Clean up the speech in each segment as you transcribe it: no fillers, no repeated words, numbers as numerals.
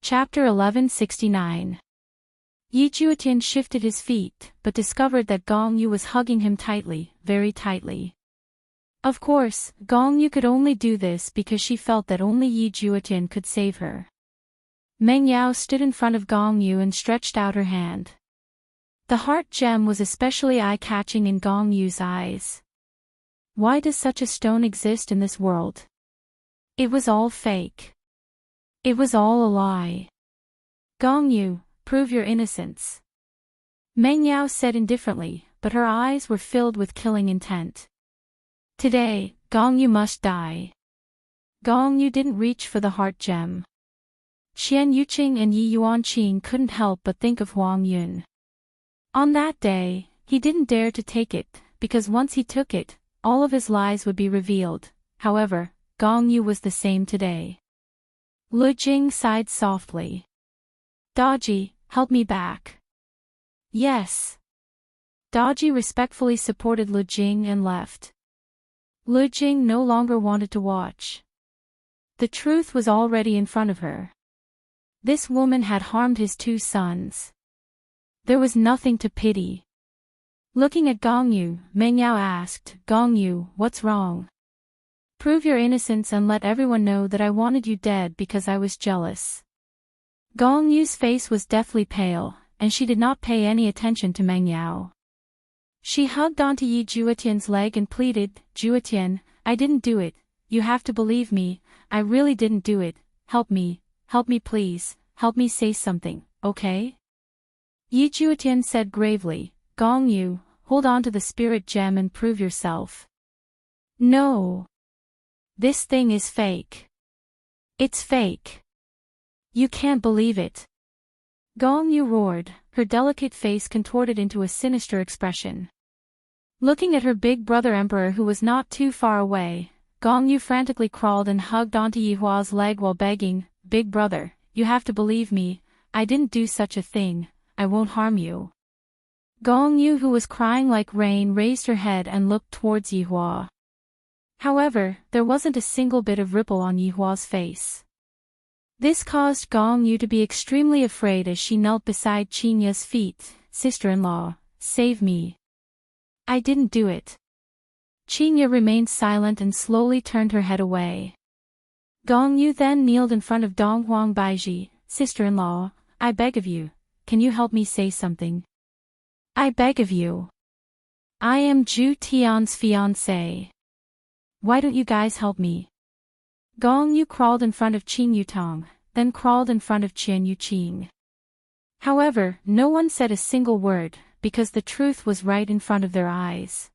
Chapter 1169. Yi Juetian shifted his feet, but discovered that Gong Yu was hugging him tightly, very tightly. Of course, Gong Yu could only do this because she felt that only Yi Juetian could save her. Meng Yao stood in front of Gong Yu and stretched out her hand. The heart gem was especially eye-catching in Gong Yu's eyes. Why does such a stone exist in this world? It was all fake. It was all a lie. Gong Yu, prove your innocence. Meng Yao said indifferently, but her eyes were filled with killing intent. Today, Gong Yu must die. Gong Yu didn't reach for the heart gem. Qian Yuqing and Yi Yuanqing couldn't help but think of Huang Yun. On that day, he didn't dare to take it, because once he took it, all of his lies would be revealed. However, Gong Yu was the same today. Lu Jing sighed softly. Daji, help me back. Yes. Daji respectfully supported Lu Jing and left. Lu Jing no longer wanted to watch. The truth was already in front of her. This woman had harmed his two sons. There was nothing to pity. Looking at Gong Yu, Meng Yao asked, Gong Yu, what's wrong? Prove your innocence and let everyone know that I wanted you dead because I was jealous. Gong Yu's face was deathly pale, and she did not pay any attention to Meng Yao. She hugged onto Yi Juetian's leg and pleaded, Juetian, I didn't do it, you have to believe me, I really didn't do it, help me please, help me say something, okay? Yi Juetian said gravely, Gong Yu, hold on to the spirit gem and prove yourself. No. This thing is fake. It's fake. You can't believe it. Gong Yu roared, her delicate face contorted into a sinister expression. Looking at her big brother emperor who was not too far away, Gong Yu frantically crawled and hugged onto Yi Hua's leg while begging, Big brother, you have to believe me, I didn't do such a thing, I won't harm you. Gong Yu, who was crying like rain, raised her head and looked towards Yi Hua. However, there wasn't a single bit of ripple on Yi Hua's face. This caused Gong Yu to be extremely afraid as she knelt beside Qinya's feet. Sister-in-law, save me. I didn't do it. Qinya remained silent and slowly turned her head away. Gong Yu then kneeled in front of Dong Huang Baiji. Sister-in-law, I beg of you, can you help me say something? I beg of you. I am Zhu Tian's fiancé. Why don't you guys help me? Gong Yu crawled in front of Qin Yutong, then crawled in front of Qian Yuqing. However, no one said a single word, because the truth was right in front of their eyes.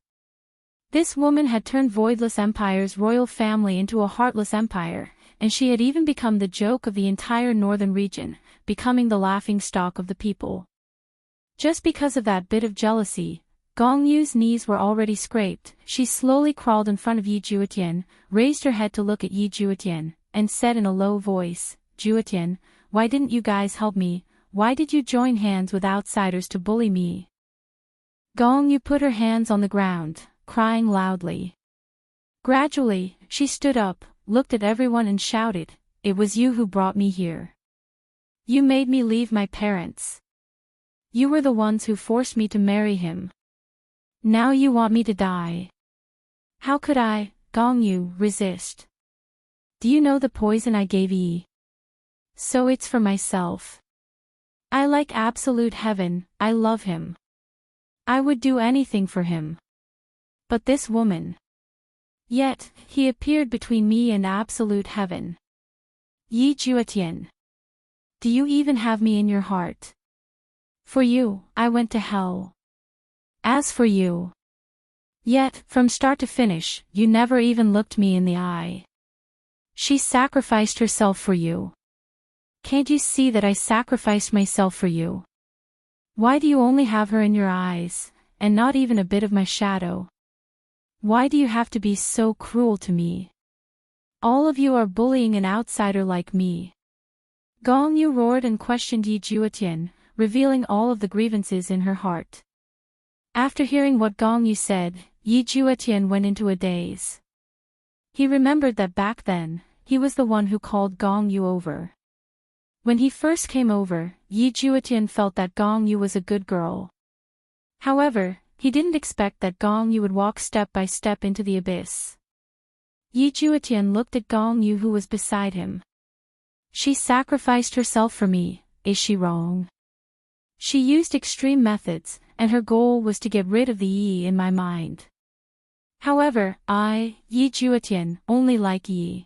This woman had turned Voidless Empire's royal family into a heartless empire, and she had even become the joke of the entire northern region, becoming the laughingstock of the people. Just because of that bit of jealousy, Gong Yu's knees were already scraped. She slowly crawled in front of Yi Juetian, raised her head to look at Yi Juetian, and said in a low voice, Juetian, why didn't you guys help me? Why did you join hands with outsiders to bully me? Gong Yu put her hands on the ground, crying loudly. Gradually, she stood up, looked at everyone and shouted, It was you who brought me here. You made me leave my parents. You were the ones who forced me to marry him. Now you want me to die. How could I, Gong Yu, resist? Do you know the poison I gave Yi? So it's for myself. I like absolute heaven, I love him. I would do anything for him. But this woman. Yet, he appeared between me and absolute heaven. Yi Juetian. Do you even have me in your heart? For you, I went to hell. As for you. Yet, from start to finish, you never even looked me in the eye. She sacrificed herself for you. Can't you see that I sacrificed myself for you? Why do you only have her in your eyes, and not even a bit of my shadow? Why do you have to be so cruel to me? All of you are bullying an outsider like me. Gong Yu roared and questioned Yi Juetian, revealing all of the grievances in her heart. After hearing what Gong Yu said, Yi Juetian went into a daze. He remembered that back then, he was the one who called Gong Yu over. When he first came over, Yi Juetian felt that Gong Yu was a good girl. However, he didn't expect that Gong Yu would walk step by step into the abyss. Yi Juetian looked at Gong Yu who was beside him. She sacrificed herself for me, is she wrong? She used extreme methods, and her goal was to get rid of the Yi in my mind. However, I, Yi Juetian, only like Yi.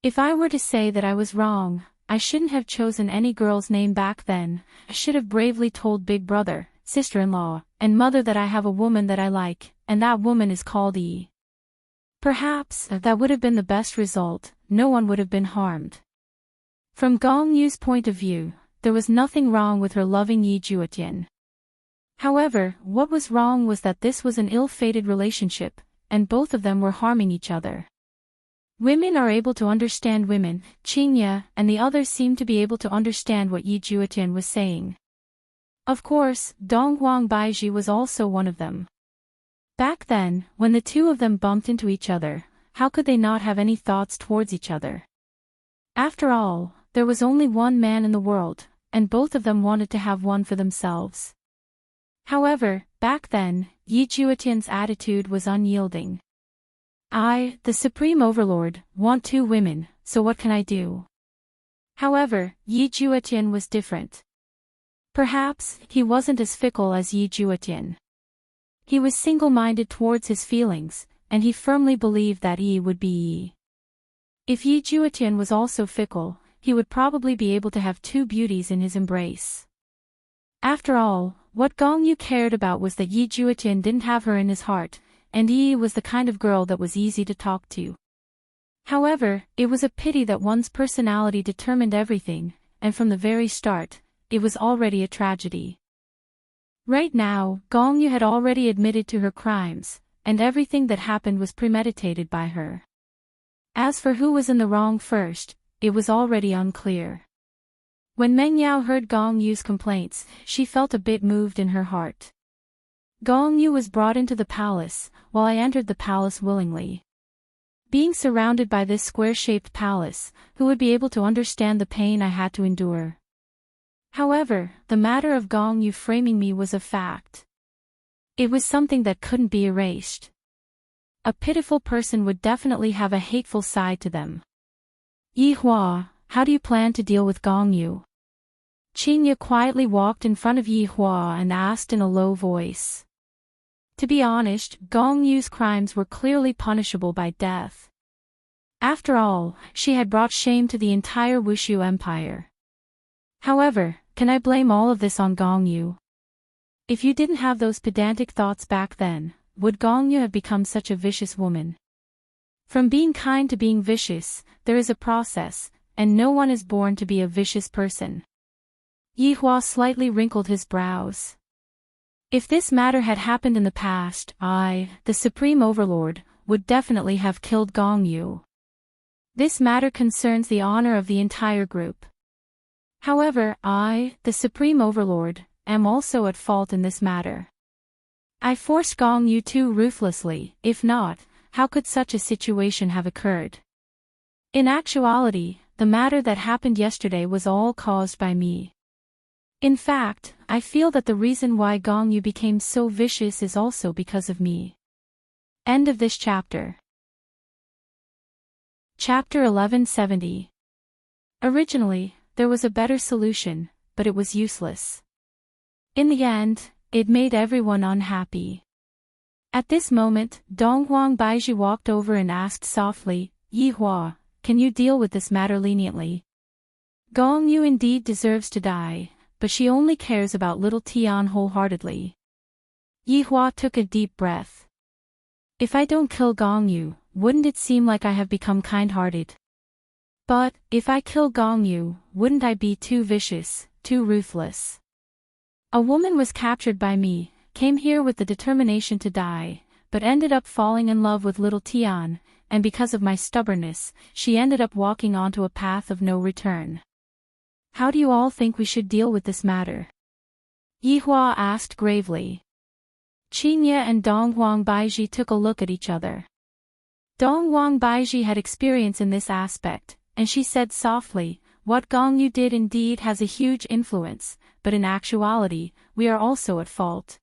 If I were to say that I was wrong, I shouldn't have chosen any girl's name back then. I should have bravely told big brother, sister-in-law, and mother that I have a woman that I like, and that woman is called Yi. Perhaps that would have been the best result, no one would have been harmed. From Gong Yu's point of view, there was nothing wrong with her loving Yi Juetian. However, what was wrong was that this was an ill-fated relationship, and both of them were harming each other. Women are able to understand women, Qingye and the others seemed to be able to understand what Yi Juetian was saying. Of course, Donghuang Baiji was also one of them. Back then, when the two of them bumped into each other, how could they not have any thoughts towards each other? After all, there was only one man in the world, and both of them wanted to have one for themselves. However, back then, Yi Juetian's attitude was unyielding. I, the Supreme Overlord, want two women, so what can I do? However, Yi Juetian was different. Perhaps, he wasn't as fickle as Yi Juetian. He was single-minded towards his feelings, and he firmly believed that Yi would be Yi. If Yi Juetian was also fickle, he would probably be able to have two beauties in his embrace. After all, what Gong Yu cared about was that Yi Juetian didn't have her in his heart, and Yi was the kind of girl that was easy to talk to. However, it was a pity that one's personality determined everything, and from the very start, it was already a tragedy. Right now, Gong Yu had already admitted to her crimes, and everything that happened was premeditated by her. As for who was in the wrong first, it was already unclear. When Meng Yao heard Gong Yu's complaints, she felt a bit moved in her heart. Gong Yu was brought into the palace, while I entered the palace willingly. Being surrounded by this square-shaped palace, who would be able to understand the pain I had to endure? However, the matter of Gong Yu framing me was a fact. It was something that couldn't be erased. A pitiful person would definitely have a hateful side to them. Yi Hua, how do you plan to deal with Gong Yu? Qingye quietly walked in front of Yi Hua and asked in a low voice. To be honest, Gong Yu's crimes were clearly punishable by death. After all, she had brought shame to the entire Wushu Empire. However, can I blame all of this on Gong Yu? If you didn't have those pedantic thoughts back then, would Gong Yu have become such a vicious woman? From being kind to being vicious, there is a process, and no one is born to be a vicious person. Yi Hua slightly wrinkled his brows. If this matter had happened in the past, I, the Supreme Overlord, would definitely have killed Gong Yu. This matter concerns the honor of the entire group. However, I, the Supreme Overlord, am also at fault in this matter. I forced Gong Yu too ruthlessly, if not, how could such a situation have occurred? In actuality, the matter that happened yesterday was all caused by me. In fact, I feel that the reason why Gong Yu became so vicious is also because of me. End of this chapter. Chapter 1170. Originally, there was a better solution, but it was useless. In the end, it made everyone unhappy. At this moment, Donghuang Baiji walked over and asked softly, Yi Hua, can you deal with this matter leniently? Gong Yu indeed deserves to die, but she only cares about little Tian wholeheartedly. Yi Hua took a deep breath. If I don't kill Gong Yu, wouldn't it seem like I have become kind-hearted? But, if I kill Gong Yu, wouldn't I be too vicious, too ruthless? A woman was captured by me, came here with the determination to die, but ended up falling in love with little Tian, and because of my stubbornness, she ended up walking onto a path of no return. How do you all think we should deal with this matter? Yi Hua asked gravely. Qingye and Donghuang Baiji took a look at each other. Donghuang Baiji had experience in this aspect, and she said softly, what Gong Yu did indeed has a huge influence, but in actuality, we are also at fault.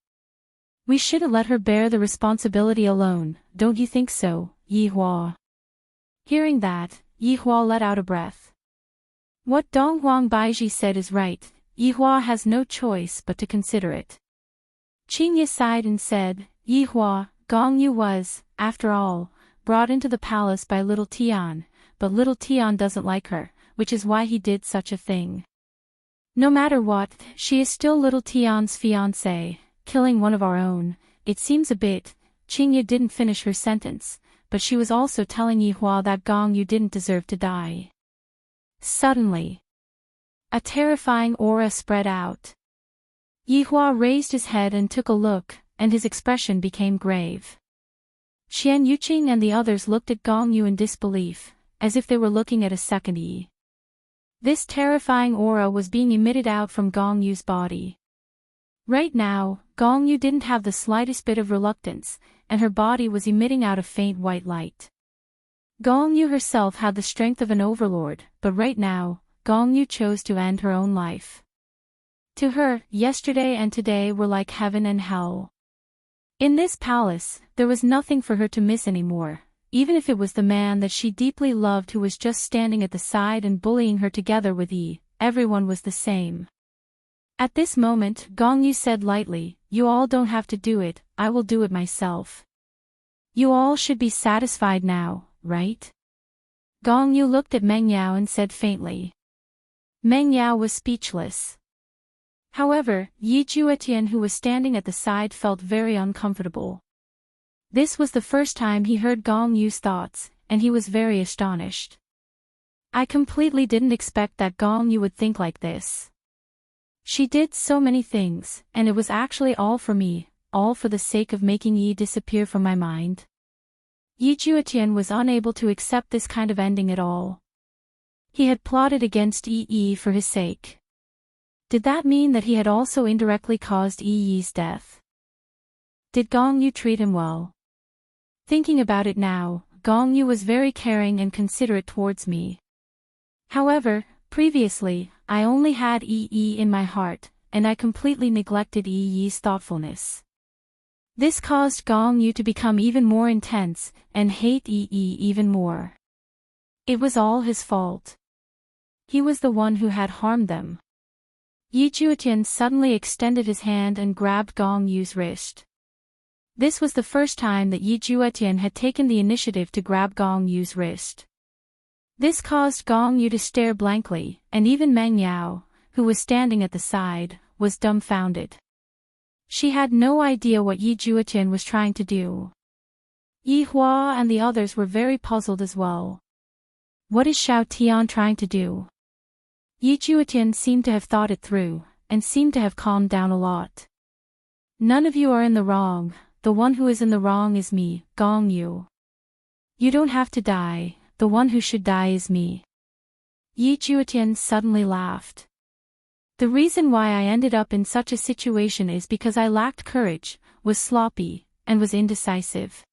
We shouldn't let her bear the responsibility alone, don't you think so, Yi Hua? Hearing that, Yi Hua let out a breath. What Dong Huang Baiji said is right, Yi Hua has no choice but to consider it. Qing Ye sighed and said, Yi Hua, Gong Yu was, after all, brought into the palace by little Tian, but little Tian doesn't like her, which is why he did such a thing. No matter what, she is still little Tian's fiancée, killing one of our own, it seems a bit. Qing Ye didn't finish her sentence, but she was also telling Yi Hua that Gong Yu didn't deserve to die. Suddenly, a terrifying aura spread out. Yi Hua raised his head and took a look, and his expression became grave. Qian Yuqing and the others looked at Gong Yu in disbelief, as if they were looking at a second Yi. This terrifying aura was being emitted out from Gong Yu's body. Right now, Gong Yu didn't have the slightest bit of reluctance, and her body was emitting out a faint white light. Gong Yu herself had the strength of an overlord, but right now, Gong Yu chose to end her own life. To her, yesterday and today were like heaven and hell. In this palace, there was nothing for her to miss anymore, even if it was the man that she deeply loved who was just standing at the side and bullying her together with Yi, everyone was the same. At this moment, Gong Yu said lightly, you all don't have to do it, I will do it myself. You all should be satisfied now, right? Gong Yu looked at Meng Yao and said faintly. Meng Yao was speechless. However, Yi Juetian who was standing at the side felt very uncomfortable. This was the first time he heard Gong Yu's thoughts, and he was very astonished. I completely didn't expect that Gong Yu would think like this. She did so many things, and it was actually all for me, all for the sake of making Yi disappear from my mind. Yi Juetian was unable to accept this kind of ending at all. He had plotted against Yi for his sake. Did that mean that he had also indirectly caused Yi's death? Did Gong Yu treat him well? Thinking about it now, Gong Yu was very caring and considerate towards me. However, previously, I only had Yi in my heart, and I completely neglected Yi's thoughtfulness. This caused Gong Yu to become even more intense, and hate Yi even more. It was all his fault. He was the one who had harmed them. Yi Juetian suddenly extended his hand and grabbed Gong Yu's wrist. This was the first time that Yi Juetian had taken the initiative to grab Gong Yu's wrist. This caused Gong Yu to stare blankly, and even Meng Yao, who was standing at the side, was dumbfounded. She had no idea what Yi Juetian was trying to do. Yi Hua and the others were very puzzled as well. What is Xiao Tian trying to do? Yi Juetian seemed to have thought it through, and seemed to have calmed down a lot. None of you are in the wrong, the one who is in the wrong is me, Gong Yu. You don't have to die, the one who should die is me. Yi Juetian suddenly laughed. The reason why I ended up in such a situation is because I lacked courage, was sloppy, and was indecisive.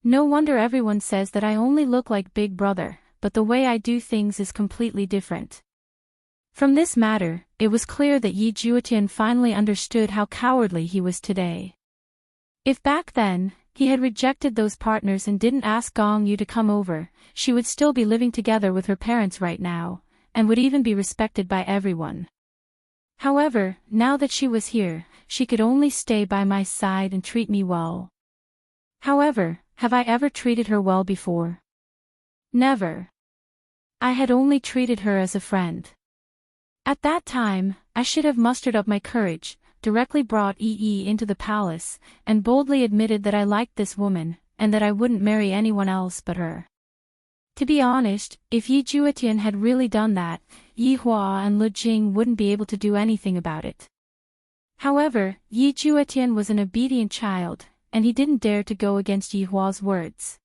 No wonder everyone says that I only look like Big Brother, but the way I do things is completely different. From this matter, it was clear that Yi Juetian finally understood how cowardly he was today. If back then, he had rejected those partners and didn't ask Gong Yu to come over, she would still be living together with her parents right now, and would even be respected by everyone. However, now that she was here, she could only stay by my side and treat me well. However, have I ever treated her well before? Never. I had only treated her as a friend. At that time, I should have mustered up my courage, directly brought Yi into the palace, and boldly admitted that I liked this woman, and that I wouldn't marry anyone else but her. To be honest, if Yi Juetian had really done that, Yi Hua and Lu Jing wouldn't be able to do anything about it. However, Yi Juetian was an obedient child, and he didn't dare to go against Yi Hua's words.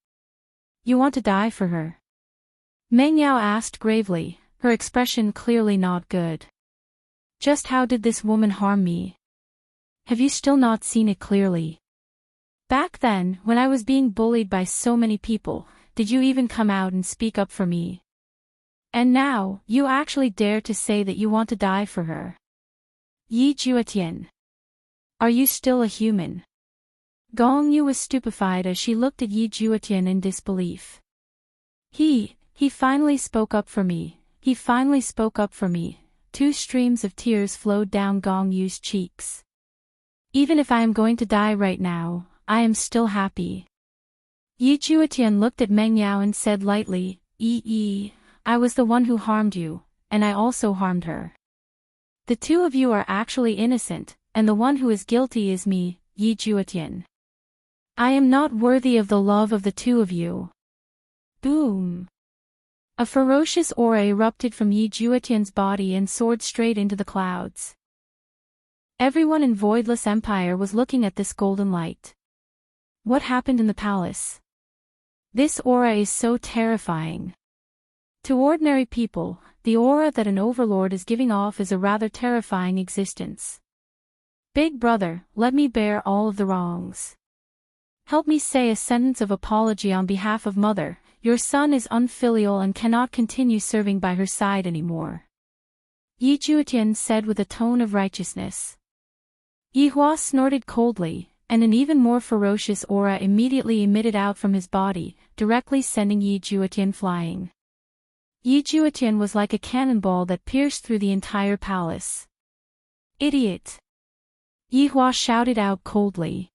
You want to die for her? Meng Yao asked gravely, her expression clearly not good. Just how did this woman harm me? Have you still not seen it clearly? Back then, when I was being bullied by so many people, did you even come out and speak up for me? And now, you actually dare to say that you want to die for her. Yi Juetian. Are you still a human? Gong Yu was stupefied as she looked at Yi Juetian in disbelief. He finally spoke up for me, he finally spoke up for me. 2 streams of tears flowed down Gong Yu's cheeks. Even if I am going to die right now, I am still happy. Yi Juetian looked at Meng Yao and said lightly, I was the one who harmed you, and I also harmed her. The 2 of you are actually innocent, and the one who is guilty is me, Yi Juetian. I am not worthy of the love of the 2 of you. Boom! A ferocious aura erupted from Yi Juetian's body and soared straight into the clouds. Everyone in Voidless Empire was looking at this golden light. What happened in the palace? This aura is so terrifying. To ordinary people, the aura that an overlord is giving off is a rather terrifying existence. Big brother, let me bear all of the wrongs. Help me say a sentence of apology on behalf of mother. Your son is unfilial and cannot continue serving by her side anymore. Yi Juetian said with a tone of righteousness. Yi Hua snorted coldly, and an even more ferocious aura immediately emitted out from his body, directly sending Yi Juetian flying. Yi Juetian was like a cannonball that pierced through the entire palace. Idiot! Yi Hua shouted out coldly.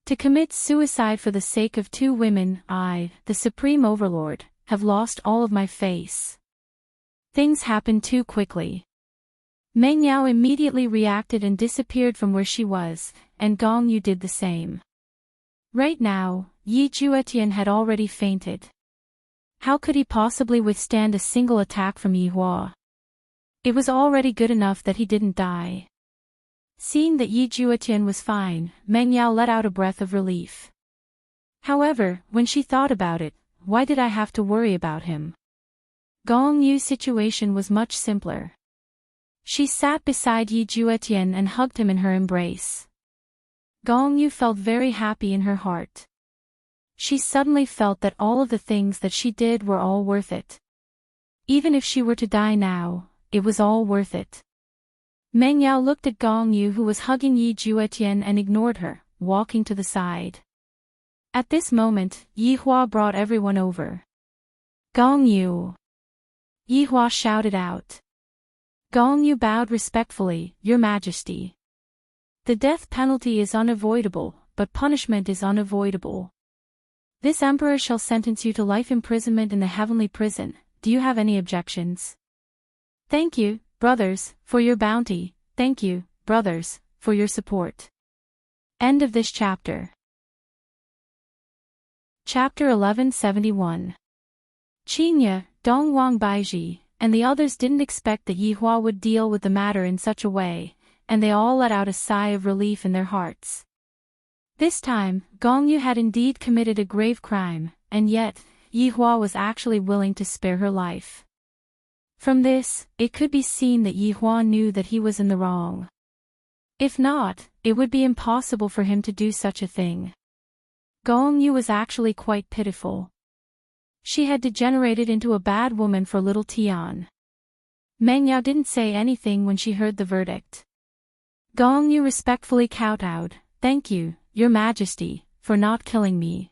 To commit suicide for the sake of 2 women, I, the Supreme Overlord, have lost all of my face. Things happened too quickly. Meng Yao immediately reacted and disappeared from where she was, and Gong Yu did the same. Right now, Yi Juetian had already fainted. How could he possibly withstand a single attack from Yi Hua? It was already good enough that he didn't die. Seeing that Yi Juetian was fine, Meng Yao let out a breath of relief. However, when she thought about it, why did I have to worry about him? Gong Yu's situation was much simpler. She sat beside Yi Juetian and hugged him in her embrace. Gong Yu felt very happy in her heart. She suddenly felt that all of the things that she did were all worth it. Even if she were to die now, it was all worth it. Meng Yao looked at Gong Yu, who was hugging Yi Juetian, and ignored her, walking to the side. At this moment, Yi Hua brought everyone over. Gong Yu! Yi Hua shouted out. Gong Yu bowed respectfully, Your Majesty. The death penalty is unavoidable, but punishment is unavoidable. This emperor shall sentence you to life imprisonment in the heavenly prison. Do you have any objections? Thank you, brothers, for your bounty. Thank you, brothers, for your support. End of this chapter. Chapter 1171. Qinya, Dongwang Baiji, and the others didn't expect that Yi Hua would deal with the matter in such a way, and they all let out a sigh of relief in their hearts. This time, Gong Yu had indeed committed a grave crime, and yet, Yi Hua was actually willing to spare her life. From this, it could be seen that Yi Hua knew that he was in the wrong. If not, it would be impossible for him to do such a thing. Gong Yu was actually quite pitiful. She had degenerated into a bad woman for little Tian. Meng Yao didn't say anything when she heard the verdict. Gong Yu respectfully kowtowed, Thank you, Your Majesty, for not killing me.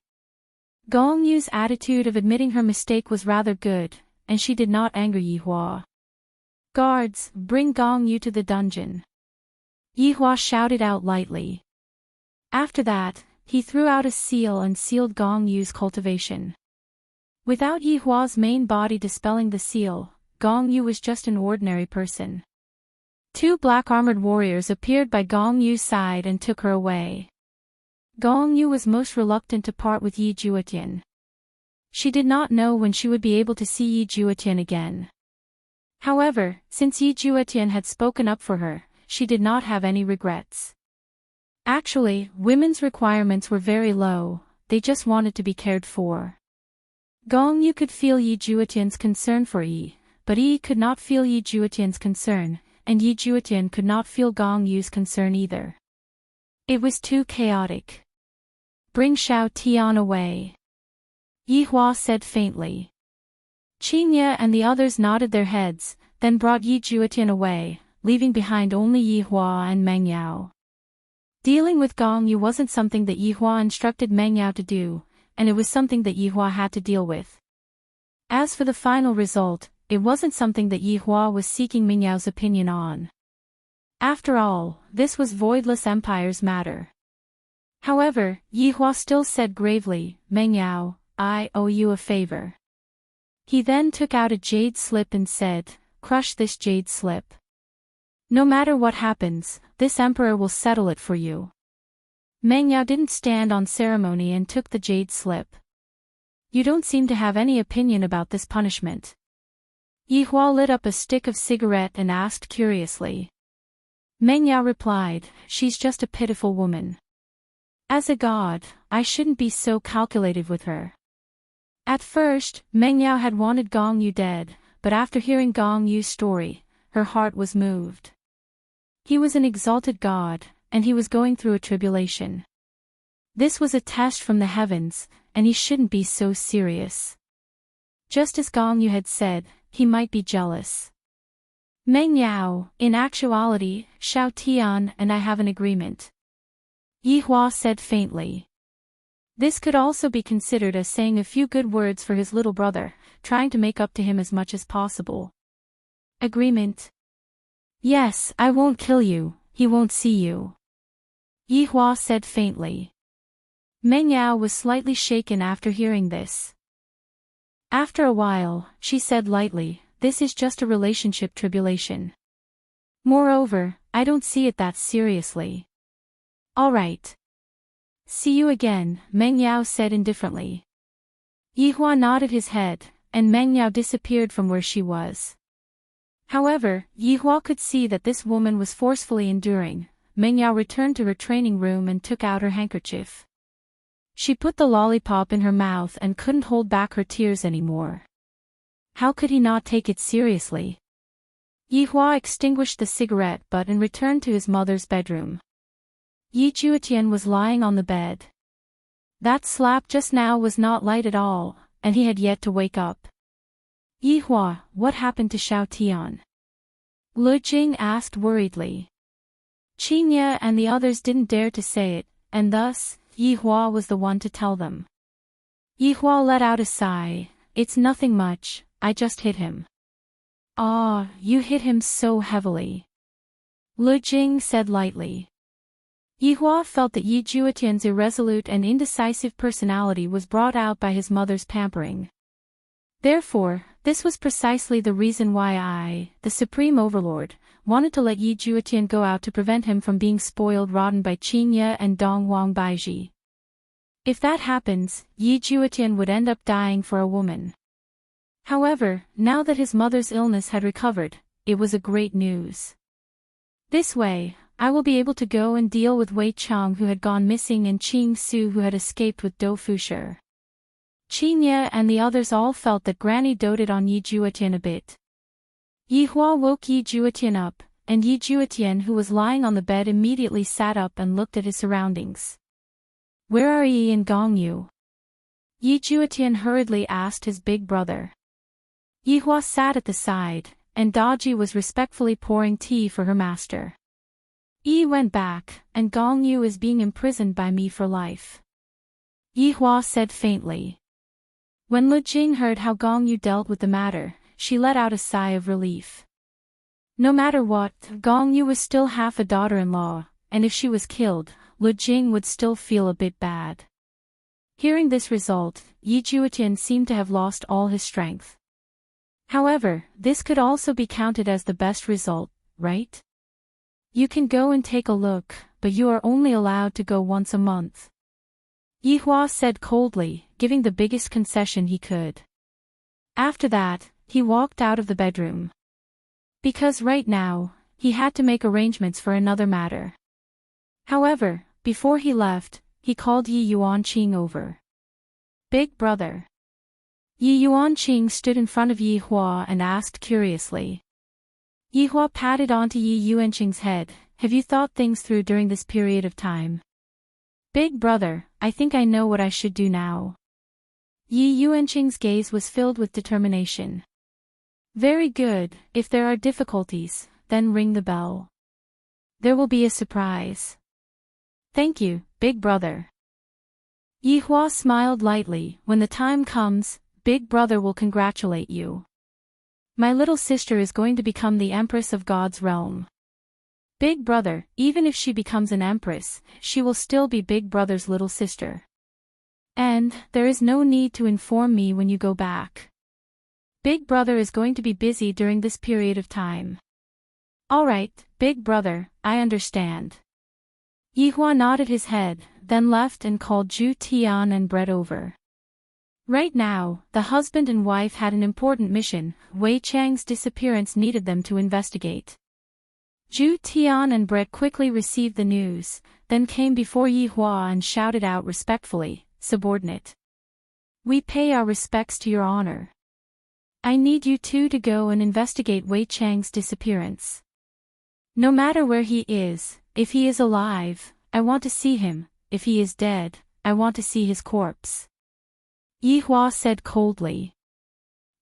Gong Yu's attitude of admitting her mistake was rather good, and she did not anger Yi Hua. Guards, bring Gong Yu to the dungeon. Yi Hua shouted out lightly. After that, he threw out a seal and sealed Gong Yu's cultivation. Without Yi Hua's main body dispelling the seal, Gong Yu was just an ordinary person. 2 black-armored warriors appeared by Gong Yu's side and took her away. Gong Yu was most reluctant to part with Yi Juetian. She did not know when she would be able to see Yi Juetian again. However, since Yi Juetian had spoken up for her, she did not have any regrets. Actually, women's requirements were very low, they just wanted to be cared for. Gong Yu could feel Yi Juetian's concern for Yi, but Yi could not feel Yi Juetian's concern, and Yi Juetian could not feel Gong Yu's concern either. It was too chaotic. Bring Xiao Tian away. Yi Hua said faintly. Qingye and the others nodded their heads, then brought Yi Juetian away, leaving behind only Yi Hua and Meng Yao. Dealing with Gong Yu wasn't something that Yi Hua instructed Meng Yao to do, and it was something that Yi Hua had to deal with. As for the final result, it wasn't something that Yi Hua was seeking Meng Yao's opinion on. After all, this was Voidless Empire's matter. However, Yi Hua still said gravely, "Meng Yao, I owe you a favor." He then took out a jade slip and said, "Crush this jade slip. No matter what happens, this emperor will settle it for you." Meng Yao didn't stand on ceremony and took the jade slip. "You don't seem to have any opinion about this punishment." Yi Hua lit up a stick of cigarette and asked curiously. Meng Yao replied, "She's just a pitiful woman. As a god, I shouldn't be so calculative with her." At first, Meng Yao had wanted Gong Yu dead, but after hearing Gong Yu's story, her heart was moved. He was an exalted god, and he was going through a tribulation. This was a test from the heavens, and he shouldn't be so serious. Just as Gong Yu had said, he might be jealous. "Meng Yao, in actuality, Shao Tian and I have an agreement," Yi Hua said faintly. This could also be considered as saying a few good words for his little brother, trying to make up to him as much as possible. "Agreement?" "Yes, I won't kill you, he won't see you," Yi Hua said faintly. Meng Yao was slightly shaken after hearing this. After a while, she said lightly, "This is just a relationship tribulation. Moreover, I don't see it that seriously." "All right. See you again," Meng Yao said indifferently. Yi Hua nodded his head, and Meng Yao disappeared from where she was. However, Yi Hua could see that this woman was forcefully enduring. Meng Yao returned to her training room and took out her handkerchief. She put the lollipop in her mouth and couldn't hold back her tears anymore. How could he not take it seriously? Yi Hua extinguished the cigarette butt and returned to his mother's bedroom. Yi Juetian was lying on the bed. That slap just now was not light at all, and he had yet to wake up. "Yi Hua, what happened to Shao Tian?" Lu Jing asked worriedly. Qingye and the others didn't dare to say it, and thus, Yi Hua was the one to tell them. Yi Hua let out a sigh. "It's nothing much, I just hit him." "Ah, you hit him so heavily," Lu Jing said lightly. Yi Hua felt that Yi Juetian's irresolute and indecisive personality was brought out by his mother's pampering. Therefore, this was precisely the reason why I, the Supreme Overlord, wanted to let Yi Juetian go out to prevent him from being spoiled rotten by Qingye and Dong Huang Baiji. If that happens, Yi Juetian would end up dying for a woman. However, now that his mother's illness had recovered, it was a great news. This way, I will be able to go and deal with Wei Chang who had gone missing and Qing Su who had escaped with Dou Fusher. Qingye and the others all felt that Granny doted on Yi Juetian a bit. Yi Hua woke Yi Juetian up, and Yi Juetian who was lying on the bed immediately sat up and looked at his surroundings. "Where are Yi and Gong Yu?" Yi Juetian hurriedly asked his big brother. Yi Hua sat at the side, and Daji was respectfully pouring tea for her master. "Yi went back, and Gong Yu is being imprisoned by me for life," Yi Hua said faintly. When Lu Jing heard how Gong Yu dealt with the matter, she let out a sigh of relief. No matter what, Gong Yu was still half a daughter-in-law, and if she was killed, Lu Jing would still feel a bit bad. Hearing this result, Yi Juetian seemed to have lost all his strength. However, this could also be counted as the best result, right? "You can go and take a look, but you are only allowed to go once a month," Yi Hua said coldly, giving the biggest concession he could. After that, he walked out of the bedroom. Because right now, he had to make arrangements for another matter. However, before he left, he called Yi Yuanqing over. "Big brother." Yi Yuanqing stood in front of Yi Hua and asked curiously. Yi Hua patted onto Yi Yuanqing's head. "Have you thought things through during this period of time?" "Big brother, I think I know what I should do now." Yi Yuanqing's gaze was filled with determination. Very good, if there are difficulties, then ring the bell. There will be a surprise. Thank you, big brother. Yi Hua smiled lightly. When the time comes, big brother will congratulate you. My little sister is going to become the empress of God's realm. Big brother, even if she becomes an empress, she will still be big brother's little sister. And, there is no need to inform me when you go back. Big brother is going to be busy during this period of time. Alright, big brother, I understand. Yi Hua nodded his head, then left and called Zhu Tian and Brett over. Right now, the husband and wife had an important mission. Wei Chang's disappearance needed them to investigate. Zhu Tian and Brett quickly received the news, then came before Yi Hua and shouted out respectfully, "Subordinate. We pay our respects to your honor. I need you two to go and investigate Wei Chang's disappearance. No matter where he is, if he is alive, I want to see him, if he is dead, I want to see his corpse." Yi Hua said coldly.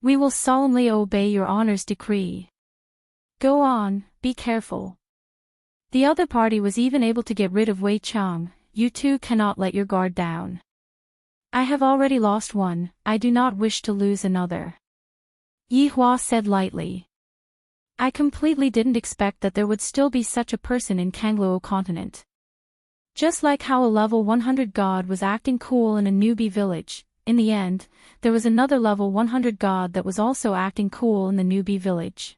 "We will solemnly obey your honor's decree. Go on, be careful." The other party was even able to get rid of Wei Chang. You two cannot let your guard down. I have already lost one, I do not wish to lose another. Yi Hua said lightly. I completely didn't expect that there would still be such a person in Kangluo continent. Just like how a level 100 god was acting cool in a newbie village, in the end, there was another level 100 god that was also acting cool in the newbie village.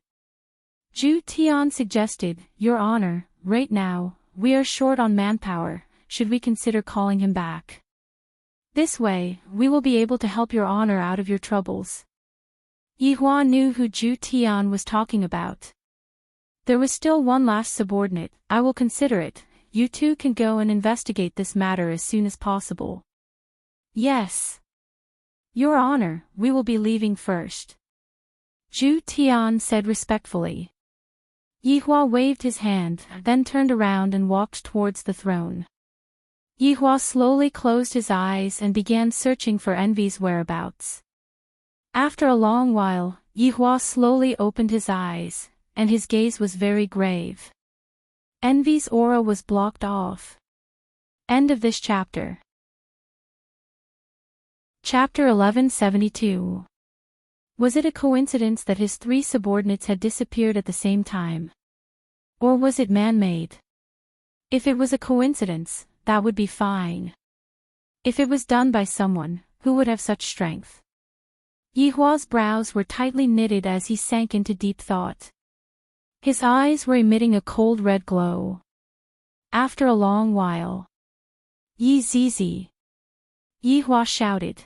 Zhu Tian suggested, Your Honor, right now, we are short on manpower, should we consider calling him back? This way, we will be able to help your honor out of your troubles. Yi Hua knew who Zhu Tian was talking about. There was still one last subordinate. I will consider it. You two can go and investigate this matter as soon as possible. Yes. Your honor, we will be leaving first. Zhu Tian said respectfully. Yi Hua waved his hand, then turned around and walked towards the throne. Yi Hua slowly closed his eyes and began searching for Envy's whereabouts. After a long while, Yi Hua slowly opened his eyes, and his gaze was very grave. Envy's aura was blocked off. End of this chapter. Chapter 1172. Was it a coincidence that his three subordinates had disappeared at the same time? Or was it man-made? If it was a coincidence, that would be fine. If it was done by someone, who would have such strength? Yi Hua's brows were tightly knitted as he sank into deep thought. His eyes were emitting a cold red glow. After a long while. Yi Zizi! Yi Hua shouted.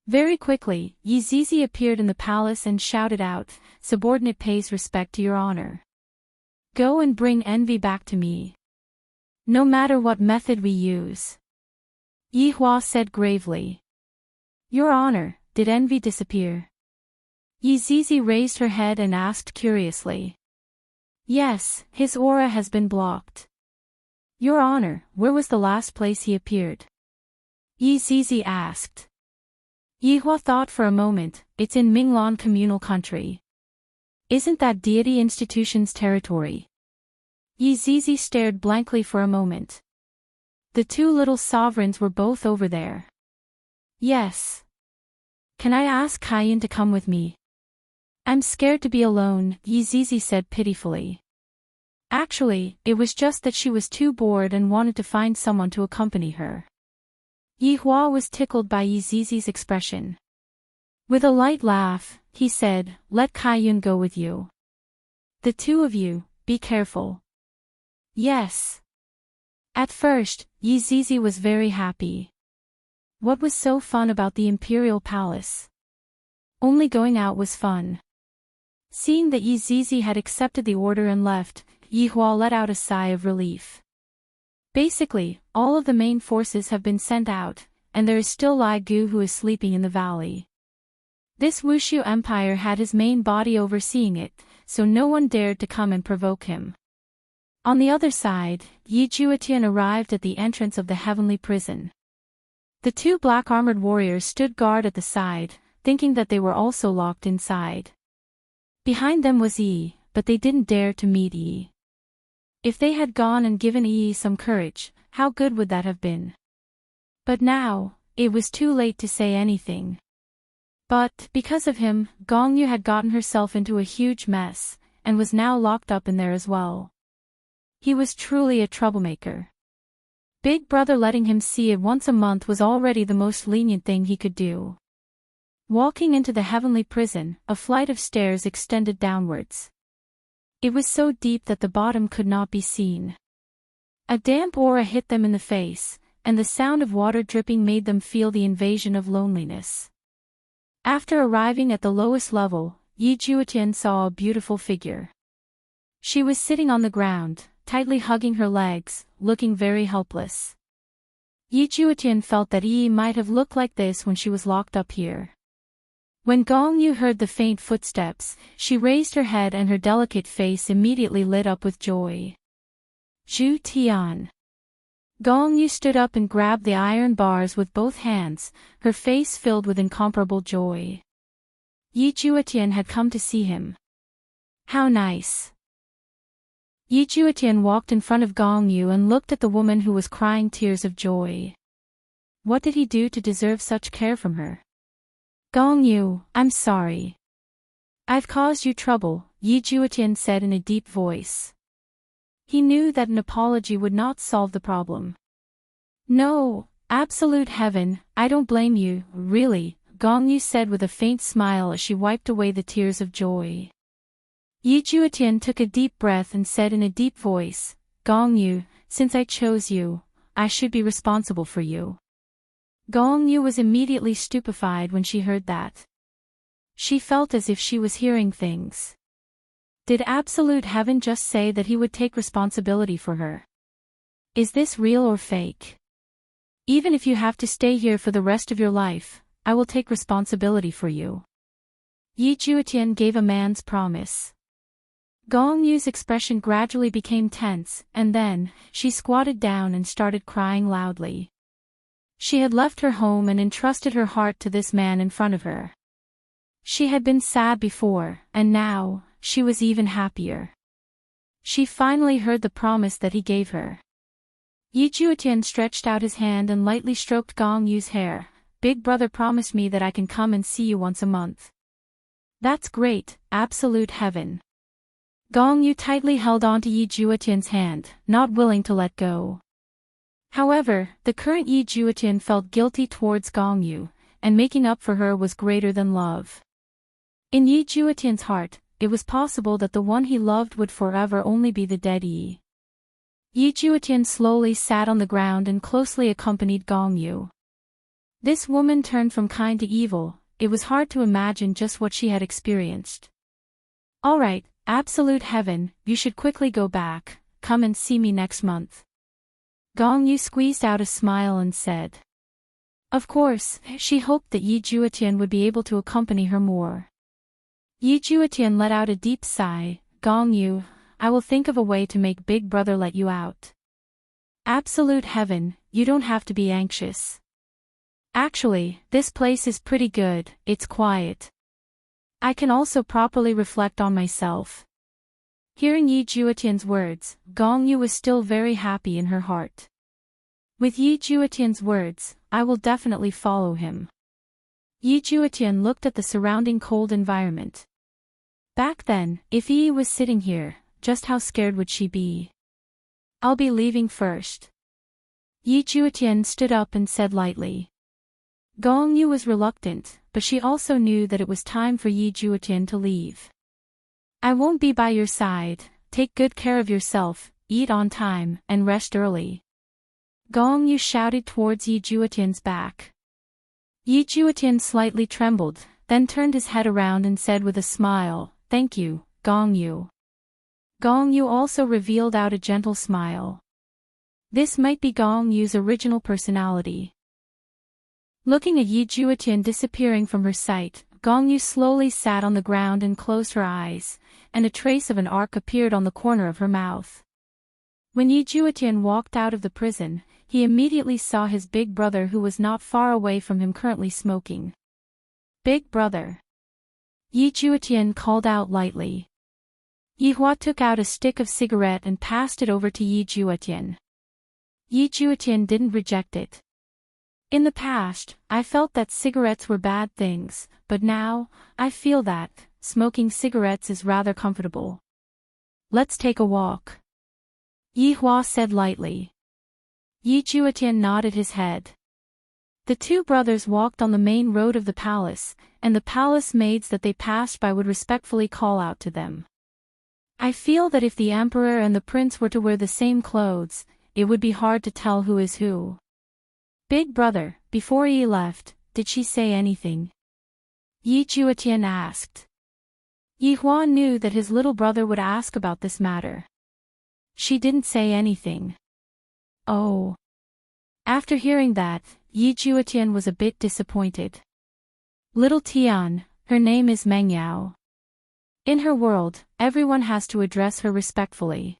Very quickly, Yi Zizi appeared in the palace and shouted out, Subordinate pays respect to your honor. Go and bring Envy back to me. No matter what method we use. Yi Hua said gravely. Your honor, did Envy disappear? Yi Zizi raised her head and asked curiously. Yes, his aura has been blocked. Your honor, where was the last place he appeared? Yi Zizi asked. Yi Hua thought for a moment, it's in Minglan communal country. Isn't that deity institution's territory? Yi Zizi stared blankly for a moment. The two little sovereigns were both over there. Yes. Can I ask Kaiyun to come with me? I'm scared to be alone, Yi Zizi said pitifully. Actually, it was just that she was too bored and wanted to find someone to accompany her. Yi Hua was tickled by Yi Zizi's expression. With a light laugh, he said, Let Kaiyun go with you. The two of you, be careful. Yes. At first, Yi Zizi was very happy. What was so fun about the imperial palace? Only going out was fun. Seeing that Yi Zizi had accepted the order and left, Yi Hua let out a sigh of relief. Basically, all of the main forces have been sent out, and there is still Lai Gu who is sleeping in the valley. This Wushu Empire had his main body overseeing it, so no one dared to come and provoke him. On the other side, Yi Juetian arrived at the entrance of the heavenly prison. The two black-armored warriors stood guard at the side, thinking that they were also locked inside. Behind them was Yi, but they didn't dare to meet Yi. If they had gone and given Yi some courage, how good would that have been? But now, it was too late to say anything. But, because of him, Gong Yu had gotten herself into a huge mess, and was now locked up in there as well. He was truly a troublemaker. Big Brother letting him see it once a month was already the most lenient thing he could do. Walking into the heavenly prison, a flight of stairs extended downwards. It was so deep that the bottom could not be seen. A damp aura hit them in the face, and the sound of water dripping made them feel the invasion of loneliness. After arriving at the lowest level, Yi Juetian saw a beautiful figure. She was sitting on the ground, tightly hugging her legs, looking very helpless. Yi Juetian felt that Yi might have looked like this when she was locked up here. When Gong Yu heard the faint footsteps, she raised her head and her delicate face immediately lit up with joy. Zhu Tian. Gong Yu stood up and grabbed the iron bars with both hands, her face filled with incomparable joy. Yi Juetian had come to see him. How nice. Yi Juetian walked in front of Gong Yu and looked at the woman who was crying tears of joy. What did he do to deserve such care from her? Gong Yu, I'm sorry. I've caused you trouble, Yi Juetian said in a deep voice. He knew that an apology would not solve the problem. No, absolute heaven, I don't blame you, really, Gong Yu said with a faint smile as she wiped away the tears of joy. Yi Juetian took a deep breath and said in a deep voice, Gong Yu, since I chose you, I should be responsible for you. Gong Yu was immediately stupefied when she heard that. She felt as if she was hearing things. Did absolute heaven just say that he would take responsibility for her? Is this real or fake? Even if you have to stay here for the rest of your life, I will take responsibility for you. Yi Juetian gave a man's promise. Gong Yu's expression gradually became tense, and then, she squatted down and started crying loudly. She had left her home and entrusted her heart to this man in front of her. She had been sad before, and now, she was even happier. She finally heard the promise that he gave her. Yi Juetian stretched out his hand and lightly stroked Gong Yu's hair. Big Brother promised me that I can come and see you once a month. That's great, absolute heaven. Gong Yu tightly held onto Yi Juetian's hand, not willing to let go. However, the current Yi Juetian felt guilty towards Gong Yu, and making up for her was greater than love. In Yi Juetian's heart, it was possible that the one he loved would forever only be the dead Yi. Yi Juetian slowly sat on the ground and closely accompanied Gong Yu. This woman turned from kind to evil. It was hard to imagine just what she had experienced. All right, absolute heaven, you should quickly go back, come and see me next month. Gong Yu squeezed out a smile and said. Of course, she hoped that Yi Juetian would be able to accompany her more. Yi Juetian let out a deep sigh. Gong Yu, I will think of a way to make Big Brother let you out. Absolute heaven, you don't have to be anxious. Actually, this place is pretty good, it's quiet. I can also properly reflect on myself. Hearing Yi Juetian's words, Gong Yu was still very happy in her heart. With Yi Juetian's words, I will definitely follow him. Yi Juetian looked at the surrounding cold environment. Back then, if Yi was sitting here, just how scared would she be? I'll be leaving first. Yi Juetian stood up and said lightly. Gong Yu was reluctant, but she also knew that it was time for Yi Juetian to leave. I won't be by your side, take good care of yourself, eat on time, and rest early. Gong Yu shouted towards Yi Juetian's back. Yi Juetian slightly trembled, then turned his head around and said with a smile, Thank you, Gong Yu. Gong Yu also revealed out a gentle smile. This might be Gong Yu's original personality. Looking at Yi Juetian disappearing from her sight, Gong Yu slowly sat on the ground and closed her eyes, and a trace of an arc appeared on the corner of her mouth. When Yi Juetian walked out of the prison, he immediately saw his big brother who was not far away from him currently smoking. "Big brother." Yi Juetian called out lightly. Yi Hua took out a stick of cigarette and passed it over to Yi Juetian. Yi Juetian didn't reject it. "In the past, I felt that cigarettes were bad things, but now, I feel that smoking cigarettes is rather comfortable. Let's take a walk," Yi Hua said lightly. Yi Juetian nodded his head. The two brothers walked on the main road of the palace, and the palace maids that they passed by would respectfully call out to them. "I feel that if the emperor and the prince were to wear the same clothes, it would be hard to tell who is who." "Big brother, before Yi left, did she say anything?" Yi Juetian asked. Yi Hua knew that his little brother would ask about this matter. "She didn't say anything." "Oh." After hearing that, Yi Juetian was a bit disappointed. "Little Tian, her name is Meng Yao. In her world, everyone has to address her respectfully.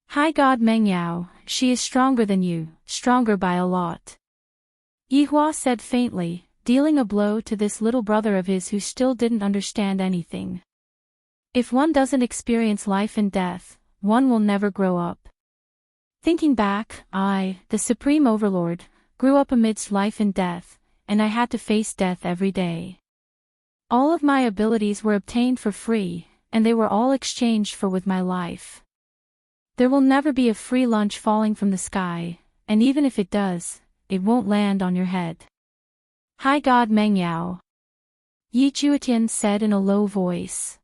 High God Meng Yao, she is stronger than you, stronger by a lot," Yi Hua said faintly, dealing a blow to this little brother of his who still didn't understand anything. If one doesn't experience life and death, one will never grow up. Thinking back, I, the Supreme Overlord, grew up amidst life and death, and I had to face death every day. All of my abilities were obtained for free, and they were all exchanged for with my life. There will never be a free lunch falling from the sky, and even if it does, it won't land on your head. High God Meng Yao, Yi Juetian said in a low voice.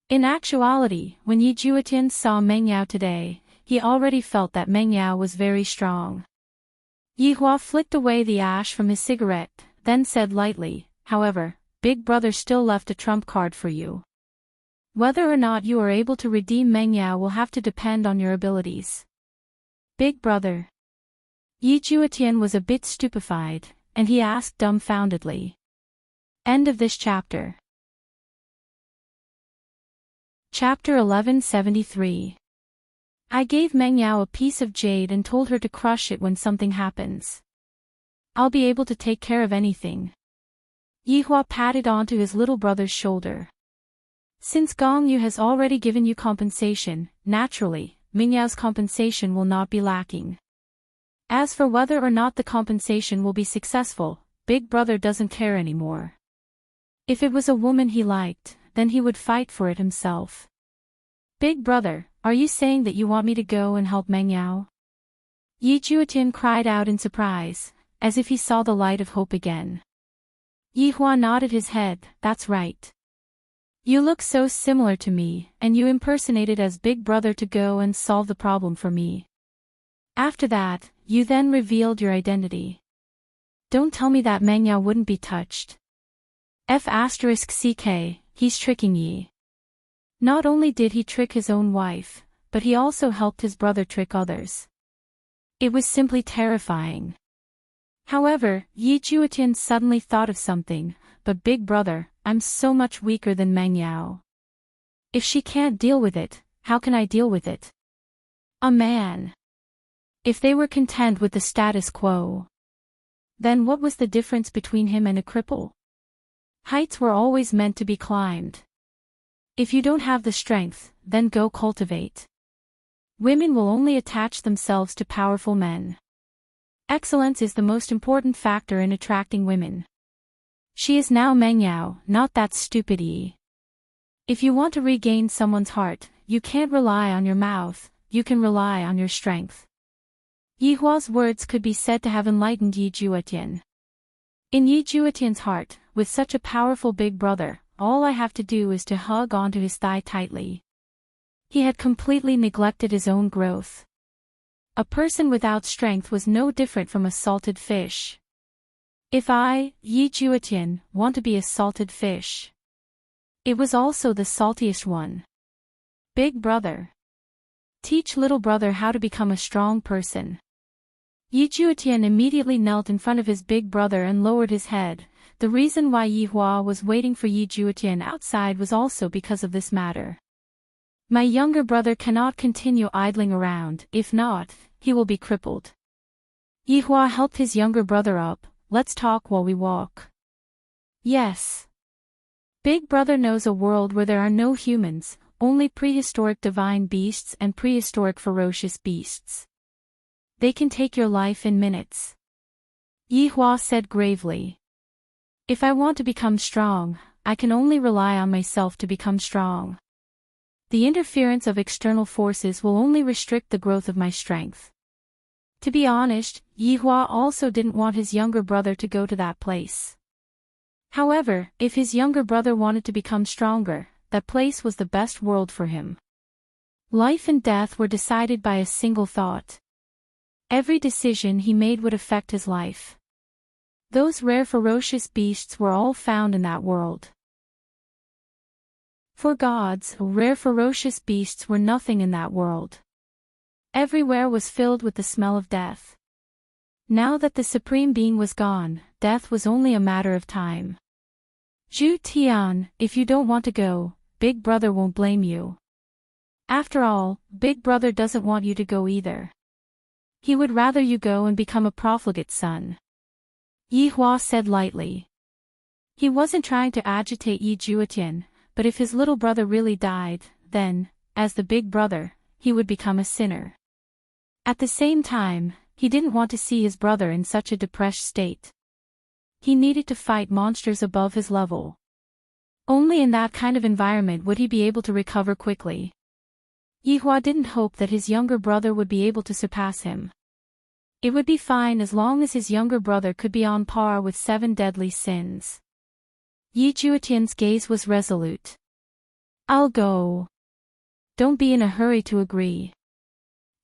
In actuality, when Yi Juetian saw Meng Yao today, he already felt that Meng Yao was very strong. Yi Hua flicked away the ash from his cigarette, then said lightly, "However, Big Brother still left a trump card for you. Whether or not you are able to redeem Meng Yao will have to depend on your abilities." "Big Brother?" Yi Juetian was a bit stupefied, and he asked dumbfoundedly. End of this chapter. Chapter 1173. I gave Meng Yao a piece of jade and told her to crush it when something happens. I'll be able to take care of anything. Yi Hua patted onto his little brother's shoulder. Since Gong Yu has already given you compensation, naturally, Meng Yao's compensation will not be lacking. As for whether or not the compensation will be successful, Big Brother doesn't care anymore. If it was a woman he liked, then he would fight for it himself. "Big Brother, are you saying that you want me to go and help Meng Yao?" Yi Juetian cried out in surprise, as if he saw the light of hope again. Yi Hua nodded his head, "That's right. You look so similar to me, and you impersonated as Big Brother to go and solve the problem for me. After that, you then revealed your identity. Don't tell me that Meng Yao wouldn't be touched. F***ck, he's tricking Yi. Not only did he trick his own wife, but he also helped his brother trick others. It was simply terrifying." However, Yi Juetian suddenly thought of something, "But Big Brother, I'm so much weaker than Meng Yao. If she can't deal with it, how can I deal with it? A man. If they were content with the status quo, then what was the difference between him and a cripple? Heights were always meant to be climbed. If you don't have the strength, then go cultivate. Women will only attach themselves to powerful men. Excellence is the most important factor in attracting women. She is now Meng Yao, not that stupid Yi. If you want to regain someone's heart, you can't rely on your mouth, you can rely on your strength." Yi Hua's words could be said to have enlightened Yi Juetian. In Yi Juetian's heart, with such a powerful Big Brother, all I have to do is to hug onto his thigh tightly. He had completely neglected his own growth. A person without strength was no different from a salted fish. If I, Yi Juetian, want to be a salted fish, it was also the saltiest one. Big Brother. Teach little brother how to become a strong person. Yi Juetian immediately knelt in front of his big brother and lowered his head. The reason why Yi Hua was waiting for Yi Juetian outside was also because of this matter. My younger brother cannot continue idling around, if not, he will be crippled. Yihua helped his younger brother up. Let's talk while we walk. Yes. Big brother knows a world where there are no humans, only prehistoric divine beasts and prehistoric ferocious beasts. They can take your life in minutes. Yihua said gravely. If I want to become strong, I can only rely on myself to become strong. The interference of external forces will only restrict the growth of my strength. To be honest, Yihua also didn't want his younger brother to go to that place. However, if his younger brother wanted to become stronger, that place was the best world for him. Life and death were decided by a single thought. Every decision he made would affect his life. Those rare ferocious beasts were all found in that world. For gods, rare ferocious beasts were nothing in that world. Everywhere was filled with the smell of death. Now that the Supreme Being was gone, death was only a matter of time. Zhu Tian, if you don't want to go, Big Brother won't blame you. After all, Big Brother doesn't want you to go either. He would rather you go and become a profligate son. Yihua said lightly. He wasn't trying to agitate Yi Juetian, but if his little brother really died, then, as the big brother, he would become a sinner. At the same time, he didn't want to see his brother in such a depressed state. He needed to fight monsters above his level. Only in that kind of environment would he be able to recover quickly. Yihua didn't hope that his younger brother would be able to surpass him. It would be fine as long as his younger brother could be on par with 7 deadly sins. Yi Juetian's gaze was resolute. I'll go. Don't be in a hurry to agree.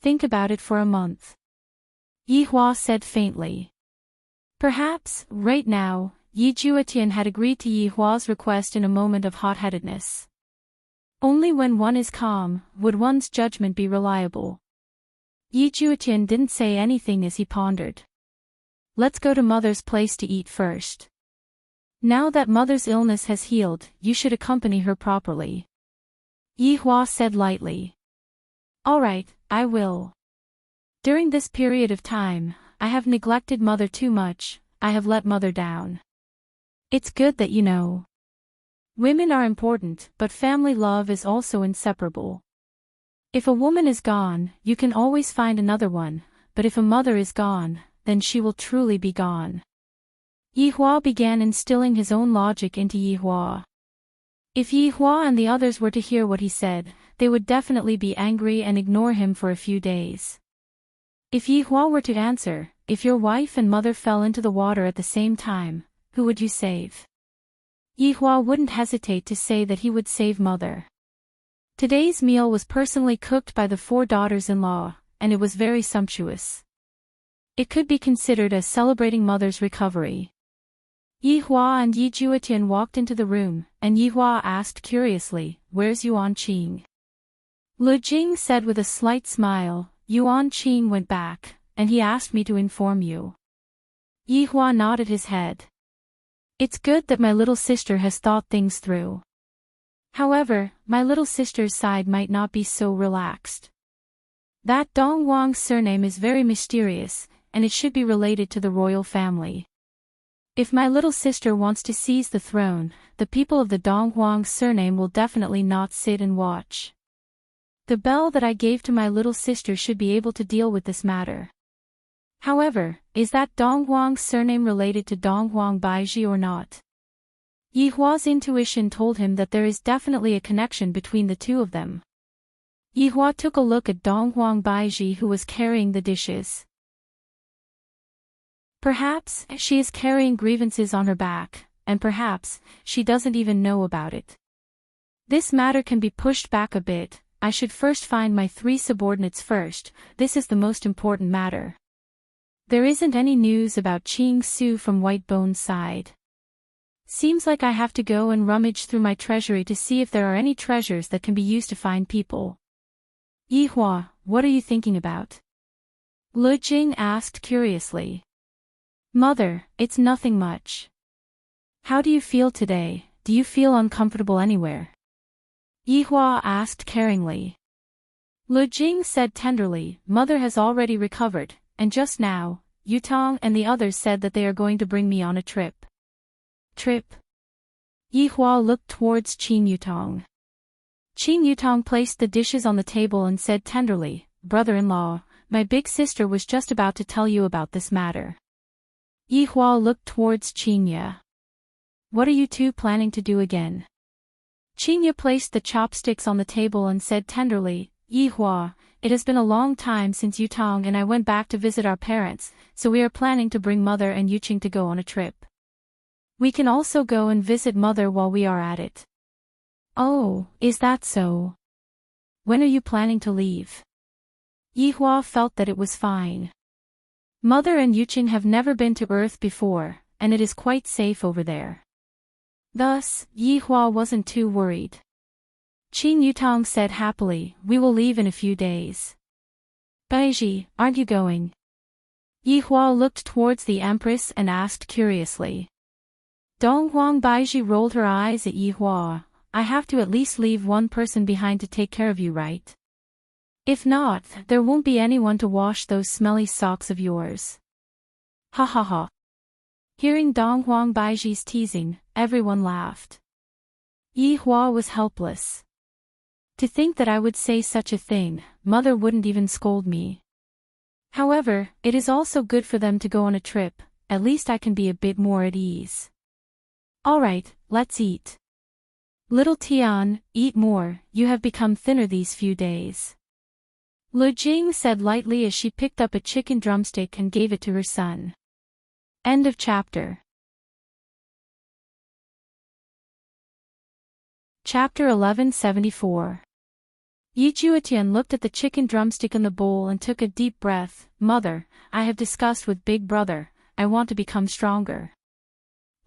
Think about it for a month. Yihua said faintly. Perhaps, right now, Yi Juetian had agreed to Yihua's request in a moment of hot-headedness. Only when one is calm, would one's judgment be reliable. Yi Juetian didn't say anything as he pondered. Let's go to Mother's place to eat first. Now that Mother's illness has healed, you should accompany her properly. Yihua said lightly. All right, I will. During this period of time, I have neglected Mother too much, I have let Mother down. It's good that you know. Women are important, but family love is also inseparable. If a woman is gone, you can always find another one, but if a mother is gone, then she will truly be gone. Yihua began instilling his own logic into Yihua. If Yihua and the others were to hear what he said, they would definitely be angry and ignore him for a few days. If Yihua were to answer, if your wife and mother fell into the water at the same time, who would you save? Yihua wouldn't hesitate to say that he would save Mother. Today's meal was personally cooked by the 4 daughters-in-law, and it was very sumptuous. It could be considered as celebrating Mother's recovery. Yihua and Yi Juetian walked into the room, and Yihua asked curiously, "Where's Yuan Qing?" Lu Jing said with a slight smile, "Yuan Qing went back, and he asked me to inform you." Yihua nodded his head. It's good that my little sister has thought things through. However, my little sister's side might not be so relaxed. That Dong Wang's surname is very mysterious, and it should be related to the royal family. If my little sister wants to seize the throne, the people of the Dong Wang surname will definitely not sit and watch. The bell that I gave to my little sister should be able to deal with this matter. However, is that Dong Wang's surname related to Dong Wang Baiji or not? Yihua's intuition told him that there is definitely a connection between the two of them. Yihua took a look at Dong Wang Baiji, who was carrying the dishes. Perhaps she is carrying grievances on her back, and perhaps she doesn't even know about it. This matter can be pushed back a bit. I should first find my 3 subordinates first. This is the most important matter. There isn't any news about Qing Su from White Bone's side. Seems like I have to go and rummage through my treasury to see if there are any treasures that can be used to find people. Yihua, what are you thinking about? Lu Jing asked curiously. Mother, it's nothing much. How do you feel today? Do you feel uncomfortable anywhere? Yihua asked caringly. Lu Jing said tenderly, Mother has already recovered, and just now, Yutong and the others said that they are going to bring me on a trip. Trip? Yihua looked towards Qin Yutong. Qin Yutong placed the dishes on the table and said tenderly, Brother-in-law, my big sister was just about to tell you about this matter. Yihua looked towards Qinya. What are you two planning to do again? Qinya placed the chopsticks on the table and said tenderly, Yihua, it has been a long time since Yutong and I went back to visit our parents, so we are planning to bring Mother and Yuqing to go on a trip. We can also go and visit Mother while we are at it. Oh, is that so? When are you planning to leave? Yihua felt that it was fine. Mother and Yuqing have never been to Earth before, and it is quite safe over there. Thus, Yihua wasn't too worried. Qin Yutong said happily, we will leave in a few days. Baiji, aren't you going? Yihua looked towards the Empress and asked curiously. Donghuang Baiji rolled her eyes at Yihua. I have to at least leave one person behind to take care of you, right? If not, there won't be anyone to wash those smelly socks of yours. Ha ha ha. Hearing Donghuang Baiji's teasing, everyone laughed. Yihua was helpless. To think that I would say such a thing, Mother wouldn't even scold me. However, it is also good for them to go on a trip, at least I can be a bit more at ease. Alright, let's eat. Little Tian, eat more, you have become thinner these few days. Lu Jing said lightly as she picked up a chicken drumstick and gave it to her son. End of chapter. Chapter 1174. Yi Juetian looked at the chicken drumstick in the bowl and took a deep breath. Mother, I have discussed with Big Brother, I want to become stronger.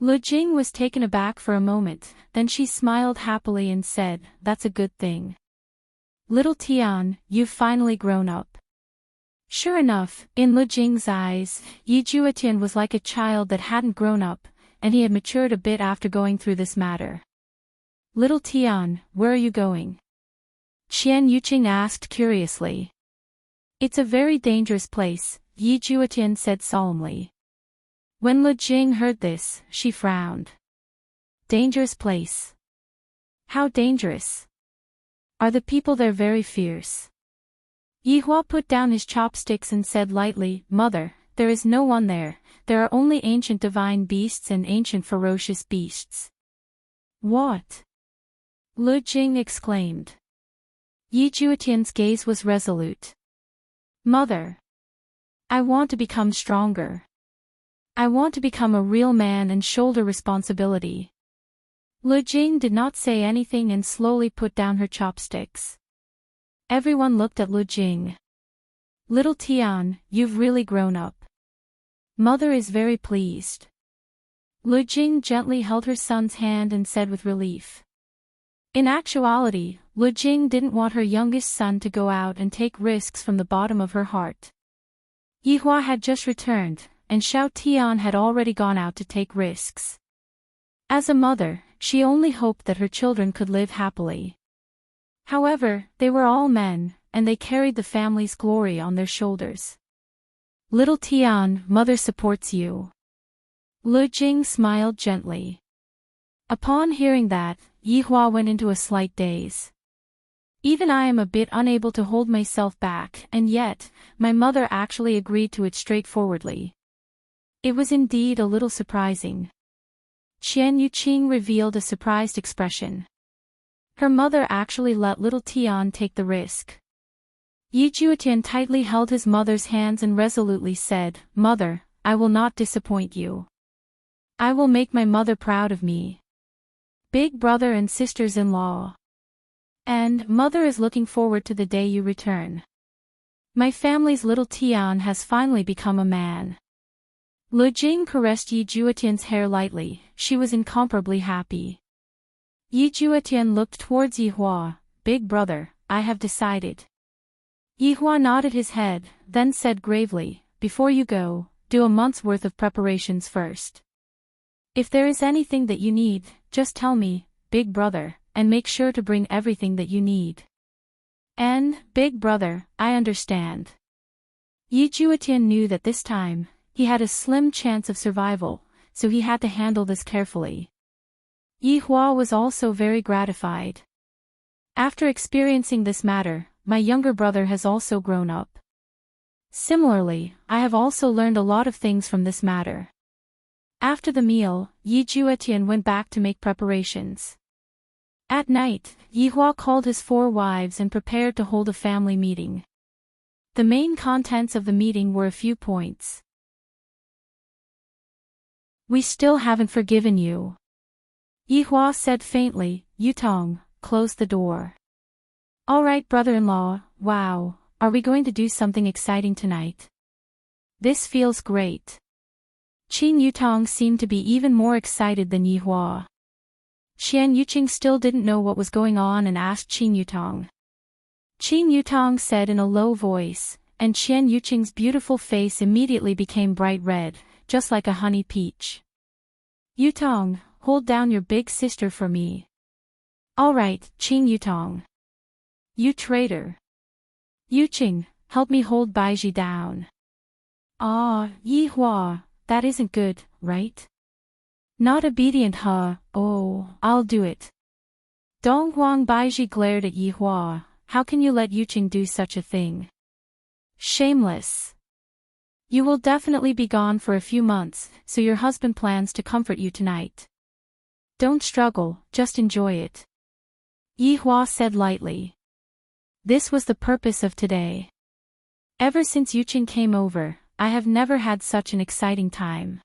Lu Jing was taken aback for a moment, then she smiled happily and said, that's a good thing. Little Tian, you've finally grown up. Sure enough, in Lu Jing's eyes, Yi Juetian was like a child that hadn't grown up, and he had matured a bit after going through this matter. Little Tian, where are you going? Qian Yuqing asked curiously. It's a very dangerous place, Yi Juetian said solemnly. When Lu Jing heard this, she frowned. Dangerous place? How dangerous? Are the people there very fierce? Yihua put down his chopsticks and said lightly, Mother, there is no one there, there are only ancient divine beasts and ancient ferocious beasts. What? Lu Jing exclaimed. Yi Juetian's gaze was resolute. Mother. I want to become stronger. I want to become a real man and shoulder responsibility. Lu Jing did not say anything and slowly put down her chopsticks. Everyone looked at Lu Jing. Little Tian, you've really grown up. Mother is very pleased. Lu Jing gently held her son's hand and said with relief. In actuality, Lu Jing didn't want her youngest son to go out and take risks from the bottom of her heart. Yihua had just returned, and Xiao Tian had already gone out to take risks. As a mother, she only hoped that her children could live happily. However, they were all men, and they carried the family's glory on their shoulders. Little Tian, Mother supports you. Lu Jing smiled gently. Upon hearing that, Yihua went into a slight daze. Even I am a bit unable to hold myself back, and yet, my mother actually agreed to it straightforwardly. It was indeed a little surprising. Qian Yuqing revealed a surprised expression. Her mother actually let little Tian take the risk. Yi Juetian tightly held his mother's hands and resolutely said, Mother, I will not disappoint you. I will make my mother proud of me. Big brother and sisters-in-law. And Mother is looking forward to the day you return. My family's little Tian has finally become a man. Lu Jing caressed Yi Juetian's hair lightly, she was incomparably happy. Yi Juetian looked towards Yihua, Big brother, I have decided. Yihua nodded his head, then said gravely, before you go, do a month's worth of preparations first. If there is anything that you need, just tell me, Big brother, and make sure to bring everything that you need. And, big brother, I understand. Yi Juetian knew that this time, he had a slim chance of survival, so he had to handle this carefully. Yi Hua was also very gratified. After experiencing this matter, my younger brother has also grown up. Similarly, I have also learned a lot of things from this matter. After the meal, Yi Juetian went back to make preparations. At night, Yi Hua called his 4 wives and prepared to hold a family meeting. The main contents of the meeting were a few points. We still haven't forgiven you. Yi Hua said faintly. Yutong, close the door. Alright, brother-in-law, wow, are we going to do something exciting tonight? This feels great. Qin Yutong seemed to be even more excited than Yi Hua. Qian Yuqing still didn't know what was going on and asked Qin Yutong. Qin Yutong said in a low voice, and Qian Yuqing's beautiful face immediately became bright red, just like a honey peach. Yutong, hold down your big sister for me. Alright, Qin Yutong. You traitor. Yuqing, help me hold Baiji down. Ah, Yi Hua, that isn't good, right? Not obedient, huh? Oh, I'll do it. Donghuang Baiji glared at Yi Hua. How can you let Yuqing do such a thing? Shameless. You will definitely be gone for a few months, so your husband plans to comfort you tonight. Don't struggle, just enjoy it. Yi Hua said lightly. This was the purpose of today. Ever since Yuqing came over, I have never had such an exciting time.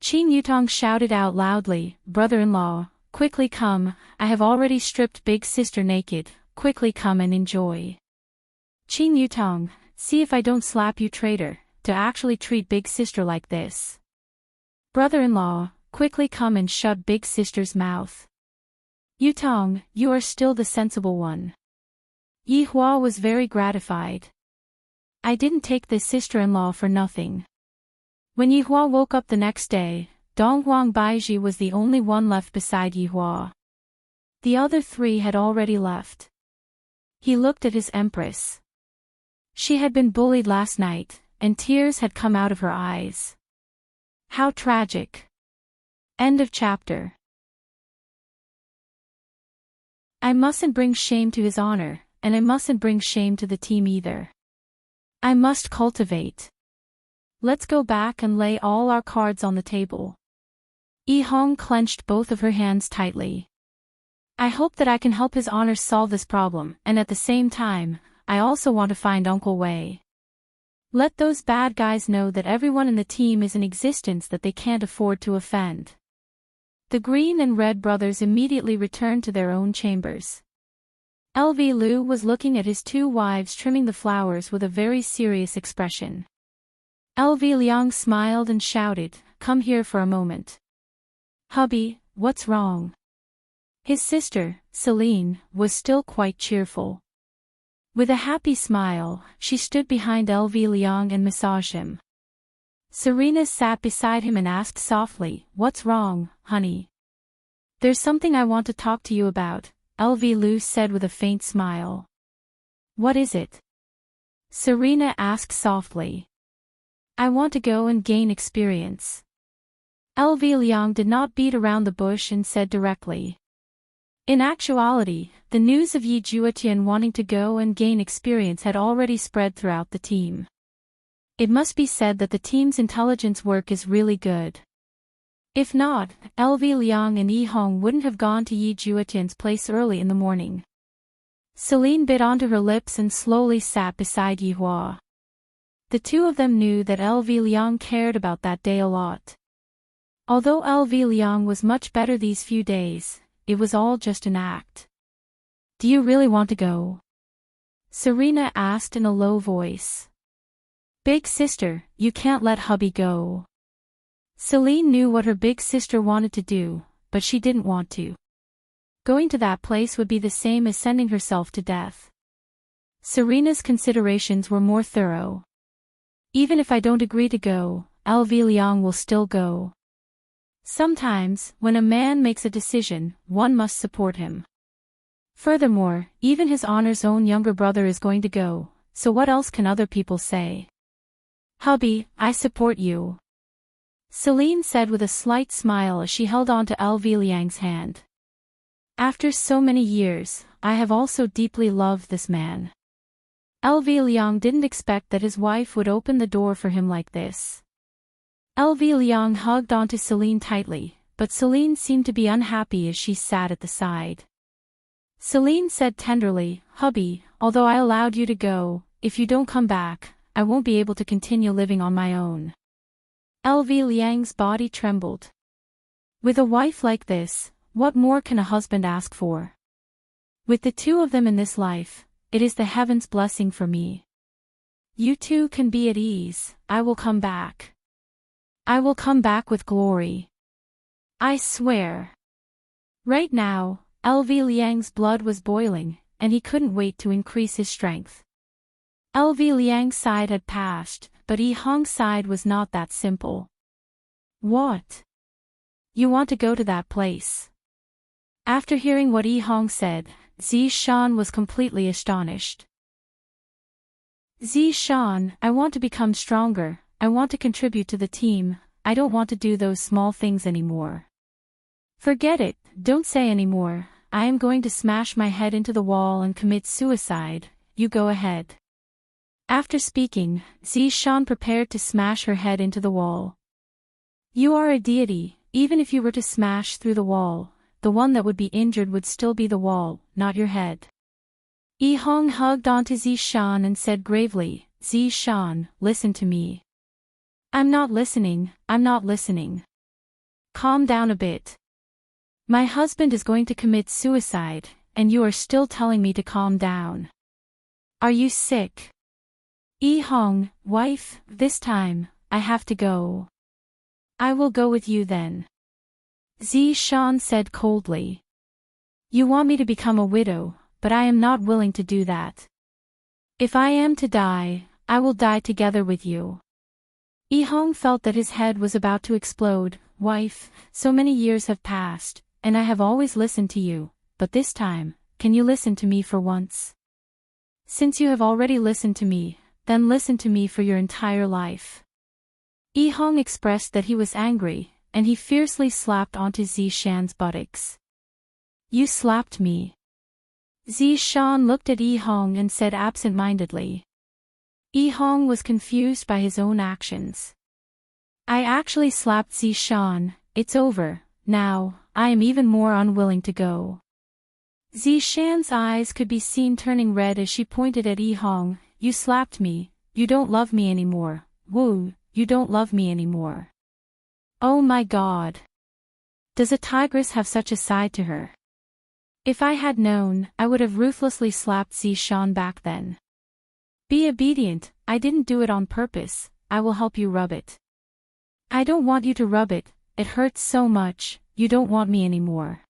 Qin Yutong shouted out loudly, brother-in-law, quickly come, I have already stripped big sister naked, quickly come and enjoy. Qin Yutong, see if I don't slap you traitor, to actually treat big sister like this. Brother-in-law, quickly come and shut big sister's mouth. Yutong, you are still the sensible one. Yi Hua was very gratified. I didn't take this sister-in-law for nothing. When Yi Hua woke up the next day, Donghuang Baiji was the only one left beside Yi Hua. The other 3 had already left. He looked at his empress. She had been bullied last night, and tears had come out of her eyes. How tragic. End of chapter. I mustn't bring shame to his honor, and I mustn't bring shame to the team either. I must cultivate. Let's go back and lay all our cards on the table. Yi Hong clenched both of her hands tightly. I hope that I can help his honor solve this problem, and at the same time, I also want to find Uncle Wei. Let those bad guys know that everyone in the team is in existence that they can't afford to offend. The Green and Red brothers immediately returned to their own chambers. LV Lu was looking at his 2 wives trimming the flowers with a very serious expression. LV Liang smiled and shouted, come here for a moment. Hubby, what's wrong? His sister, Celine, was still quite cheerful. With a happy smile, she stood behind LV Liang and massaged him. Serena sat beside him and asked softly, what's wrong, honey? There's something I want to talk to you about, LV Lu said with a faint smile. What is it? Serena asked softly. I want to go and gain experience. LV Liang did not beat around the bush and said directly. In actuality, the news of Yi Juetian wanting to go and gain experience had already spread throughout the team. It must be said that the team's intelligence work is really good. If not, LV Liang and Yi Hong wouldn't have gone to Yi Juetian's place early in the morning. Celine bit onto her lips and slowly sat beside Yi Hua. The 2 of them knew that LV Liang cared about that day a lot. Although LV Liang was much better these few days, it was all just an act. Do you really want to go? Serena asked in a low voice. Big sister, you can't let hubby go. Celine knew what her big sister wanted to do, but she didn't want to. Going to that place would be the same as sending herself to death. Serena's considerations were more thorough. Even if I don't agree to go, LV Liang will still go. Sometimes, when a man makes a decision, one must support him. Furthermore, even his honor's own younger brother is going to go, so what else can other people say? Hubby, I support you, Celine said with a slight smile as she held on to LV Liang's hand. After so many years, I have also deeply loved this man. LV Liang didn't expect that his wife would open the door for him like this. LV Liang hugged onto Celine tightly, but Celine seemed to be unhappy as she sat at the side. Celine said tenderly, Hubby, although I allowed you to go, if you don't come back, I won't be able to continue living on my own. LV Liang's body trembled. With a wife like this, what more can a husband ask for? With the two of them in this life, it is the heaven's blessing for me. You two can be at ease, I will come back. I will come back with glory. I swear. Right now, LV Liang's blood was boiling, and he couldn't wait to increase his strength. LV Liang's side had passed, but Yi Hong's side was not that simple. What? You want to go to that place? After hearing what Yi Hong said, Zishan was completely astonished. Zishan, I want to become stronger, I want to contribute to the team, I don't want to do those small things anymore. Forget it, don't say anymore, I am going to smash my head into the wall and commit suicide, you go ahead. After speaking, Zishan prepared to smash her head into the wall. You are a deity, even if you were to smash through the wall, the one that would be injured would still be the wall, not your head. Yi Hong hugged onto Zishan and said gravely, Zishan, listen to me. I'm not listening, I'm not listening. Calm down a bit. My husband is going to commit suicide, and you are still telling me to calm down. Are you sick? Yi Hong, wife, this time, I have to go. I will go with you then. Zishan said coldly. You want me to become a widow, but I am not willing to do that. If I am to die, I will die together with you. Yi Hong felt that his head was about to explode. Wife, so many years have passed, and I have always listened to you, but this time, can you listen to me for once? Since you have already listened to me, then listen to me for your entire life. Yi Hong expressed that he was angry, and he fiercely slapped onto Zishan's buttocks. You slapped me. Zishan looked at Yi Hong and said absent-mindedly. Yi Hong was confused by his own actions. I actually slapped Zishan, it's over, now, I am even more unwilling to go. Zishan's eyes could be seen turning red as she pointed at Yi Hong. You slapped me, you don't love me anymore, woo, you don't love me anymore. Oh my God. Does a tigress have such a side to her? If I had known, I would have ruthlessly slapped Zishan back then. Be obedient, I didn't do it on purpose, I will help you rub it. I don't want you to rub it, it hurts so much, you don't want me anymore.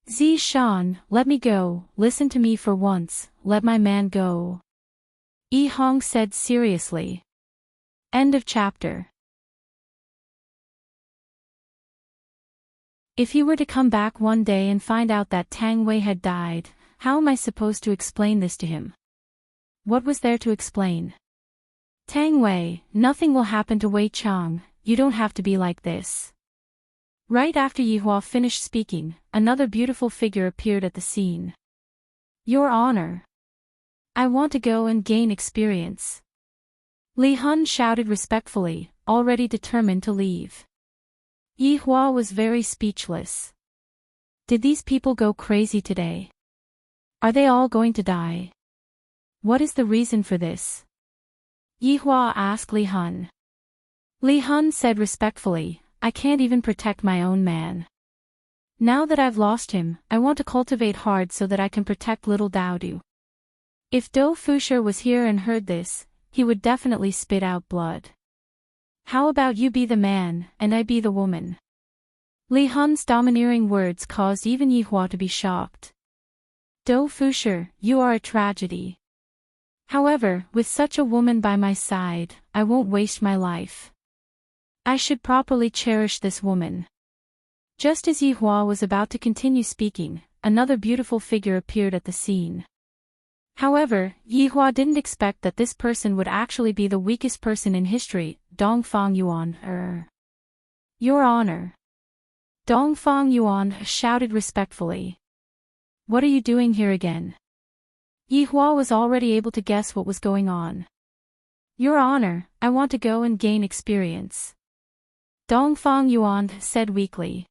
Zishan, let me go, listen to me for once, let my man go. Yi Hong said seriously. End of chapter. If he were to come back one day and find out that Tang Wei had died, how am I supposed to explain this to him? What was there to explain? Tang Wei, nothing will happen to Wei Chang, you don't have to be like this. Right after Yi Hua finished speaking, another beautiful figure appeared at the scene. Your Honor. I want to go and gain experience. Li Hun shouted respectfully, already determined to leave. Yi Hua was very speechless. Did these people go crazy today? Are they all going to die? What is the reason for this? Yi Hua asked Li Hun. Li Hun said respectfully, I can't even protect my own man. Now that I've lost him, I want to cultivate hard so that I can protect little Daodu. If Dou Fusher was here and heard this, he would definitely spit out blood. How about you be the man, and I be the woman? Li Hun's domineering words caused even Yi Hua to be shocked. Dou Fusher, you are a tragedy. However, with such a woman by my side, I won't waste my life. I should properly cherish this woman. Just as Yi Hua was about to continue speaking, another beautiful figure appeared at the scene. However, Yihua didn't expect that this person would actually be the weakest person in history. Dongfang Yuan, Your Honor. Dongfang Yuan shouted respectfully. What are you doing here again? Yihua was already able to guess what was going on. Your Honor, I want to go and gain experience. Dongfang Yuan said weakly.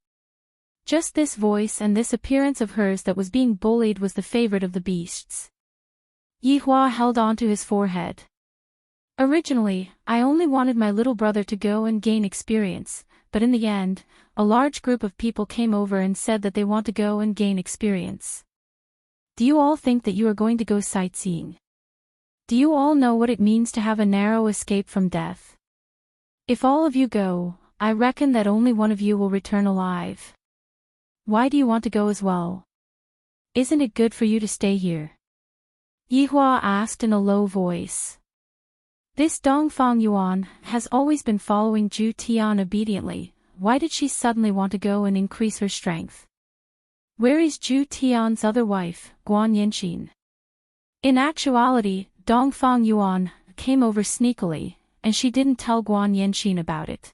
Just this voice and this appearance of hers that was being bullied was the favorite of the beasts. Yihua held on to his forehead. Originally, I only wanted my little brother to go and gain experience, but in the end, a large group of people came over and said that they want to go and gain experience. Do you all think that you are going to go sightseeing? Do you all know what it means to have a narrow escape from death? If all of you go, I reckon that only one of you will return alive. Why do you want to go as well? Isn't it good for you to stay here? Yihua asked in a low voice. This Dongfang Yuan has always been following Zhu Tian obediently. Why did she suddenly want to go and increase her strength? Where is Zhu Tian's other wife, Guan Yanxin? In actuality, Dongfang Yuan came over sneakily, and she didn't tell Guan Yanxin about it.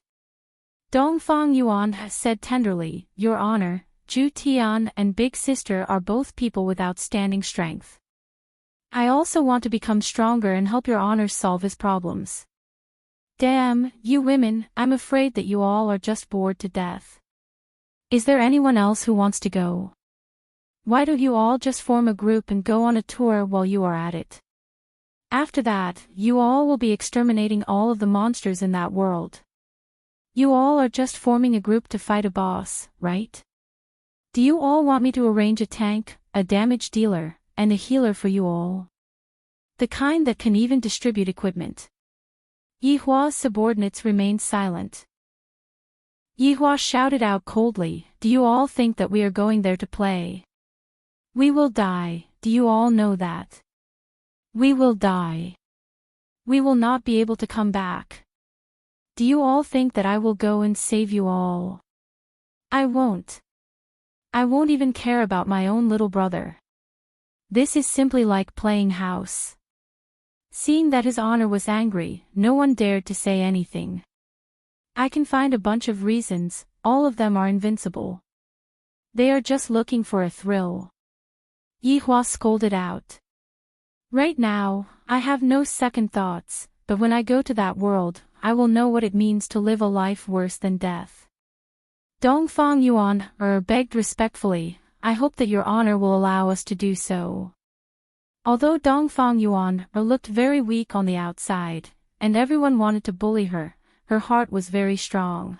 Dongfang Yuan said tenderly, Your Honor, Zhu Tian and Big Sister are both people with outstanding strength. I also want to become stronger and help Your Honor solve his problems. Damn, you women, I'm afraid that you all are just bored to death. Is there anyone else who wants to go? Why don't you all just form a group and go on a tour while you are at it? After that, you all will be exterminating all of the monsters in that world. You all are just forming a group to fight a boss, right? Do you all want me to arrange a tank, a damage dealer, and a healer for you all? The kind that can even distribute equipment. Yihua's subordinates remained silent. Yihua shouted out coldly, Do you all think that we are going there to play? We will die, do you all know that? We will die. We will not be able to come back. Do you all think that I will go and save you all? I won't. I won't even care about my own little brother. This is simply like playing house. Seeing that his honor was angry, no one dared to say anything. I can find a bunch of reasons, all of them are invincible. They are just looking for a thrill. Yihua scolded out. Right now, I have no second thoughts, but when I go to that world, I will know what it means to live a life worse than death. Dongfang Yuan begged respectfully, I hope that Your Honor will allow us to do so. Although Dongfang Yuan looked very weak on the outside, and everyone wanted to bully her, her heart was very strong.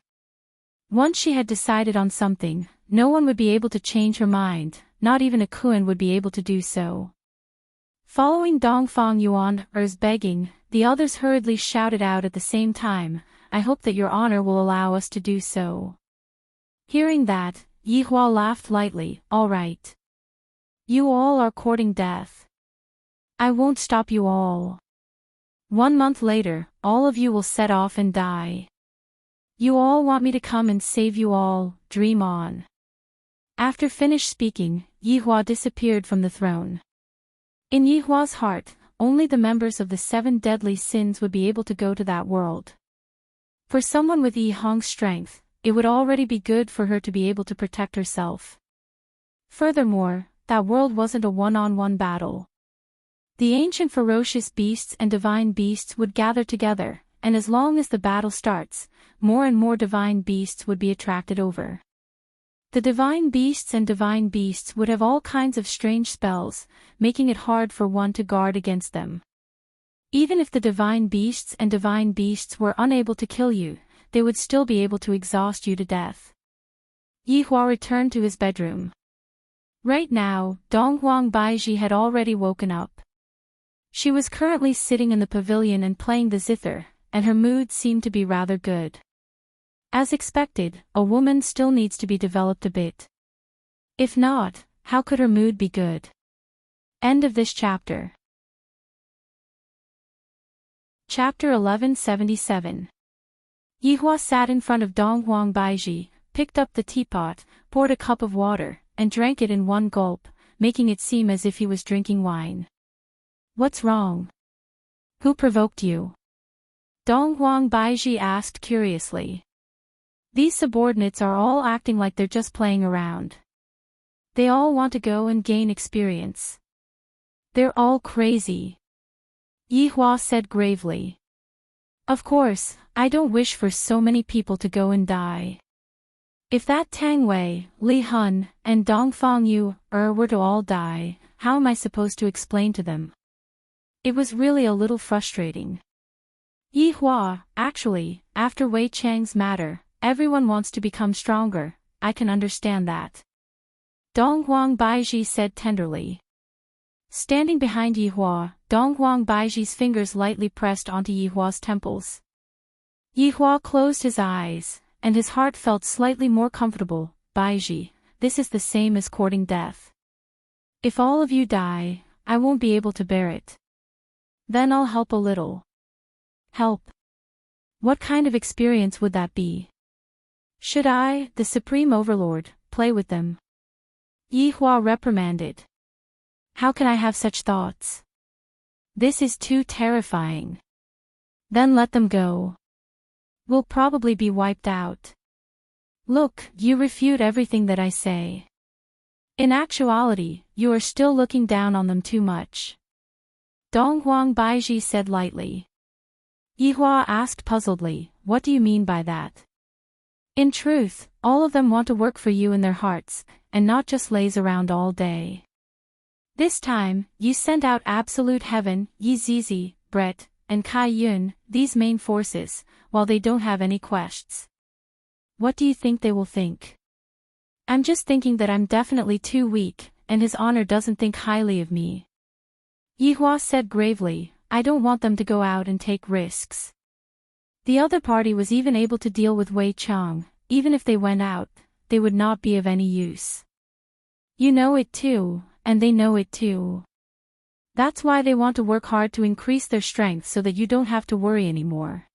Once she had decided on something, no one would be able to change her mind, not even a Kuan would be able to do so. Following Dongfang Yuan's begging, the others hurriedly shouted out at the same time, I hope that Your Honor will allow us to do so. Hearing that, Yihua laughed lightly, all right. You all are courting death. I won't stop you all. 1 month later, all of you will set off and die. You all want me to come and save you all, dream on. After finished speaking, Yihua disappeared from the throne. In Yihua's heart, only the members of the 7 deadly sins would be able to go to that world. For someone with Yi Hong's strength, it would already be good for her to be able to protect herself. Furthermore, that world wasn't a one-on-one battle. The ancient ferocious beasts and divine beasts would gather together, and as long as the battle starts, more and more divine beasts would be attracted over. The divine beasts and divine beasts would have all kinds of strange spells, making it hard for one to guard against them. Even if the divine beasts and divine beasts were unable to kill you, they would still be able to exhaust you to death. Yihua returned to his bedroom. Right now, Donghuang Baiji had already woken up. She was currently sitting in the pavilion and playing the zither, and her mood seemed to be rather good. As expected, a woman still needs to be developed a bit. If not, how could her mood be good? End of this chapter. Chapter 1177. Yihua sat in front of Donghuang Baiji, picked up the teapot, poured a cup of water, and drank it in one gulp, making it seem as if he was drinking wine. "What's wrong? Who provoked you?" Dong Huang Baiji asked curiously. "These subordinates are all acting like they're just playing around. They all want to go and gain experience. They're all crazy," Yi Hua said gravely. "Of course, I don't wish for so many people to go and die. If that Tang Wei, Li Hun, and Dong Fang Yu were to all die, how am I supposed to explain to them?" It was really a little frustrating. "Yi Hua, actually, after Wei Chang's matter, everyone wants to become stronger, I can understand that," Dong Huang Baiji said tenderly. Standing behind Yi Hua, Dong Huang Baiji's fingers lightly pressed onto Yi Hua's temples. Yi Hua closed his eyes, and his heart felt slightly more comfortable. "Baiji, this is the same as courting death. If all of you die, I won't be able to bear it. Then I'll help a little." "Help? What kind of experience would that be? Should I, the Supreme Overlord, play with them?" Yi Hua reprimanded. "How can I have such thoughts? This is too terrifying. Then let them go. We'll probably be wiped out. Look, you refute everything that I say. In actuality, you are still looking down on them too much," Dong Huang Baiji said lightly. Yi Hua asked puzzledly, "What do you mean by that?" "In truth, all of them want to work for you in their hearts, and not just laze around all day. This time, you sent out Absolute Heaven, Yi Zizi, Brett, and Kai Yun, these main forces, while they don't have any quests. What do you think they will think?" "I'm just thinking that I'm definitely too weak, and His Honor doesn't think highly of me," Yi Hua said gravely. "I don't want them to go out and take risks." The other party was even able to deal with Wei Chang. Even if they went out, they would not be of any use. You know it too, and they know it too. That's why they want to work hard to increase their strength so that you don't have to worry anymore.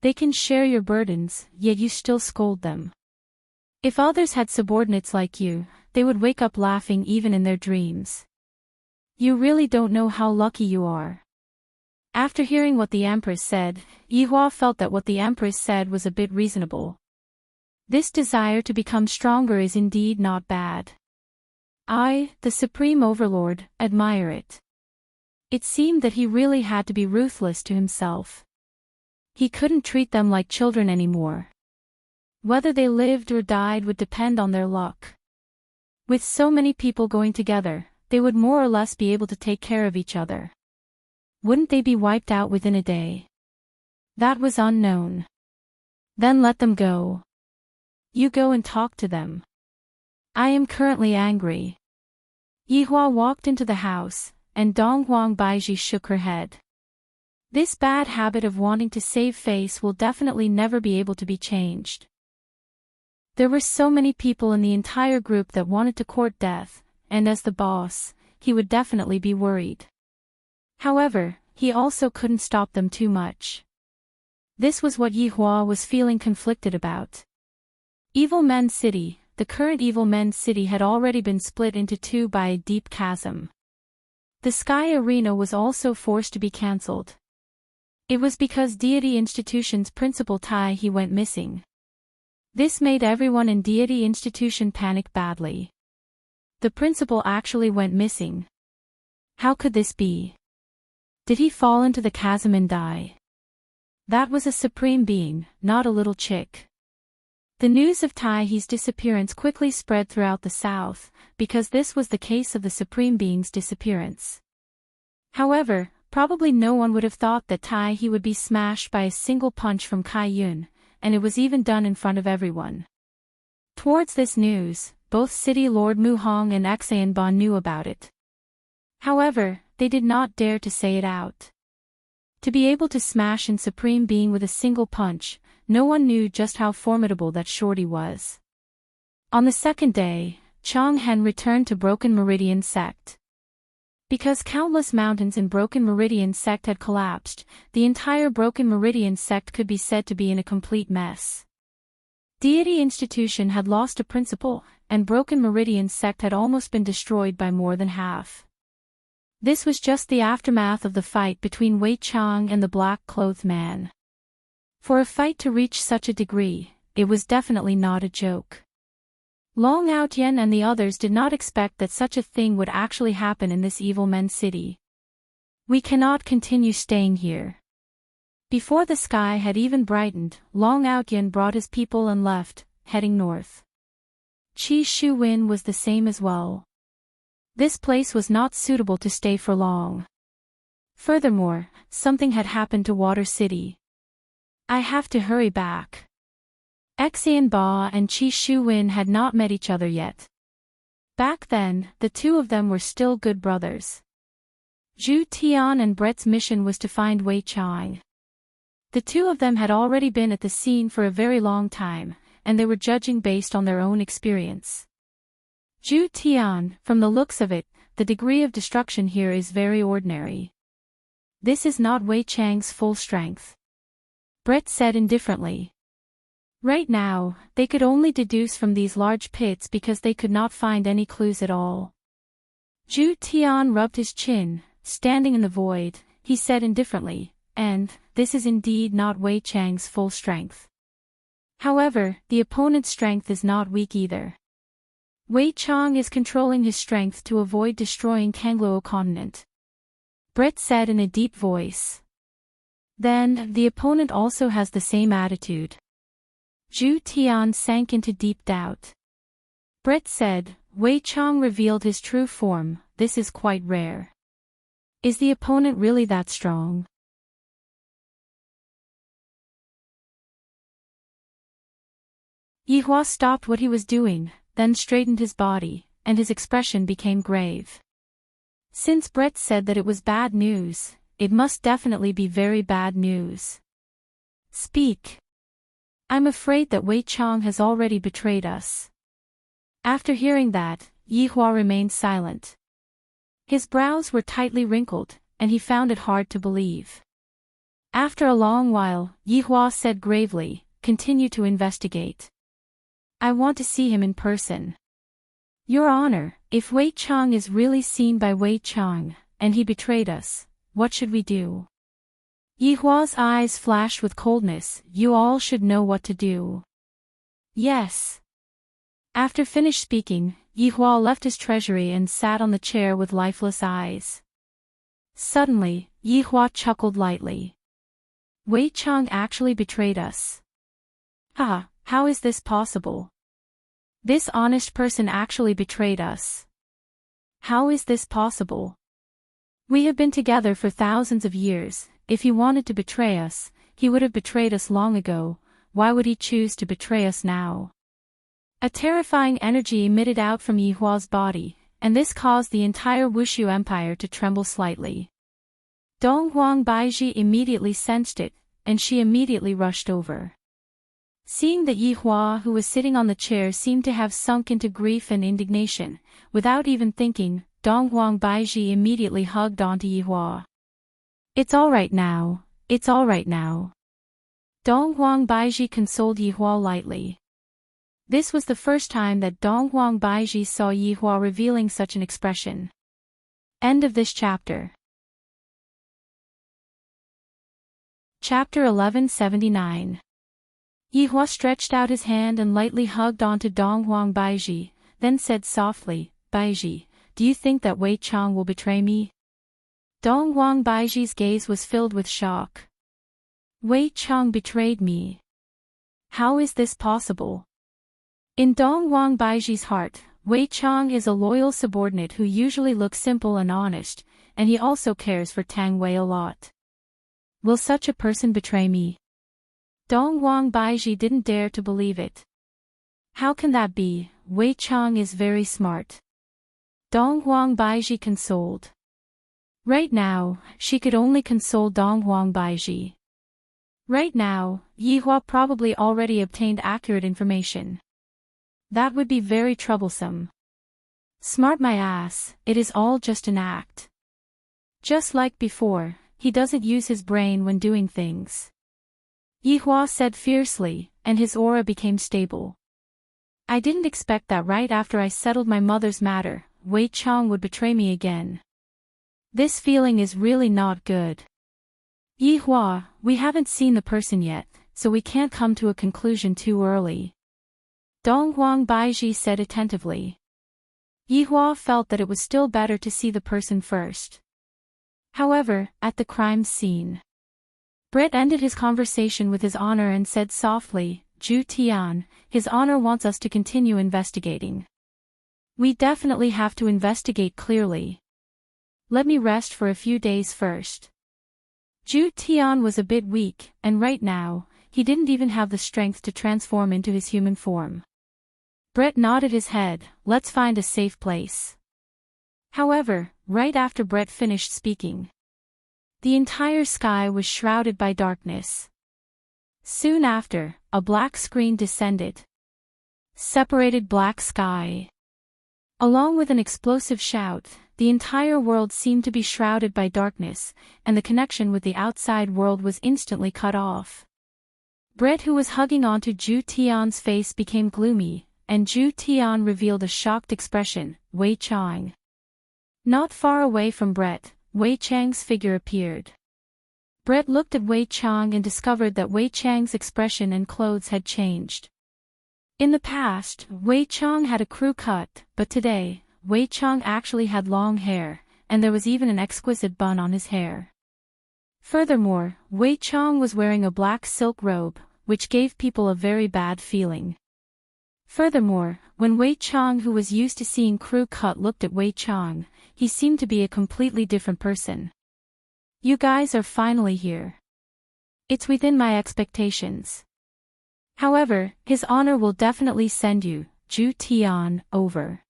They can share your burdens, yet you still scold them. If others had subordinates like you, they would wake up laughing even in their dreams. You really don't know how lucky you are." After hearing what the Empress said, Yi Hua felt that what the Empress said was a bit reasonable. This desire to become stronger is indeed not bad. I, the Supreme Overlord, admire it. It seemed that he really had to be ruthless to himself. He couldn't treat them like children anymore. Whether they lived or died would depend on their luck. With so many people going together, they would more or less be able to take care of each other. Wouldn't they be wiped out within a day? That was unknown. Then let them go. You go and talk to them. I am currently angry. Yi Hua walked into the house, and Dong Huang Baiji shook her head. This bad habit of wanting to save face will definitely never be able to be changed. There were so many people in the entire group that wanted to court death, and as the boss, he would definitely be worried. However, he also couldn't stop them too much. This was what Yi Hua was feeling conflicted about. Evil Men City, the current Evil Men City had already been split into two by a deep chasm. The Sky Arena was also forced to be cancelled. It was because Deity Institution's principal Tai He went missing. This made everyone in Deity Institution panic badly. The principal actually went missing. How could this be? Did he fall into the chasm and die? That was a supreme being, not a little chick. The news of Tai He's disappearance quickly spread throughout the south, because this was the case of the supreme being's disappearance. However, probably no one would have thought that Tai He would be smashed by a single punch from Kai Yun, and it was even done in front of everyone. Towards this news, both City Lord Mu Hong and Xayan Ban knew about it. However, they did not dare to say it out. To be able to smash in Supreme Being with a single punch, no one knew just how formidable that shorty was. On the second day, Chang Hen returned to Broken Meridian Sect. Because countless mountains in Broken Meridian Sect had collapsed, the entire Broken Meridian Sect could be said to be in a complete mess. Deity Institution had lost a principal, and Broken Meridian sect had almost been destroyed by more than half. This was just the aftermath of the fight between Wei Chang and the black-clothed man. For a fight to reach such a degree, it was definitely not a joke. Long Outyen and the others did not expect that such a thing would actually happen in this evil men's city. We cannot continue staying here. Before the sky had even brightened, Long Outyen brought his people and left, heading north. Qi Shuwen was the same as well. This place was not suitable to stay for long. Furthermore, something had happened to Water City. I have to hurry back. Xian Ba and Qi Shuwen had not met each other yet. Back then, the two of them were still good brothers. Zhu Tian and Brett's mission was to find Wei Chang. The two of them had already been at the scene for a very long time, and they were judging based on their own experience. Zhu Tian, from the looks of it, the degree of destruction here is very ordinary. This is not Wei Chang's full strength. Brett said indifferently. Right now, they could only deduce from these large pits because they could not find any clues at all. Zhu Tian rubbed his chin, standing in the void, he said indifferently, and, this is indeed not Wei Chang's full strength. However, the opponent's strength is not weak either. Wei Chang is controlling his strength to avoid destroying Kangluo continent. Brett said in a deep voice. Then, the opponent also has the same attitude. Zhu Tian sank into deep doubt. Brett said, Wei Chang revealed his true form, this is quite rare. Is the opponent really that strong? Yihua stopped what he was doing, then straightened his body, and his expression became grave. Since Brett said that it was bad news, it must definitely be very bad news. Speak. I'm afraid that Wei Chang has already betrayed us. After hearing that, Yihua remained silent. His brows were tightly wrinkled, and he found it hard to believe. After a long while, Yihua said gravely, continue to investigate. I want to see him in person. Your Honor, if Wei Chang is really seen by Wei Chang, and he betrayed us, what should we do? Yihua's eyes flashed with coldness, you all should know what to do. Yes. After finished speaking, Yihua left his treasury and sat on the chair with lifeless eyes. Suddenly, Yihua chuckled lightly. Wei Chang actually betrayed us. How is this possible? This honest person actually betrayed us. How is this possible? We have been together for thousands of years. If he wanted to betray us, he would have betrayed us long ago. Why would he choose to betray us now? A terrifying energy emitted out from Yihua's body, and this caused the entire Wushu Empire to tremble slightly. Donghuang Baiji immediately sensed it, and she immediately rushed over. Seeing that Yihua who was sitting on the chair seemed to have sunk into grief and indignation, without even thinking, Donghuang Baiji immediately hugged onto Yihua. It's all right now, it's all right now. Donghuang Baiji consoled Yihua lightly. This was the first time that Donghuang Baiji saw Yihua revealing such an expression. End of this chapter. Chapter 1179. Yihua stretched out his hand and lightly hugged onto Donghuang Baiji, then said softly, Baiji, do you think that Wei Chang will betray me? Donghuang Baiji's gaze was filled with shock. Wei Chang betrayed me. How is this possible? In Donghuang Baiji's heart, Wei Chang is a loyal subordinate who usually looks simple and honest, and he also cares for Tang Wei a lot. Will such a person betray me? Donghuang Baiji didn't dare to believe it. How can that be? Wei Chang is very smart. Donghuang Baiji consoled. Right now, she could only console Donghuang Baiji. Right now, Yihua probably already obtained accurate information. That would be very troublesome. Smart my ass, it is all just an act. Just like before, he doesn't use his brain when doing things. Yihua said fiercely, and his aura became stable. I didn't expect that right after I settled my mother's matter, Wei Chang would betray me again. This feeling is really not good. Yi Hua, we haven't seen the person yet, so we can't come to a conclusion too early. Dong Huang Baiji said attentively. Yi Hua felt that it was still better to see the person first. However, at the crime scene, Brett ended his conversation with His Honor and said softly, Zhu Tian, His Honor wants us to continue investigating. We definitely have to investigate clearly. Let me rest for a few days first. Zhu Tian was a bit weak, and right now, he didn't even have the strength to transform into his human form. Brett nodded his head, let's find a safe place. However, right after Brett finished speaking, the entire sky was shrouded by darkness. Soon after, a black screen descended. Separated black sky. Along with an explosive shout, the entire world seemed to be shrouded by darkness, and the connection with the outside world was instantly cut off. Brett, who was hugging onto Zhu Tian's face, became gloomy, and Zhu Tian revealed a shocked expression, Wei Chang. Not far away from Brett, Wei Chang's figure appeared. Brett looked at Wei Chang and discovered that Wei Chang's expression and clothes had changed. In the past, Wei Chang had a crew cut, but today, Wei Chang actually had long hair, and there was even an exquisite bun on his hair. Furthermore, Wei Chang was wearing a black silk robe, which gave people a very bad feeling. Furthermore, when Wei Chang, who was used to seeing crew cut, looked at Wei Chang, he seemed to be a completely different person. You guys are finally here. It's within my expectations. However, His Honor will definitely send you, Zhu Tian, over.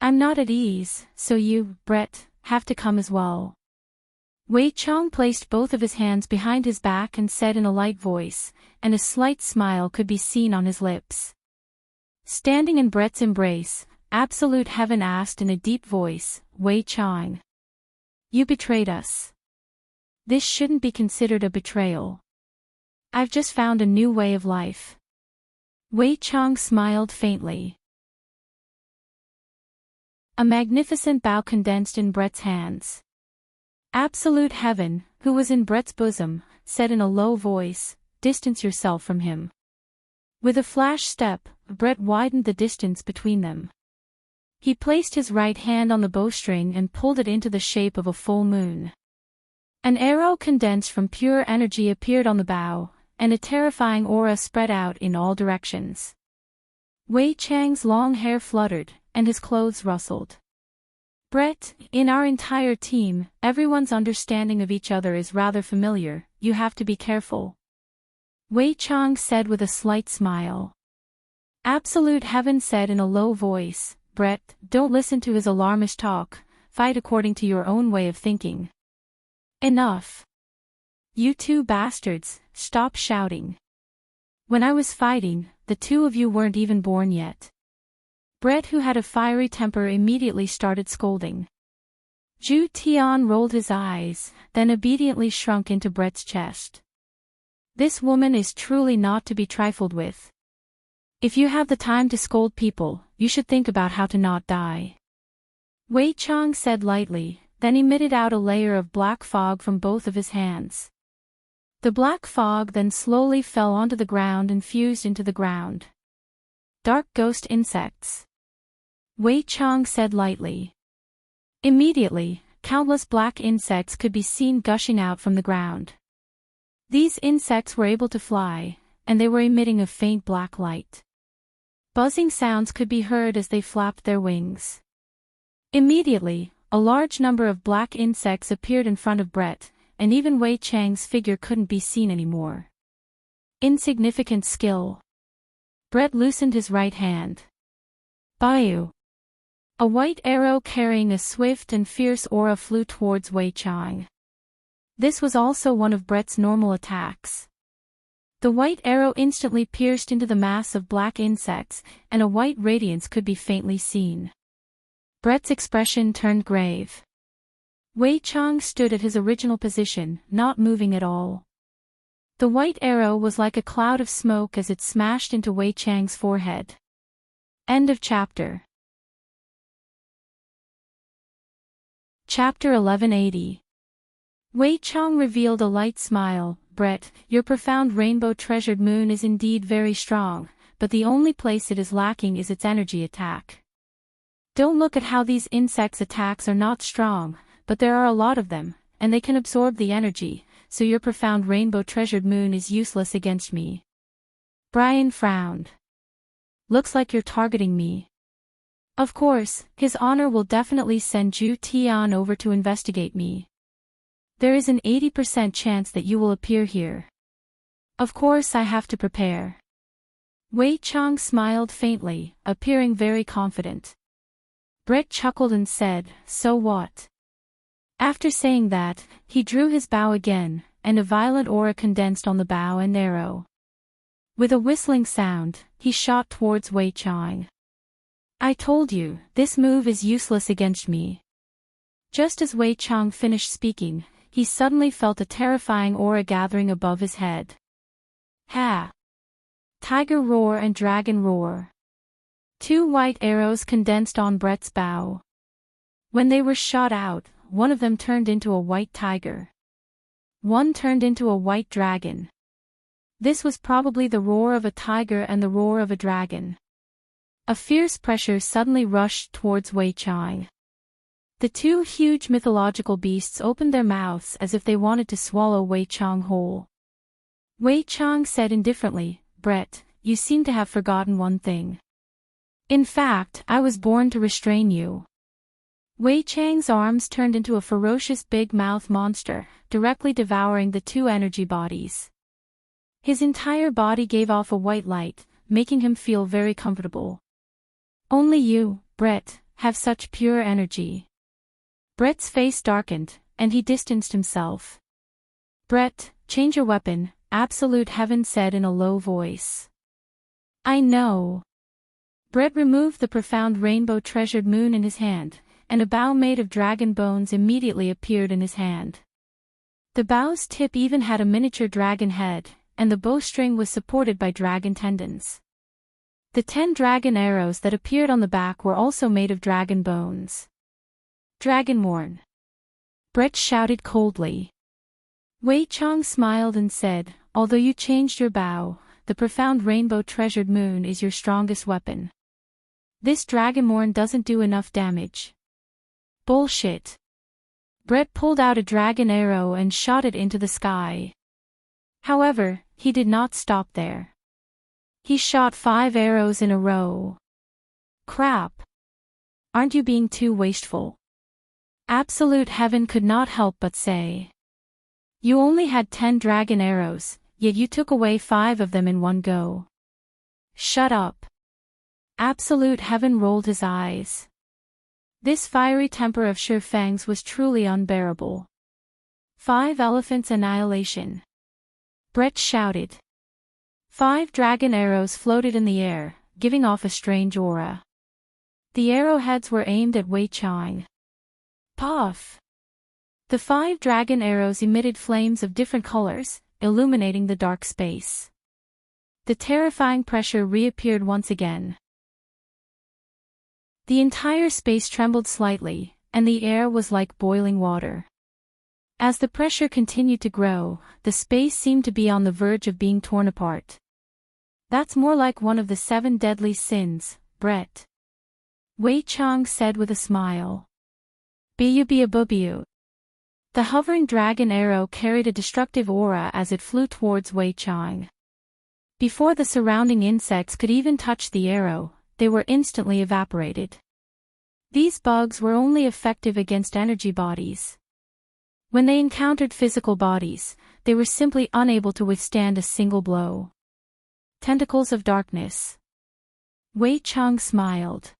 I'm not at ease, so you, Brett, have to come as well. Wei Chang placed both of his hands behind his back and said in a light voice, and a slight smile could be seen on his lips. Standing in Brett's embrace, Absolute Heaven asked in a deep voice, Wei Chang. You betrayed us. This shouldn't be considered a betrayal. I've just found a new way of life. Wei Chang smiled faintly. A magnificent bow condensed in Brett's hands. Absolute Heaven, who was in Brett's bosom, said in a low voice, distance yourself from him. With a flash step, Brett widened the distance between them. He placed his right hand on the bowstring and pulled it into the shape of a full moon. An arrow condensed from pure energy appeared on the bow, and a terrifying aura spread out in all directions. Wei Chang's long hair fluttered, and his clothes rustled. Brett, in our entire team, everyone's understanding of each other is rather familiar, you have to be careful. Wei Chang said with a slight smile. Absolute Heaven said in a low voice, Brett, don't listen to his alarmist talk, fight according to your own way of thinking. Enough. You two bastards, stop shouting. When I was fighting, the two of you weren't even born yet. Brett, who had a fiery temper, immediately started scolding. Zhu Tian rolled his eyes, then obediently shrunk into Brett's chest. This woman is truly not to be trifled with. If you have the time to scold people, you should think about how to not die. Wei Chang said lightly, then emitted out a layer of black fog from both of his hands. The black fog then slowly fell onto the ground and fused into the ground. Dark ghost insects. Wei Chang said lightly. Immediately, countless black insects could be seen gushing out from the ground. These insects were able to fly, and they were emitting a faint black light. Buzzing sounds could be heard as they flapped their wings. Immediately, a large number of black insects appeared in front of Brett, and even Wei Chang's figure couldn't be seen anymore. Insignificant skill. Brett loosened his right hand. Bayou. A white arrow carrying a swift and fierce aura flew towards Wei Chang. This was also one of Brett's normal attacks. The white arrow instantly pierced into the mass of black insects, and a white radiance could be faintly seen. Brett's expression turned grave. Wei Chang stood at his original position, not moving at all. The white arrow was like a cloud of smoke as it smashed into Wei Chang's forehead. End of chapter. Chapter 1180. Wei Chang revealed a light smile. Brett, your profound rainbow-treasured moon is indeed very strong, but the only place it is lacking is its energy attack. Don't look at how these insects' attacks are not strong, but there are a lot of them, and they can absorb the energy, so your profound rainbow-treasured moon is useless against me. Brian frowned. Looks like you're targeting me. Of course, His Honor will definitely send Zhu Tian over to investigate me. There is an 80% chance that you will appear here. Of course I have to prepare. Wei Chang smiled faintly, appearing very confident. Brett chuckled and said, so what? After saying that, he drew his bow again, and a violent aura condensed on the bow and arrow. With a whistling sound, he shot towards Wei Chang. I told you, this move is useless against me. Just as Wei Chang finished speaking, he suddenly felt a terrifying aura gathering above his head. Ha! Tiger roar and dragon roar. Two white arrows condensed on Brett's bow. When they were shot out, one of them turned into a white tiger. One turned into a white dragon. This was probably the roar of a tiger and the roar of a dragon. A fierce pressure suddenly rushed towards Wei Chang. The two huge mythological beasts opened their mouths as if they wanted to swallow Wei Chang whole. Wei Chang said indifferently, Brett, you seem to have forgotten one thing. In fact, I was born to restrain you. Wei Chang's arms turned into a ferocious big-mouth monster, directly devouring the two energy bodies. His entire body gave off a white light, making him feel very comfortable. Only you, Brett, have such pure energy. Brett's face darkened, and he distanced himself. Brett, change your weapon, Absolute Heaven said in a low voice. I know. Brett removed the profound rainbow-treasured moon in his hand, and a bow made of dragon bones immediately appeared in his hand. The bow's tip even had a miniature dragon head, and the bowstring was supported by dragon tendons. The 10 dragon arrows that appeared on the back were also made of dragon bones. Dragonborn. Brett shouted coldly. Wei Chang smiled and said, although you changed your bow, the profound rainbow-treasured moon is your strongest weapon. This dragonborn doesn't do enough damage. Bullshit. Brett pulled out a dragon arrow and shot it into the sky. However, he did not stop there. He shot 5 arrows in a row. Crap. Aren't you being too wasteful? Absolute Heaven could not help but say. You only had 10 dragon arrows, yet you took away 5 of them in one go. Shut up. Absolute Heaven rolled his eyes. This fiery temper of Shi Fang's was truly unbearable. 5 elephants annihilation. Brett shouted. 5 dragon arrows floated in the air, giving off a strange aura. The arrowheads were aimed at Wei Chang. Puff! The 5 dragon arrows emitted flames of different colors, illuminating the dark space. The terrifying pressure reappeared once again. The entire space trembled slightly, and the air was like boiling water. As the pressure continued to grow, the space seemed to be on the verge of being torn apart. That's more like one of the 7 deadly sins, Brett. Wei Chang said with a smile. Biu. The hovering dragon arrow carried a destructive aura as it flew towards Wei Chang. Before the surrounding insects could even touch the arrow, they were instantly evaporated. These bugs were only effective against energy bodies. When they encountered physical bodies, they were simply unable to withstand a single blow. Tentacles of darkness. Wei Chang smiled.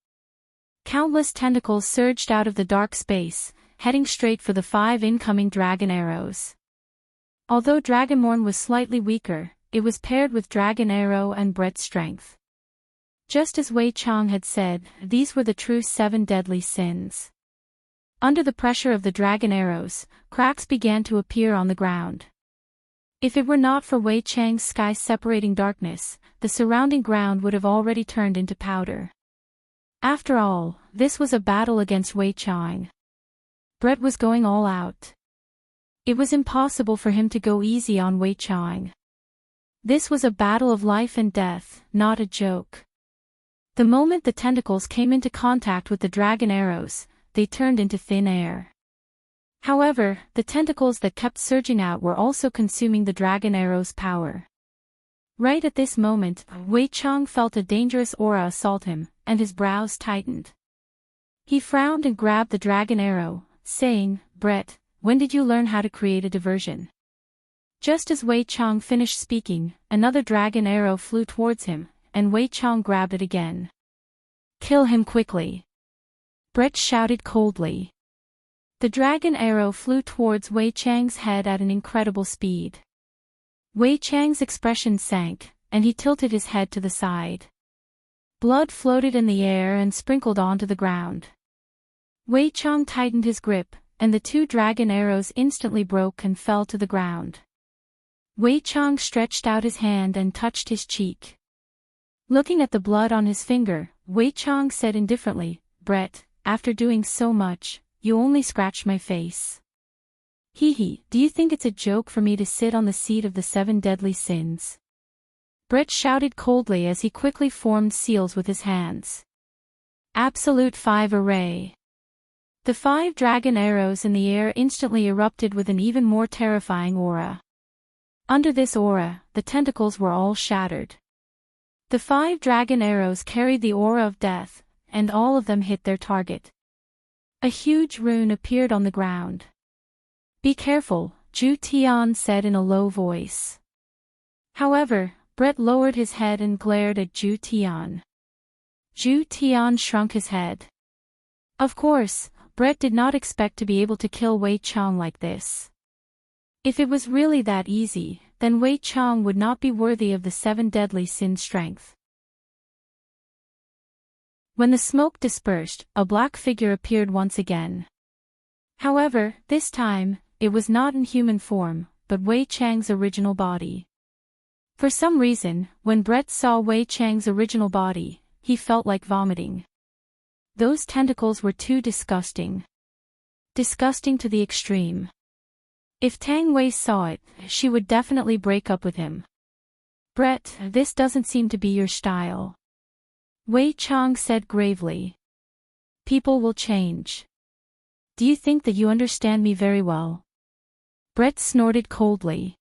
Countless tentacles surged out of the dark space, heading straight for the 5 incoming dragon arrows. Although Dragonborn was slightly weaker, it was paired with dragon arrow and Brett's strength. Just as Wei Chang had said, these were the true 7 deadly sins. Under the pressure of the dragon arrows, cracks began to appear on the ground. If it were not for Wei Chang's sky-separating darkness, the surrounding ground would have already turned into powder. After all, this was a battle against Wei Chang. Brett was going all out. It was impossible for him to go easy on Wei Chang. This was a battle of life and death, not a joke. The moment the tentacles came into contact with the dragon arrows, they turned into thin air. However, the tentacles that kept surging out were also consuming the dragon arrow's power. Right at this moment, Wei Chang felt a dangerous aura assault him, and his brows tightened. He frowned and grabbed the dragon arrow, saying, "Brett, when did you learn how to create a diversion?" Just as Wei Chang finished speaking, another dragon arrow flew towards him, and Wei Chang grabbed it again. "Kill him quickly!" Brett shouted coldly. The dragon arrow flew towards Wei Chang's head at an incredible speed. Wei Chang's expression sank, and he tilted his head to the side. Blood floated in the air and sprinkled onto the ground. Wei Chang tightened his grip, and the two dragon arrows instantly broke and fell to the ground. Wei Chang stretched out his hand and touched his cheek. Looking at the blood on his finger, Wei Chang said indifferently, "Brett, after doing so much, you only scratched my face. Hee, do you think it's a joke for me to sit on the seat of the 7 deadly sins?" Brett shouted coldly as he quickly formed seals with his hands. Absolute 5 array. The 5 dragon arrows in the air instantly erupted with an even more terrifying aura. Under this aura, the tentacles were all shattered. The 5 dragon arrows carried the aura of death, and all of them hit their target. A huge rune appeared on the ground. "Be careful," Zhu Tian said in a low voice. However, Brett lowered his head and glared at Zhu Tian. Zhu Tian shrunk his head. Of course, Brett did not expect to be able to kill Wei Chang like this. If it was really that easy, then Wei Chang would not be worthy of the 7 deadly sins' strength. When the smoke dispersed, a black figure appeared once again. However, this time, it was not in human form, but Wei Chang's original body. For some reason, when Brett saw Wei Chang's original body, he felt like vomiting. Those tentacles were too disgusting. Disgusting to the extreme. If Tang Wei saw it, she would definitely break up with him. "Brett, this doesn't seem to be your style," Wei Chang said gravely. "People will change. Do you think that you understand me very well?" Brett snorted coldly.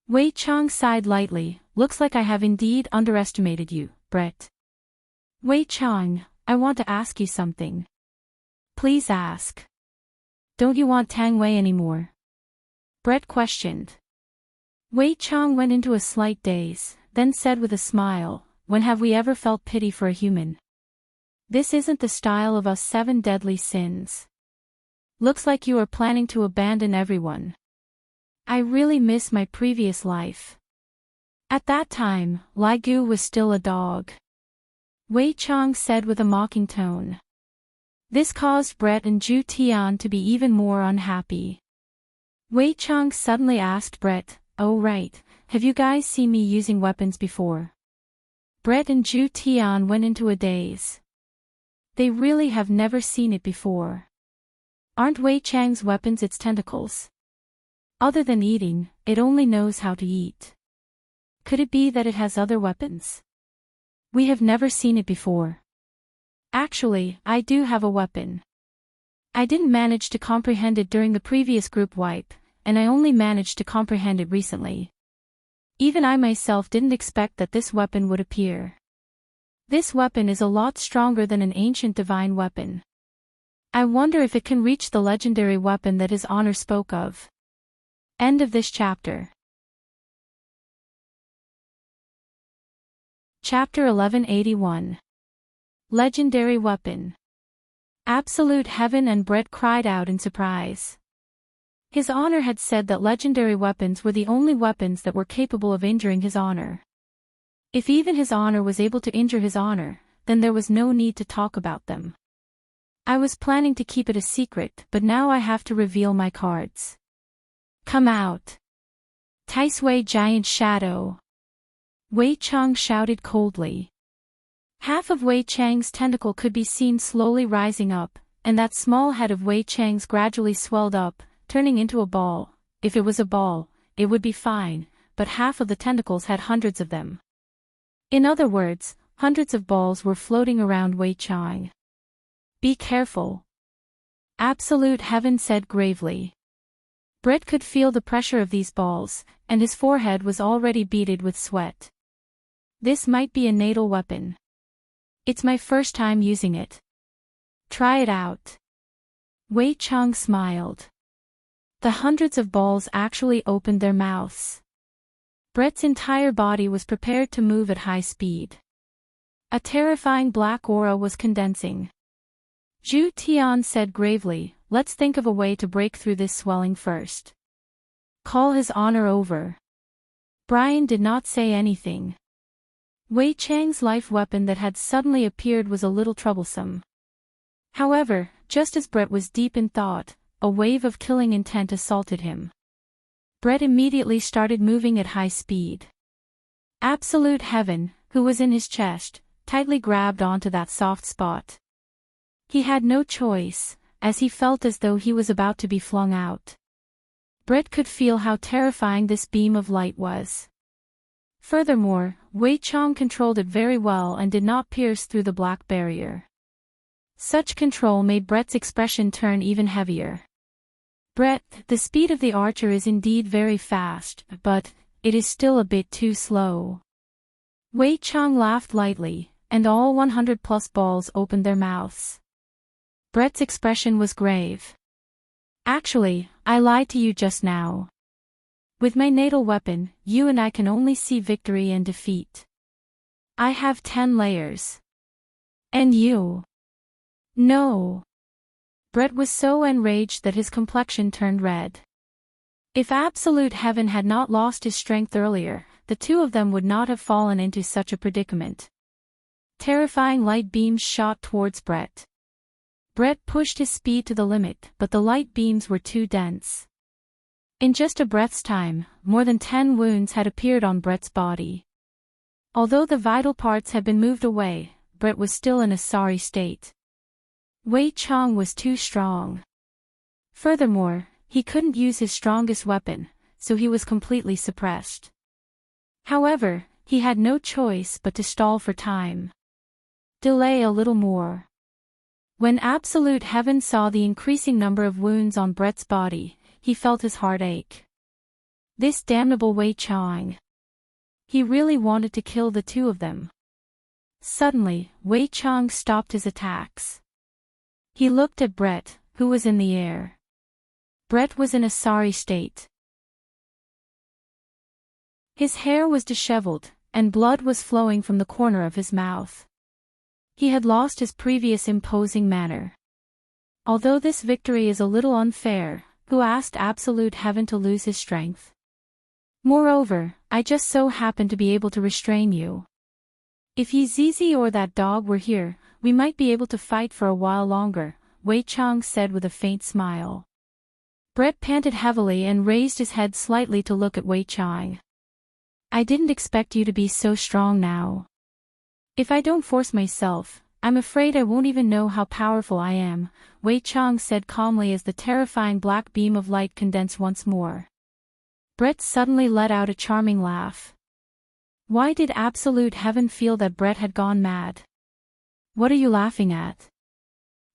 Wei Chang sighed lightly. "Looks like I have indeed underestimated you, Brett." "Wei Chang, I want to ask you something." "Please ask." "Don't you want Tang Wei anymore?" Brett questioned. Wei Chang went into a slight daze, then said with a smile, "When have we ever felt pity for a human? This isn't the style of us 7 deadly sins. Looks like you are planning to abandon everyone. I really miss my previous life. At that time, Lai Gu was still a dog." Wei Chang said with a mocking tone. This caused Brett and Zhu Tian to be even more unhappy. Wei Chang suddenly asked Brett, "Oh right, have you guys seen me using weapons before?" Brett and Zhu Tian went into a daze. They really have never seen it before. Aren't Wei Chang's weapons its tentacles? Other than eating, it only knows how to eat. Could it be that it has other weapons? We have never seen it before. Actually, I do have a weapon. I didn't manage to comprehend it during the previous group wipe, and I only managed to comprehend it recently. Even I myself didn't expect that this weapon would appear. This weapon is a lot stronger than an ancient divine weapon. I wonder if it can reach the legendary weapon that his honor spoke of. End of this chapter. Chapter 1181. Legendary Weapon. Absolute Heaven, and Brett cried out in surprise. His honor had said that legendary weapons were the only weapons that were capable of injuring his honor. If even his honor was able to injure his honor, then there was no need to talk about them. I was planning to keep it a secret, but now I have to reveal my cards. Come out. Taisui Giant Shadow. Wei Chang shouted coldly. Half of Wei Chang's tentacle could be seen slowly rising up, and that small head of Wei Chang's gradually swelled up, turning into a ball. If it was a ball, it would be fine, but half of the tentacles had hundreds of them. In other words, hundreds of balls were floating around Wei Chang. Be careful. Absolute Heaven said gravely. Brett could feel the pressure of these balls, and his forehead was already beaded with sweat. This might be a natal weapon. It's my first time using it. Try it out. Wei Chang smiled. The hundreds of balls actually opened their mouths. Brett's entire body was prepared to move at high speed. A terrifying black aura was condensing. Zhu Tian said gravely, let's think of a way to break through this swelling first. Call his honor over. Brian did not say anything. Wei Chang's life weapon that had suddenly appeared was a little troublesome. However, just as Brett was deep in thought, a wave of killing intent assaulted him. Brett immediately started moving at high speed. Absolute Heaven, who was in his chest, tightly grabbed onto that soft spot. He had no choice, as he felt as though he was about to be flung out. Brett could feel how terrifying this beam of light was. Furthermore, Wei Chang controlled it very well and did not pierce through the black barrier. Such control made Brett's expression turn even heavier. Brett, the speed of the archer is indeed very fast, but it is still a bit too slow. Wei Chang laughed lightly, and all 100+ balls opened their mouths. Brett's expression was grave. Actually, I lied to you just now. With my natal weapon, you and I can only see victory and defeat. I have 10 layers. And you? No. Brett was so enraged that his complexion turned red. If Absolute Heaven had not lost his strength earlier, the two of them would not have fallen into such a predicament. Terrifying light beams shot towards Brett. Brett pushed his speed to the limit, but the light beams were too dense. In just a breath's time, more than 10 wounds had appeared on Brett's body. Although the vital parts had been moved away, Brett was still in a sorry state. Wei Chang was too strong. Furthermore, he couldn't use his strongest weapon, so he was completely suppressed. However, he had no choice but to stall for time. Delay a little more. When Absolute Heaven saw the increasing number of wounds on Brett's body, he felt his heart ache. This damnable Wei Chang. He really wanted to kill the two of them. Suddenly, Wei Chang stopped his attacks. He looked at Brett, who was in the air. Brett was in a sorry state. His hair was disheveled, and blood was flowing from the corner of his mouth. He had lost his previous imposing manner. Although this victory is a little unfair, who asked Absolute Heaven to lose his strength? Moreover, I just so happened to be able to restrain you. If Yi Zizi or that dog were here, we might be able to fight for a while longer, Wei Chang said with a faint smile. Brett panted heavily and raised his head slightly to look at Wei Chang. I didn't expect you to be so strong now. If I don't force myself, I'm afraid I won't even know how powerful I am, Wei Chang said calmly as the terrifying black beam of light condensed once more. Brett suddenly let out a charming laugh. Why did Absolute Heaven feel that Brett had gone mad? What are you laughing at?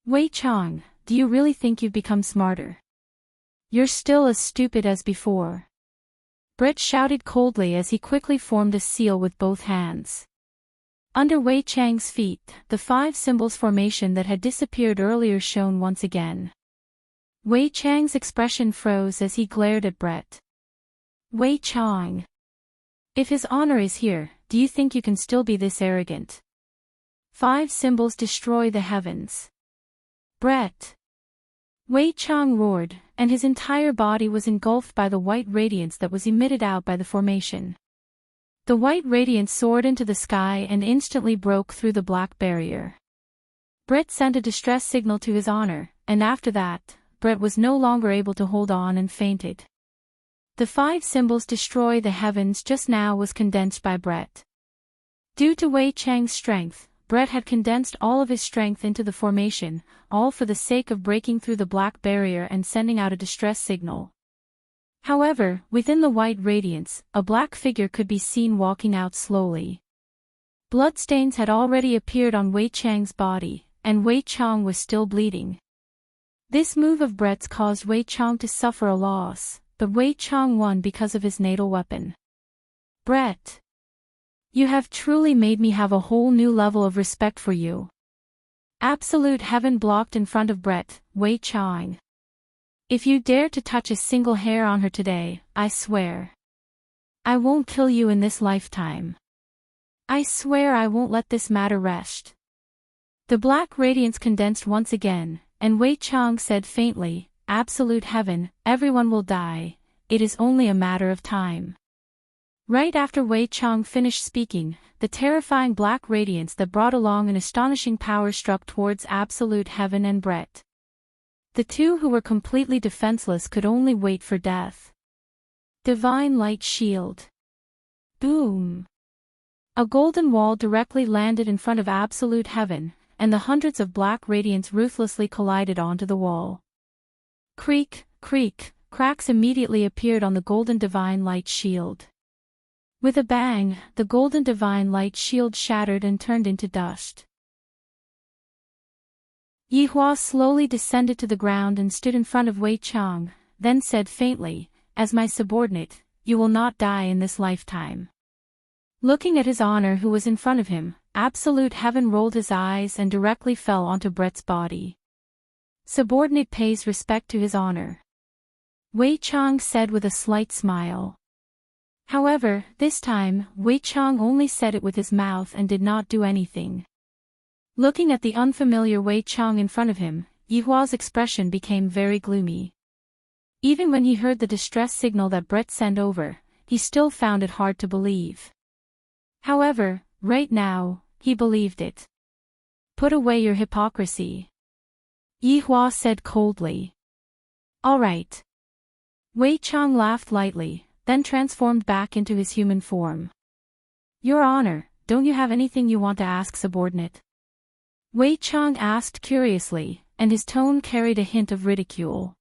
Wei Chang, do you really think you've become smarter? You're still as stupid as before. Brett shouted coldly as he quickly formed a seal with both hands. Under Wei Chang's feet, the 5 symbols formation that had disappeared earlier shone once again. Wei Chang's expression froze as he glared at Brett. Wei Chang. If his honor is here, do you think you can still be this arrogant? 5 symbols destroy the heavens. Brett. Wei Chang roared, and his entire body was engulfed by the white radiance that was emitted out by the formation. The white radiance soared into the sky and instantly broke through the black barrier. Brett sent a distress signal to his honor, and after that, Brett was no longer able to hold on and fainted. The 5 symbols destroy the heavens just now was condensed by Brett. Due to Wei Chang's strength, Brett had condensed all of his strength into the formation, all for the sake of breaking through the black barrier and sending out a distress signal. However, within the white radiance, a black figure could be seen walking out slowly. Bloodstains had already appeared on Wei Chang's body, and Wei Chang was still bleeding. This move of Brett's caused Wei Chang to suffer a loss, but Wei Chang won because of his natal weapon. Brett, you have truly made me have a whole new level of respect for you. Absolute heaven blocked in front of Brett, Wei Chang. If you dare to touch a single hair on her today, I swear I won't kill you in this lifetime. I swear I won't let this matter rest. The black radiance condensed once again, and Wei Chang said faintly, Absolute heaven, everyone will die, it is only a matter of time. Right after Wei Chang finished speaking, the terrifying black radiance that brought along an astonishing power struck towards absolute heaven and Brett. The two who were completely defenseless could only wait for death. Divine light shield. Boom. A golden wall directly landed in front of absolute heaven, and the hundreds of black radiance ruthlessly collided onto the wall. Creak, creak, cracks immediately appeared on the golden divine light shield. With a bang, the golden divine light shield shattered and turned into dust. Yihua slowly descended to the ground and stood in front of Wei Chang, then said faintly, As my subordinate, you will not die in this lifetime. Looking at his honor who was in front of him, absolute heaven rolled his eyes and directly fell onto Brett's body. Subordinate pays respect to his honor. Wei Chang said with a slight smile. However, this time, Wei Chang only said it with his mouth and did not do anything. Looking at the unfamiliar Wei Chang in front of him, Yihua's expression became very gloomy. Even when he heard the distress signal that Brett sent over, he still found it hard to believe. However, right now, he believed it. Put away your hypocrisy. Yihua said coldly. All right. Wei Chang laughed lightly, then transformed back into his human form. Your honor, don't you have anything you want to ask, subordinate? Wei Chang asked curiously, and his tone carried a hint of ridicule.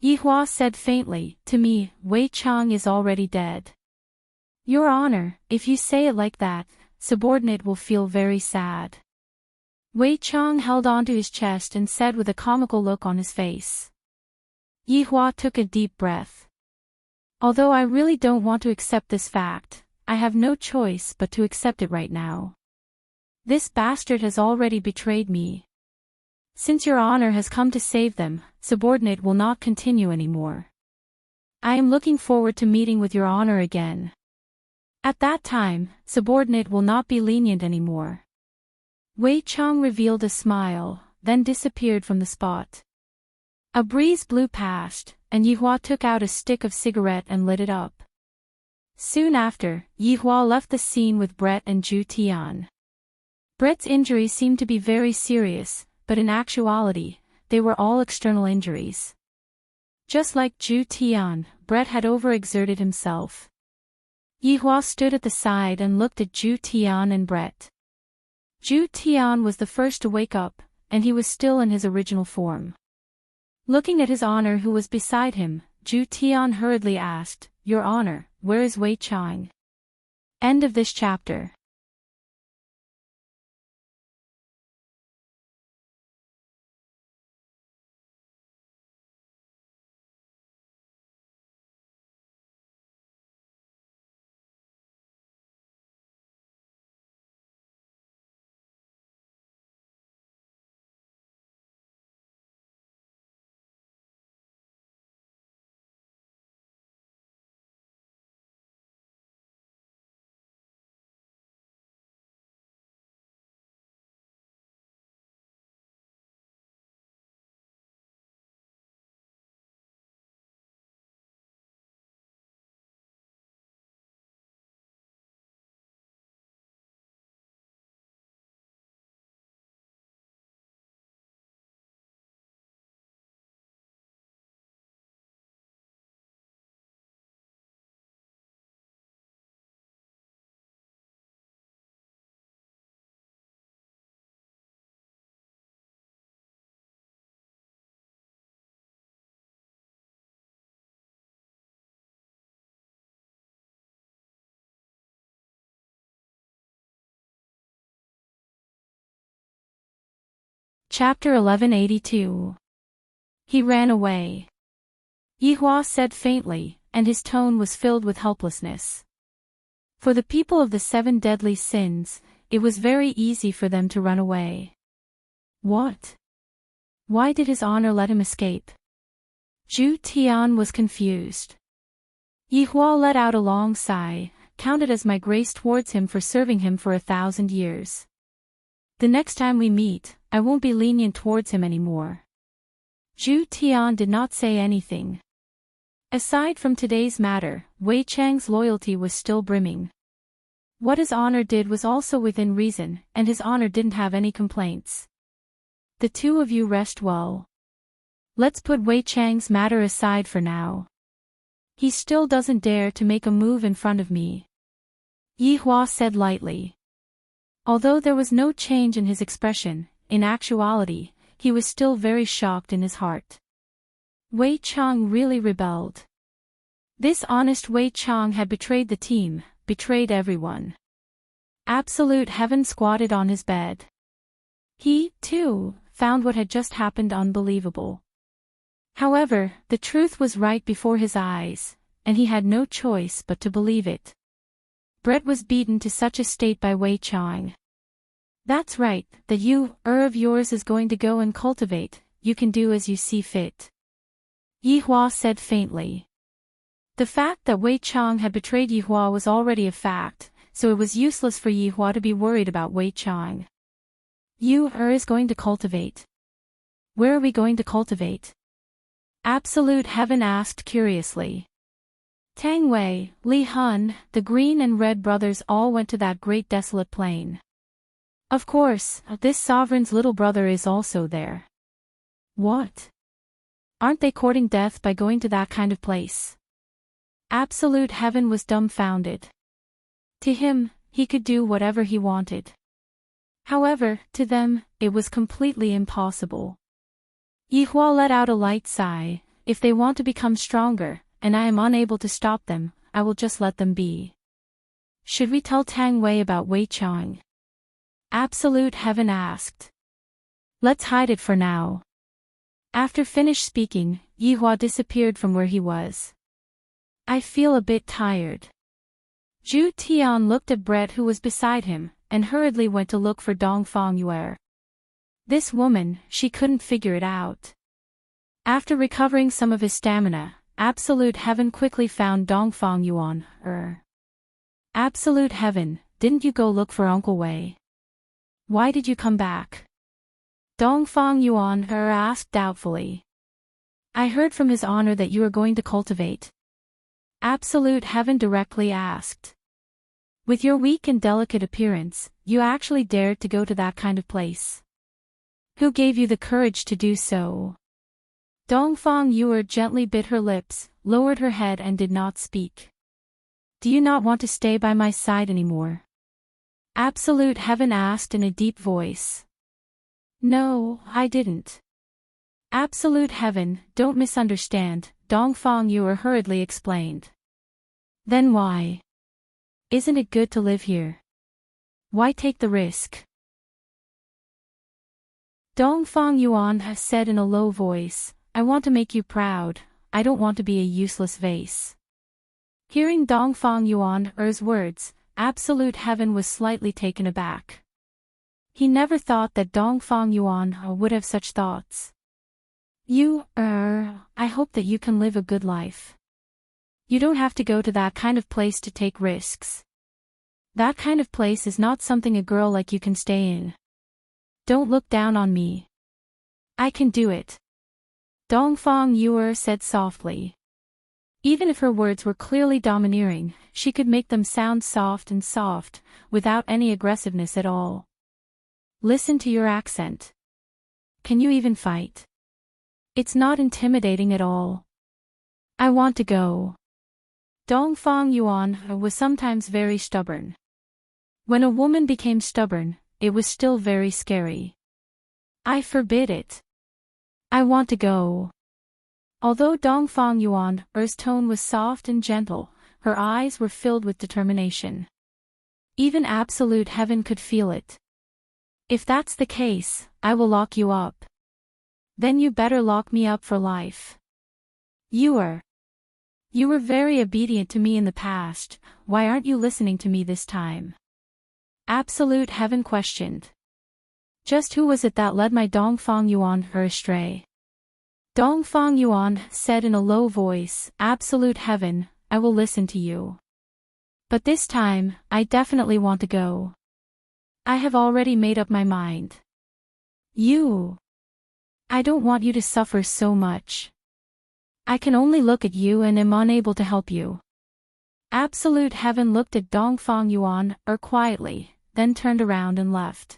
Yihua said faintly, To me, Wei Chang is already dead. Your honor, if you say it like that, subordinate will feel very sad. Wei Chang held onto his chest and said with a comical look on his face. Yihua took a deep breath. Although I really don't want to accept this fact, I have no choice but to accept it right now. This bastard has already betrayed me. Since your honor has come to save them, subordinate will not continue anymore. I am looking forward to meeting with your honor again. At that time, subordinate will not be lenient anymore. Wei Chang revealed a smile, then disappeared from the spot. A breeze blew past, and Yihua took out a stick of cigarette and lit it up. Soon after, Yihua left the scene with Brett and Zhu Tian. Brett's injuries seemed to be very serious, but in actuality, they were all external injuries. Just like Zhu Tian, Brett had overexerted himself. Yihua stood at the side and looked at Zhu Tian and Brett. Zhu Tian was the first to wake up, and he was still in his original form. Looking at his honor who was beside him, Zhu Tian hurriedly asked, Your honor, where is Wei Chang? End of this chapter. Chapter 1182. He ran away. Yihua said faintly, and his tone was filled with helplessness. For the people of the 7 deadly sins, it was very easy for them to run away. What? Why did his honor let him escape? Zhu Tian was confused. Yihua let out a long sigh, counted as my grace towards him for serving him for 1,000 years. The next time we meet, I won't be lenient towards him anymore. Zhu Tian did not say anything. Aside from today's matter, Wei Chang's loyalty was still brimming. What his honor did was also within reason, and his honor didn't have any complaints. The two of you rest well. Let's put Wei Chang's matter aside for now. He still doesn't dare to make a move in front of me. Yihua said lightly. Although there was no change in his expression, in actuality, he was still very shocked in his heart. Wei Chang really rebelled. This honest Wei Chang had betrayed the team, betrayed everyone. Absolute heaven squatted on his bed. He, too, found what had just happened unbelievable. However, the truth was right before his eyes, and he had no choice but to believe it. Brett was beaten to such a state by Wei Chang. That's right, that you, of yours is going to go and cultivate, you can do as you see fit. Yihua said faintly. The fact that Wei Chang had betrayed Yihua was already a fact, so it was useless for Yihua to be worried about Wei Chang. You, is going to cultivate. Where are we going to cultivate? Absolute heaven asked curiously. Tang Wei, Li Hun, the green and red brothers all went to that great desolate plain. Of course, this sovereign's little brother is also there. What? Aren't they courting death by going to that kind of place? Absolute heaven was dumbfounded. To him, he could do whatever he wanted. However, to them, it was completely impossible. Yihua let out a light sigh. If they want to become stronger, and I am unable to stop them, I will just let them be. Should we tell Tang Wei about Wei Chang? Absolute heaven asked. Let's hide it for now. After finished speaking, Yihua disappeared from where he was. I feel a bit tired. Zhu Tian looked at Brett who was beside him, and hurriedly went to look for Dongfang Yue. This woman, she couldn't figure it out. After recovering some of his stamina, Absolute Heaven quickly found Dongfang Yuan. Absolute Heaven, didn't you go look for Uncle Wei? Why did you come back? Dongfang Yuan asked doubtfully. I heard from his honor that you are going to cultivate. Absolute Heaven directly asked. With your weak and delicate appearance, you actually dared to go to that kind of place. Who gave you the courage to do so? Dongfang Yue gently bit her lips, lowered her head and did not speak. Do you not want to stay by my side anymore? Absolute Heaven asked in a deep voice. No, I didn't. Absolute Heaven, don't misunderstand, Dongfang Yue hurriedly explained. Then why? Isn't it good to live here? Why take the risk? Dongfang Yuan said in a low voice, I want to make you proud, I don't want to be a useless vase. Hearing Dongfang Yuan's words, Absolute Heaven was slightly taken aback. He never thought that Dongfang Yuan would have such thoughts. You, I hope that you can live a good life. You don't have to go to that kind of place to take risks. That kind of place is not something a girl like you can stay in. Don't look down on me. I can do it. Dongfang Yue said softly. Even if her words were clearly domineering, she could make them sound soft and soft, without any aggressiveness at all. Listen to your accent. Can you even fight? It's not intimidating at all. I want to go. Dongfang Yuan was sometimes very stubborn. When a woman became stubborn, it was still very scary. I forbid it. I want to go. Although Dongfang Yuan's tone was soft and gentle, her eyes were filled with determination. Even Absolute Heaven could feel it. If that's the case, I will lock you up. Then you better lock me up for life. You were very obedient to me in the past, why aren't you listening to me this time? Absolute Heaven questioned. Just who was it that led my Dongfang Yuan astray? Dongfang Yuan said in a low voice, Absolute Heaven, I will listen to you. But this time, I definitely want to go. I have already made up my mind. I don't want you to suffer so much. I can only look at you and am unable to help you. Absolute Heaven looked at Dongfang Yuan quietly, then turned around and left.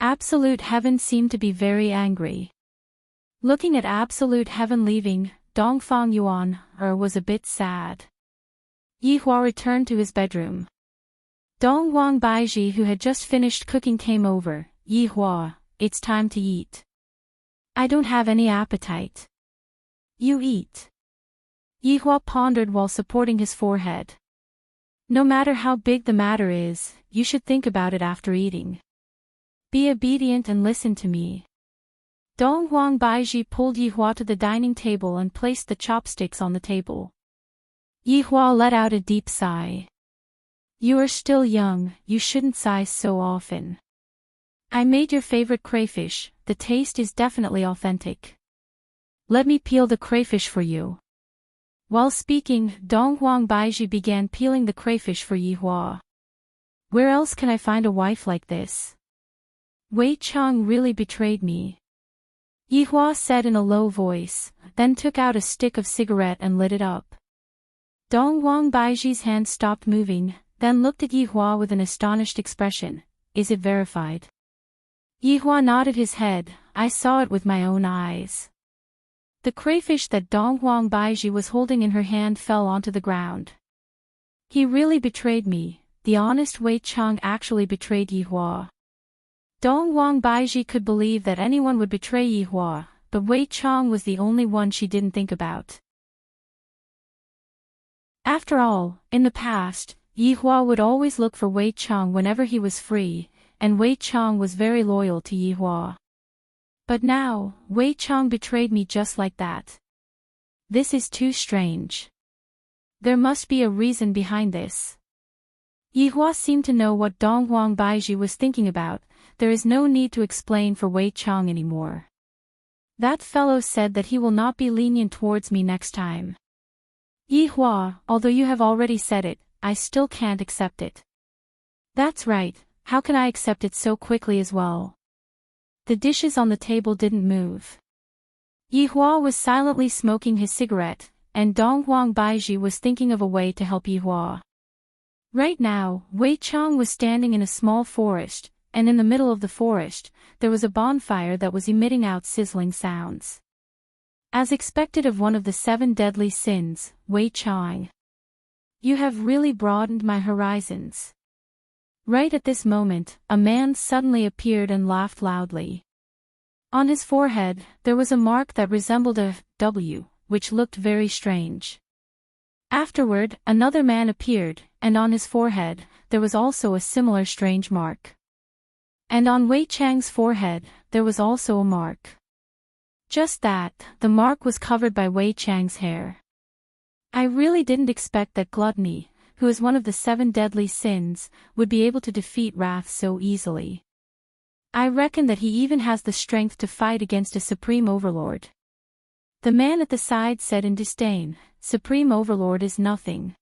Absolute Heaven seemed to be very angry. Looking at Absolute Heaven leaving, Dongfang Yuan was a bit sad. Yihua returned to his bedroom. Dongwang Baiji, who had just finished cooking, came over. Yihua, it's time to eat. I don't have any appetite. You eat. Yihua pondered while supporting his forehead. No matter how big the matter is, you should think about it after eating. Be obedient and listen to me. Dongwang Baiji pulled Yihua to the dining table and placed the chopsticks on the table. Yihua let out a deep sigh. You are still young, you shouldn't sigh so often. I made your favorite crayfish, the taste is definitely authentic. Let me peel the crayfish for you. While speaking, Dongwang Baiji began peeling the crayfish for Yihua. Where else can I find a wife like this? Wei Chang really betrayed me. Yihua said in a low voice, then took out a stick of cigarette and lit it up. Dongwang Baiji's hand stopped moving, then looked at Yihua with an astonished expression. Is it verified? Yihua nodded his head. I saw it with my own eyes. The crayfish that Dongwang Baiji was holding in her hand fell onto the ground. He really betrayed me. The honest Wei Chang actually betrayed Yihua. Dongwang Baiji could believe that anyone would betray Yihua, but Wei Chang was the only one she didn't think about. After all, in the past, Yihua would always look for Wei Chang whenever he was free, and Wei Chang was very loyal to Yihua. But now, Wei Chang betrayed me just like that. This is too strange. There must be a reason behind this. Yihua seemed to know what Dongwang Baiji was thinking about. There is no need to explain for Wei Chang anymore. That fellow said that he will not be lenient towards me next time. Yihua, although you have already said it, I still can't accept it. That's right, how can I accept it so quickly as well? The dishes on the table didn't move. Yihua was silently smoking his cigarette, and Dongwang Baiji was thinking of a way to help Yihua. Right now, Wei Chang was standing in a small forest, and in the middle of the forest, there was a bonfire that was emitting out sizzling sounds. As expected of one of the 7 deadly sins, Wei Chang. You have really broadened my horizons. Right at this moment, a man suddenly appeared and laughed loudly. On his forehead, there was a mark that resembled a W, which looked very strange. Afterward, another man appeared, and on his forehead, there was also a similar strange mark. And on Wei Chang's forehead, there was also a mark. Just that, the mark was covered by Wei Chang's hair. I really didn't expect that gluttony, who is one of the 7 deadly sins, would be able to defeat wrath so easily. I reckon that he even has the strength to fight against a supreme overlord. The man at the side said in disdain, Supreme Overlord is nothing.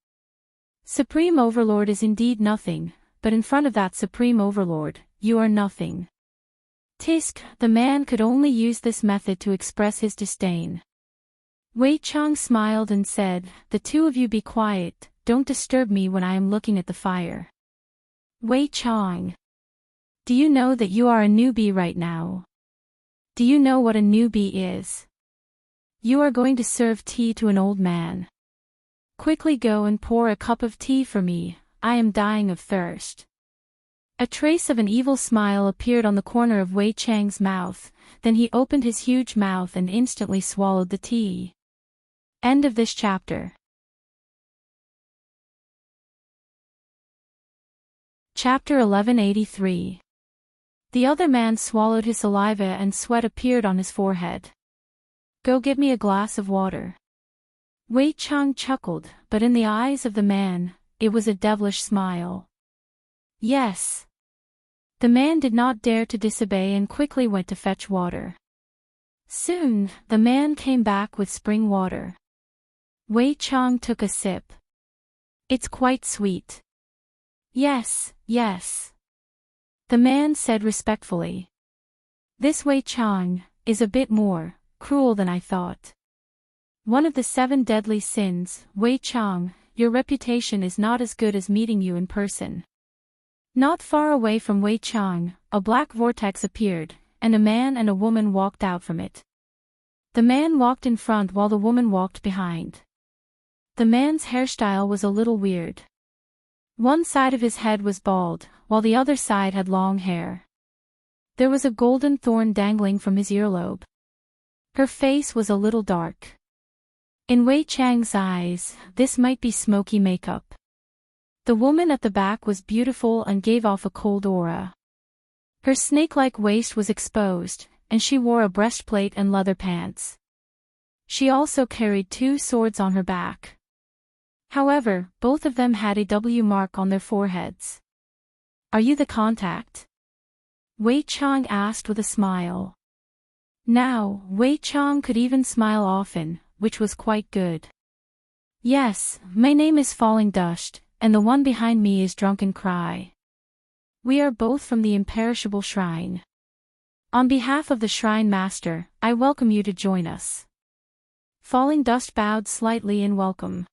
Supreme Overlord is indeed nothing, but in front of that Supreme Overlord, you are nothing. Tisk, the man could only use this method to express his disdain. Wei Chang smiled and said, The two of you be quiet, don't disturb me when I am looking at the fire. Wei Chang. Do you know that you are a newbie right now? Do you know what a newbie is? You are going to serve tea to an old man. Quickly go and pour a cup of tea for me, I am dying of thirst. A trace of an evil smile appeared on the corner of Wei Chang's mouth, then he opened his huge mouth and instantly swallowed the tea. End of this chapter. Chapter 1183. The other man swallowed his saliva and sweat appeared on his forehead. Go get me a glass of water. Wei Chang chuckled, but in the eyes of the man, it was a devilish smile. Yes. The man did not dare to disobey and quickly went to fetch water. Soon, the man came back with spring water. Wei Chang took a sip. It's quite sweet. Yes, yes. The man said respectfully. This Wei Chang is a bit more cruel than I thought. One of the 7 deadly sins, Wei Chang, your reputation is not as good as meeting you in person. Not far away from Wei Chang, a black vortex appeared, and a man and a woman walked out from it. The man walked in front while the woman walked behind. The man's hairstyle was a little weird. One side of his head was bald, while the other side had long hair. There was a golden thorn dangling from his earlobe. Her face was a little dark. In Wei Chang's eyes, this might be smoky makeup. The woman at the back was beautiful and gave off a cold aura. Her snake-like waist was exposed, and she wore a breastplate and leather pants. She also carried 2 swords on her back. However, both of them had a W mark on their foreheads. Are you the contact? Wei Chang asked with a smile. Now, Wei Chang could even smile often, which was quite good. Yes, my name is Falling Dust, and the one behind me is Drunken Cry. We are both from the imperishable shrine. On behalf of the shrine master, I welcome you to join us. Falling Dust bowed slightly in welcome.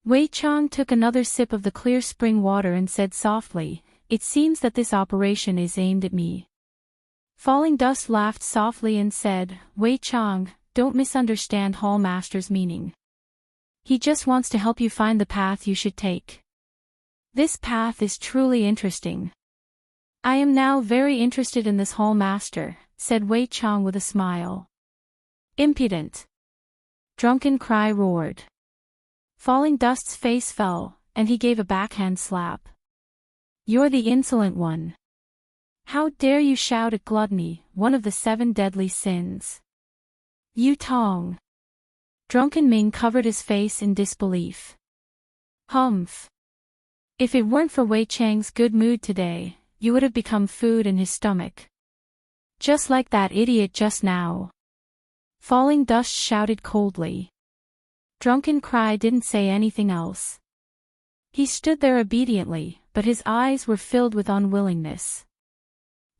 Wei Chang took another sip of the clear spring water and said softly, it seems that this operation is aimed at me. Falling Dust laughed softly and said, Wei Chang, don't misunderstand Hall Master's meaning. He just wants to help you find the path you should take. This path is truly interesting. I am now very interested in this Hall Master, said Wei Chang with a smile. Impudent. Drunken Cry roared. Falling Dust's face fell, and he gave a backhand slap. You're the insolent one. How dare you shout at gluttony, one of the 7 deadly sins. You Tong. Drunken Ming covered his face in disbelief. Humph. If it weren't for Wei Chang's good mood today, you would have become food in his stomach. Just like that idiot just now. Falling Dust shouted coldly. Drunken Cry didn't say anything else. He stood there obediently, but his eyes were filled with unwillingness.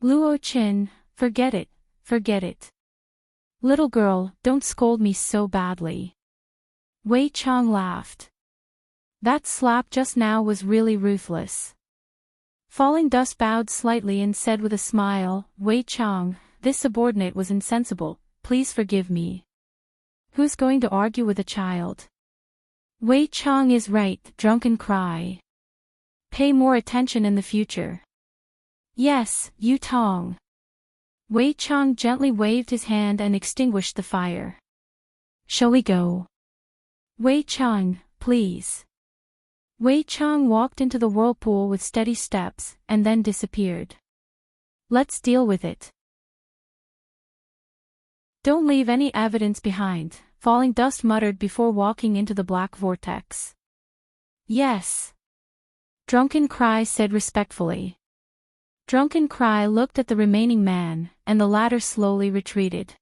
Luo Qin, forget it, forget it. Little girl, don't scold me so badly. Wei Chang laughed. That slap just now was really ruthless. Falling Dust bowed slightly and said with a smile, Wei Chang, this subordinate was insensible, please forgive me. Who's going to argue with a child? Wei Chang is right, Drunken Cry. Pay more attention in the future. Yes, Yu Tong. Wei Chang gently waved his hand and extinguished the fire. Shall we go? Wei Chang, please. Wei Chang walked into the whirlpool with steady steps, and then disappeared. Let's deal with it. Don't leave any evidence behind, Falling Dust muttered before walking into the black vortex. Yes. Drunken Cry said respectfully. Drunken Cry looked at the remaining man, and the latter slowly retreated.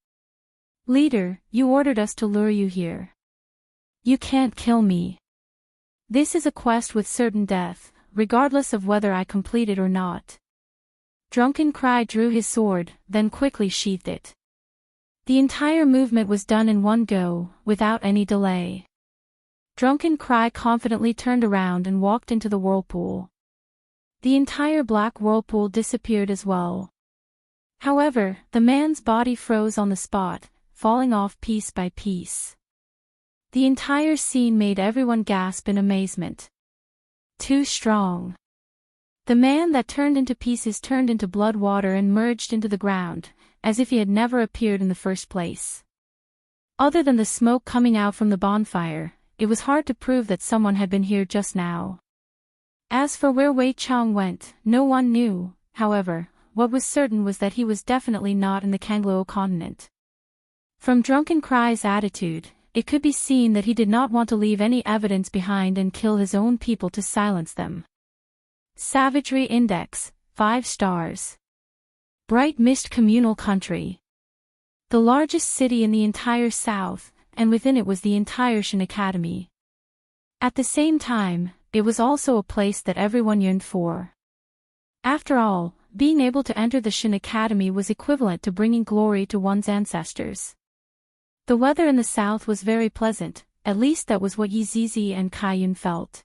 Leader, you ordered us to lure you here. You can't kill me. This is a quest with certain death, regardless of whether I complete it or not. Drunken Cry drew his sword, then quickly sheathed it. The entire movement was done in one go, without any delay. Drunken Cry confidently turned around and walked into the whirlpool. The entire black whirlpool disappeared as well. However, the man's body froze on the spot, falling off piece by piece. The entire scene made everyone gasp in amazement. Too strong. The man that turned into pieces turned into blood water and merged into the ground, as if he had never appeared in the first place. Other than the smoke coming out from the bonfire, it was hard to prove that someone had been here just now. As for where Wei Chang went, no one knew. However, what was certain was that he was definitely not in the Kanglo continent. From Drunken Cry's attitude, it could be seen that he did not want to leave any evidence behind and kill his own people to silence them. Savagery Index, 5 stars. Bright Mist Communal Country. The largest city in the entire south, and within it was the entire Shin Academy. At the same time, it was also a place that everyone yearned for. After all, being able to enter the Shin Academy was equivalent to bringing glory to one's ancestors. The weather in the south was very pleasant, at least that was what Yizizi and Kaiyun felt.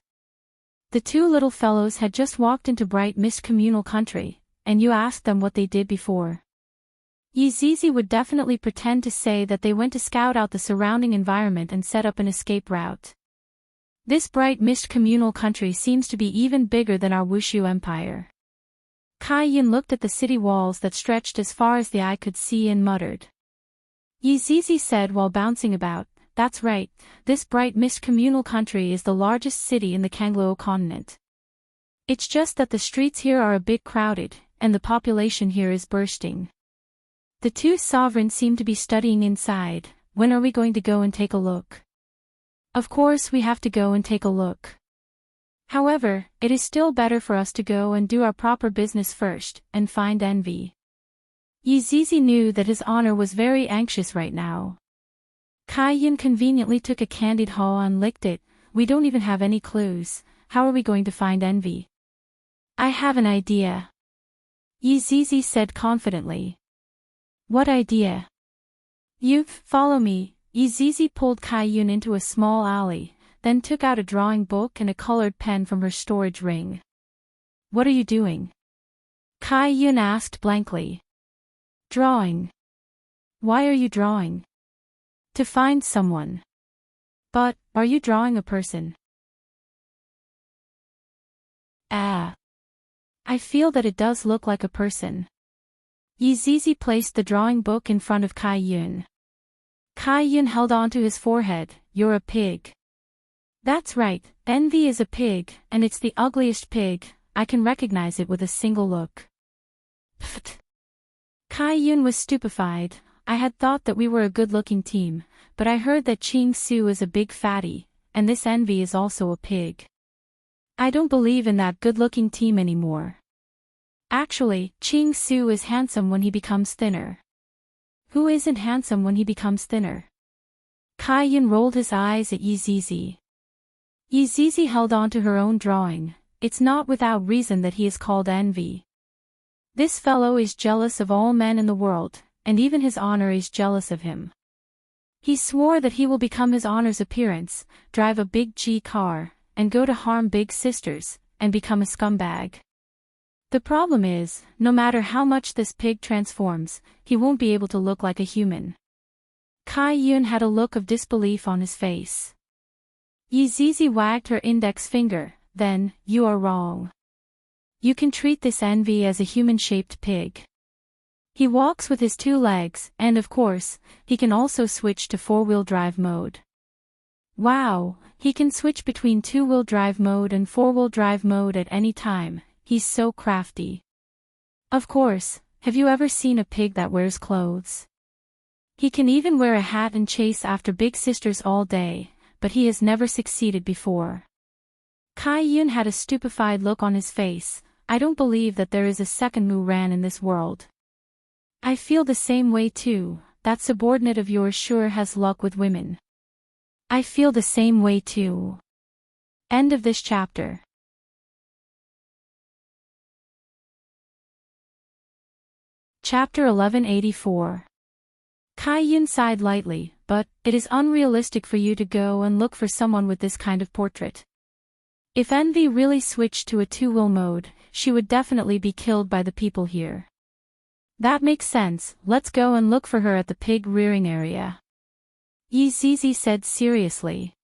The two little fellows had just walked into Bright Mist Communal Country, and you asked them what they did before. Yizizi would definitely pretend to say that they went to scout out the surrounding environment and set up an escape route. This Bright Mist Communal Country seems to be even bigger than our Wushu Empire. Kaiyun looked at the city walls that stretched as far as the eye could see and muttered. Yizizi said while bouncing about, "That's right, this Bright Mist Communal Country is the largest city in the Kanglo continent. It's just that the streets here are a bit crowded, and the population here is bursting." The two sovereigns seemed to be studying inside. "When are we going to go and take a look?" "Of course we have to go and take a look. However, it is still better for us to go and do our proper business first, and find envy." Yizizi knew that his honor was very anxious right now. Kaiyun conveniently took a candied haw and licked it. "We don't even have any clues. How are we going to find envy?" "I have an idea," Yizizi said confidently. "What idea?" "You follow me." Yizizi pulled Kaiyun into a small alley, then took out a drawing book and a colored pen from her storage ring. "What are you doing?" Kaiyun asked blankly. "Drawing." "Why are you drawing?" "To find someone." "But, are you drawing a person?" "Ah. I feel that it does look like a person." Yizizi placed the drawing book in front of Kaiyun. Kaiyun held on to his forehead. "You're a pig." "That's right, envy is a pig, and it's the ugliest pig. I can recognize it with a single look." Pfft. Kaiyun was stupefied. "I had thought that we were a good-looking team, but I heard that Ching Su is a big fatty, and this envy is also a pig. I don't believe in that good-looking team anymore. Actually, Ching Su is handsome when he becomes thinner." "Who isn't handsome when he becomes thinner?" Kaiyun rolled his eyes at Yizizi. Yizizi held on to her own drawing. "It's not without reason that he is called envy. This fellow is jealous of all men in the world, and even his honor is jealous of him. He swore that he will become his honor's appearance, drive a big G car, and go to harm big sisters, and become a scumbag. The problem is, no matter how much this pig transforms, he won't be able to look like a human." Kaiyun had a look of disbelief on his face. Yizizi wagged her index finger. "Then, you are wrong. You can treat this envy as a human-shaped pig. He walks with his 2 legs, and of course, he can also switch to 4-wheel drive mode." "Wow, he can switch between 2-wheel drive mode and 4-wheel drive mode at any time. He's so crafty." "Of course, have you ever seen a pig that wears clothes? He can even wear a hat and chase after big sisters all day, but he has never succeeded before." Kaiyun had a stupefied look on his face. "I don't believe that there is a second Mu Ran in this world." "I feel the same way too. That subordinate of yours sure has luck with women." "I feel the same way too." End of this chapter. Chapter 1184. Kaiyun sighed lightly, "But, it is unrealistic for you to go and look for someone with this kind of portrait. If envy really switched to a 2-wheel mode, she would definitely be killed by the people here." "That makes sense. Let's go and look for her at the pig rearing area," Yizizi said seriously.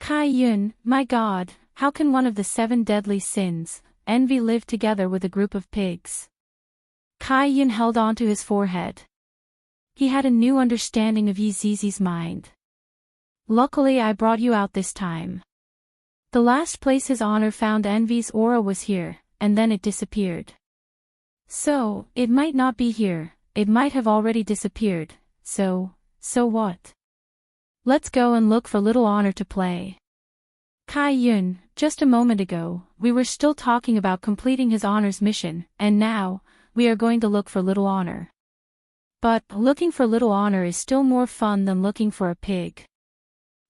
"Kaiyun, my God, how can one of the 7 deadly sins, envy, live together with a group of pigs?" Kaiyun held on to his forehead. He had a new understanding of Yizizi's mind. "Luckily I brought you out this time. The last place his honor found envy's aura was here, and then it disappeared. So, it might not be here, it might have already disappeared, so what? Let's go and look for little honor to play. Kai Yun, just a moment ago, we were still talking about completing his honor's mission, and now, we are going to look for little honor. But, looking for little honor is still more fun than looking for a pig.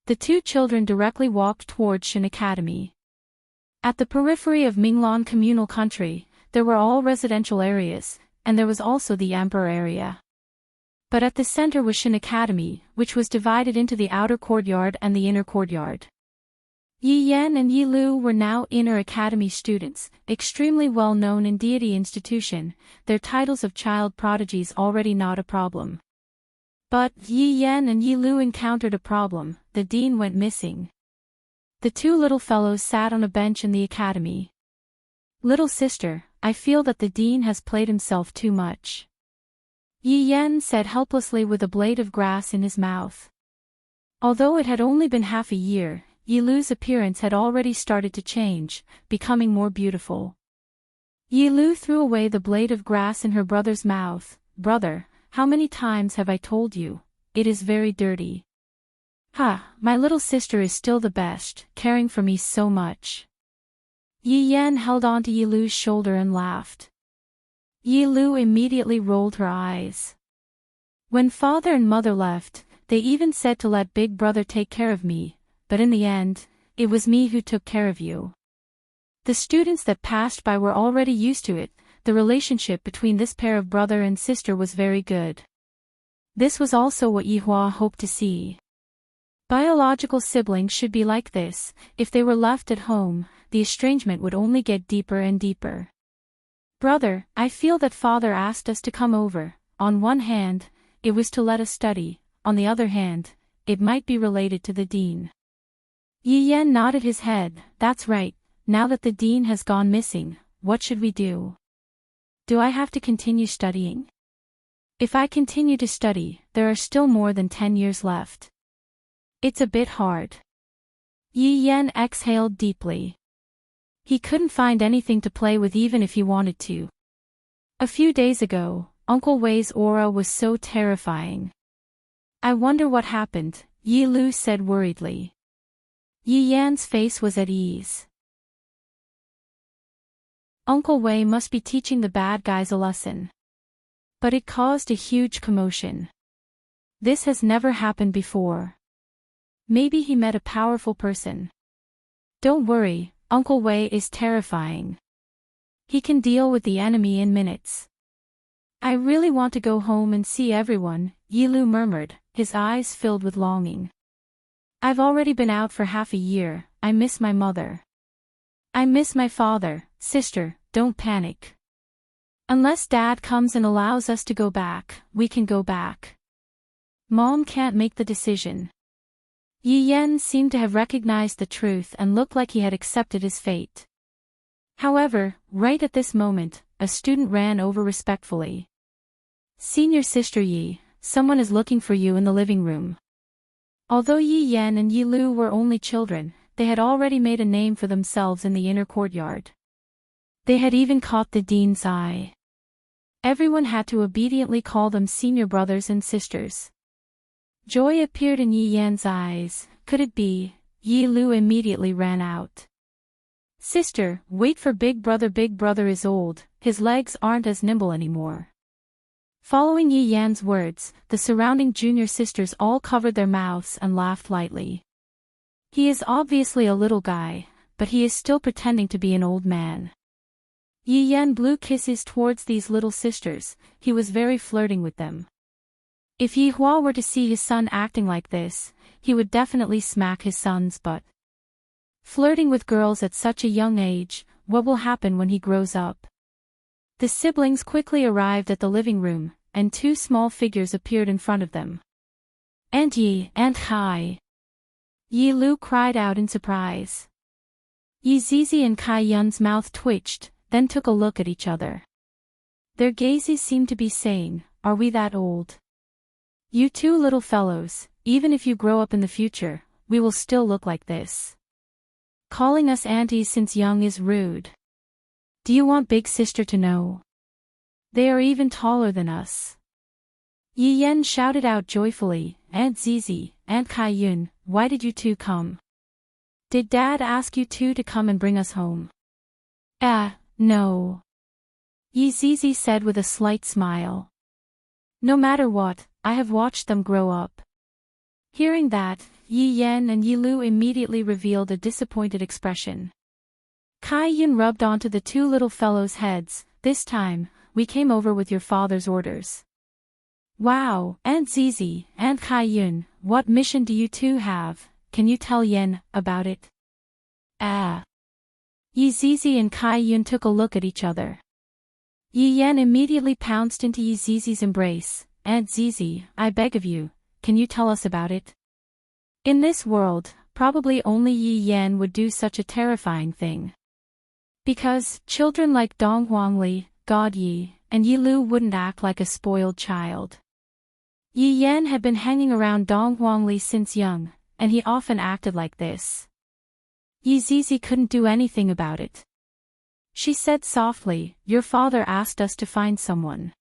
The two children directly walked towards Shin Academy. At the periphery of Minglan communal country, there were all residential areas, and there was also the Emperor area. But at the center was Shin Academy, which was divided into the outer courtyard and the inner courtyard. Yi Yan and Yi Lu were now inner academy students, extremely well known in deity institution, their titles of child prodigies already not a problem. But Yi Yan and Yi Lu encountered a problem, the dean went missing. The two little fellows sat on a bench in the academy. Little sister, I feel that the dean has played himself too much. Yi Yan said helplessly with a blade of grass in his mouth. Although it had only been half a year, Yi Lu's appearance had already started to change, becoming more beautiful. Yi Lu threw away the blade of grass in her brother's mouth. Brother, how many times have I told you? It is very dirty. Ha, my little sister is still the best, caring for me so much. Yi Yan held onto Yi Lu's shoulder and laughed. Yi Lu immediately rolled her eyes. When father and mother left, they even said to let big brother take care of me. But in the end, it was me who took care of you. The students that passed by were already used to it, the relationship between this pair of brother and sister was very good. This was also what Yi Hua hoped to see. Biological siblings should be like this. If they were left at home, the estrangement would only get deeper and deeper. Brother, I feel that father asked us to come over. On one hand, it was to let us study, on the other hand, it might be related to the dean. Yi Yan nodded his head. That's right, now that the dean has gone missing, what should we do? Do I have to continue studying? If I continue to study, there are still more than 10 years left. It's a bit hard. Yi Yan exhaled deeply. He couldn't find anything to play with even if he wanted to. A few days ago, Uncle Wei's aura was so terrifying. I wonder what happened, Yi Lu said worriedly. Yi Yan's face was at ease. Uncle Wei must be teaching the bad guys a lesson. But it caused a huge commotion. This has never happened before. Maybe he met a powerful person. Don't worry, Uncle Wei is terrifying. He can deal with the enemy in minutes. I really want to go home and see everyone, Yi Lu murmured, his eyes filled with longing. I've already been out for half a year, I miss my mother. I miss my father. Sister, don't panic. Unless Dad comes and allows us to go back, we can go back. Mom can't make the decision. Yi Yan seemed to have recognized the truth and looked like he had accepted his fate. However, right at this moment, a student ran over respectfully. Senior Sister Yi, someone is looking for you in the living room. Although Yi Yan and Yi Lu were only children, they had already made a name for themselves in the inner courtyard. They had even caught the dean's eye. Everyone had to obediently call them senior brothers and sisters. Joy appeared in Yi Yan's eyes. Could it be? Yi Lu immediately ran out. Sister, wait for big brother. Big brother is old, his legs aren't as nimble anymore. Following Yi Yan's words, the surrounding junior sisters all covered their mouths and laughed lightly. He is obviously a little guy, but he is still pretending to be an old man. Yi Yan blew kisses towards these little sisters, he was very flirting with them. If Yi Hua were to see his son acting like this, he would definitely smack his son's butt. Flirting with girls at such a young age, what will happen when he grows up? The siblings quickly arrived at the living room, and two small figures appeared in front of them. Aunt Yi, Aunt Kai. Yi Lu cried out in surprise. Yi Zizi and Kai Yun's mouth twitched, then took a look at each other. Their gazes seemed to be saying, are we that old? You two little fellows, even if you grow up in the future, we will still look like this. Calling us aunties since young is rude. Do you want big sister to know? They are even taller than us. Yi Yan shouted out joyfully, Aunt Zizi, Aunt Kai Yun, why did you two come? Did Dad ask you two to come and bring us home? No. Yi Zizi said with a slight smile. No matter what, I have watched them grow up. Hearing that, Yi Yan and Yi Lu immediately revealed a disappointed expression. Kai Yun rubbed onto the two little fellows' heads. This time, we came over with your father's orders. Wow, Aunt Zizi, Aunt Kai Yun, what mission do you two have? Can you tell Yen about it? Yi Zizi and Kai Yun took a look at each other. Yi Yan immediately pounced into Yi Zizi's embrace. Aunt Zizi, I beg of you, can you tell us about it? In this world, probably only Yi Yan would do such a terrifying thing. Because children like Dong Huangli, God Yi, and Yi Lu wouldn't act like a spoiled child. Yi Yan had been hanging around Dong Huangli since young, and he often acted like this. Yi Zizi couldn't do anything about it. She said softly, your father asked us to find someone.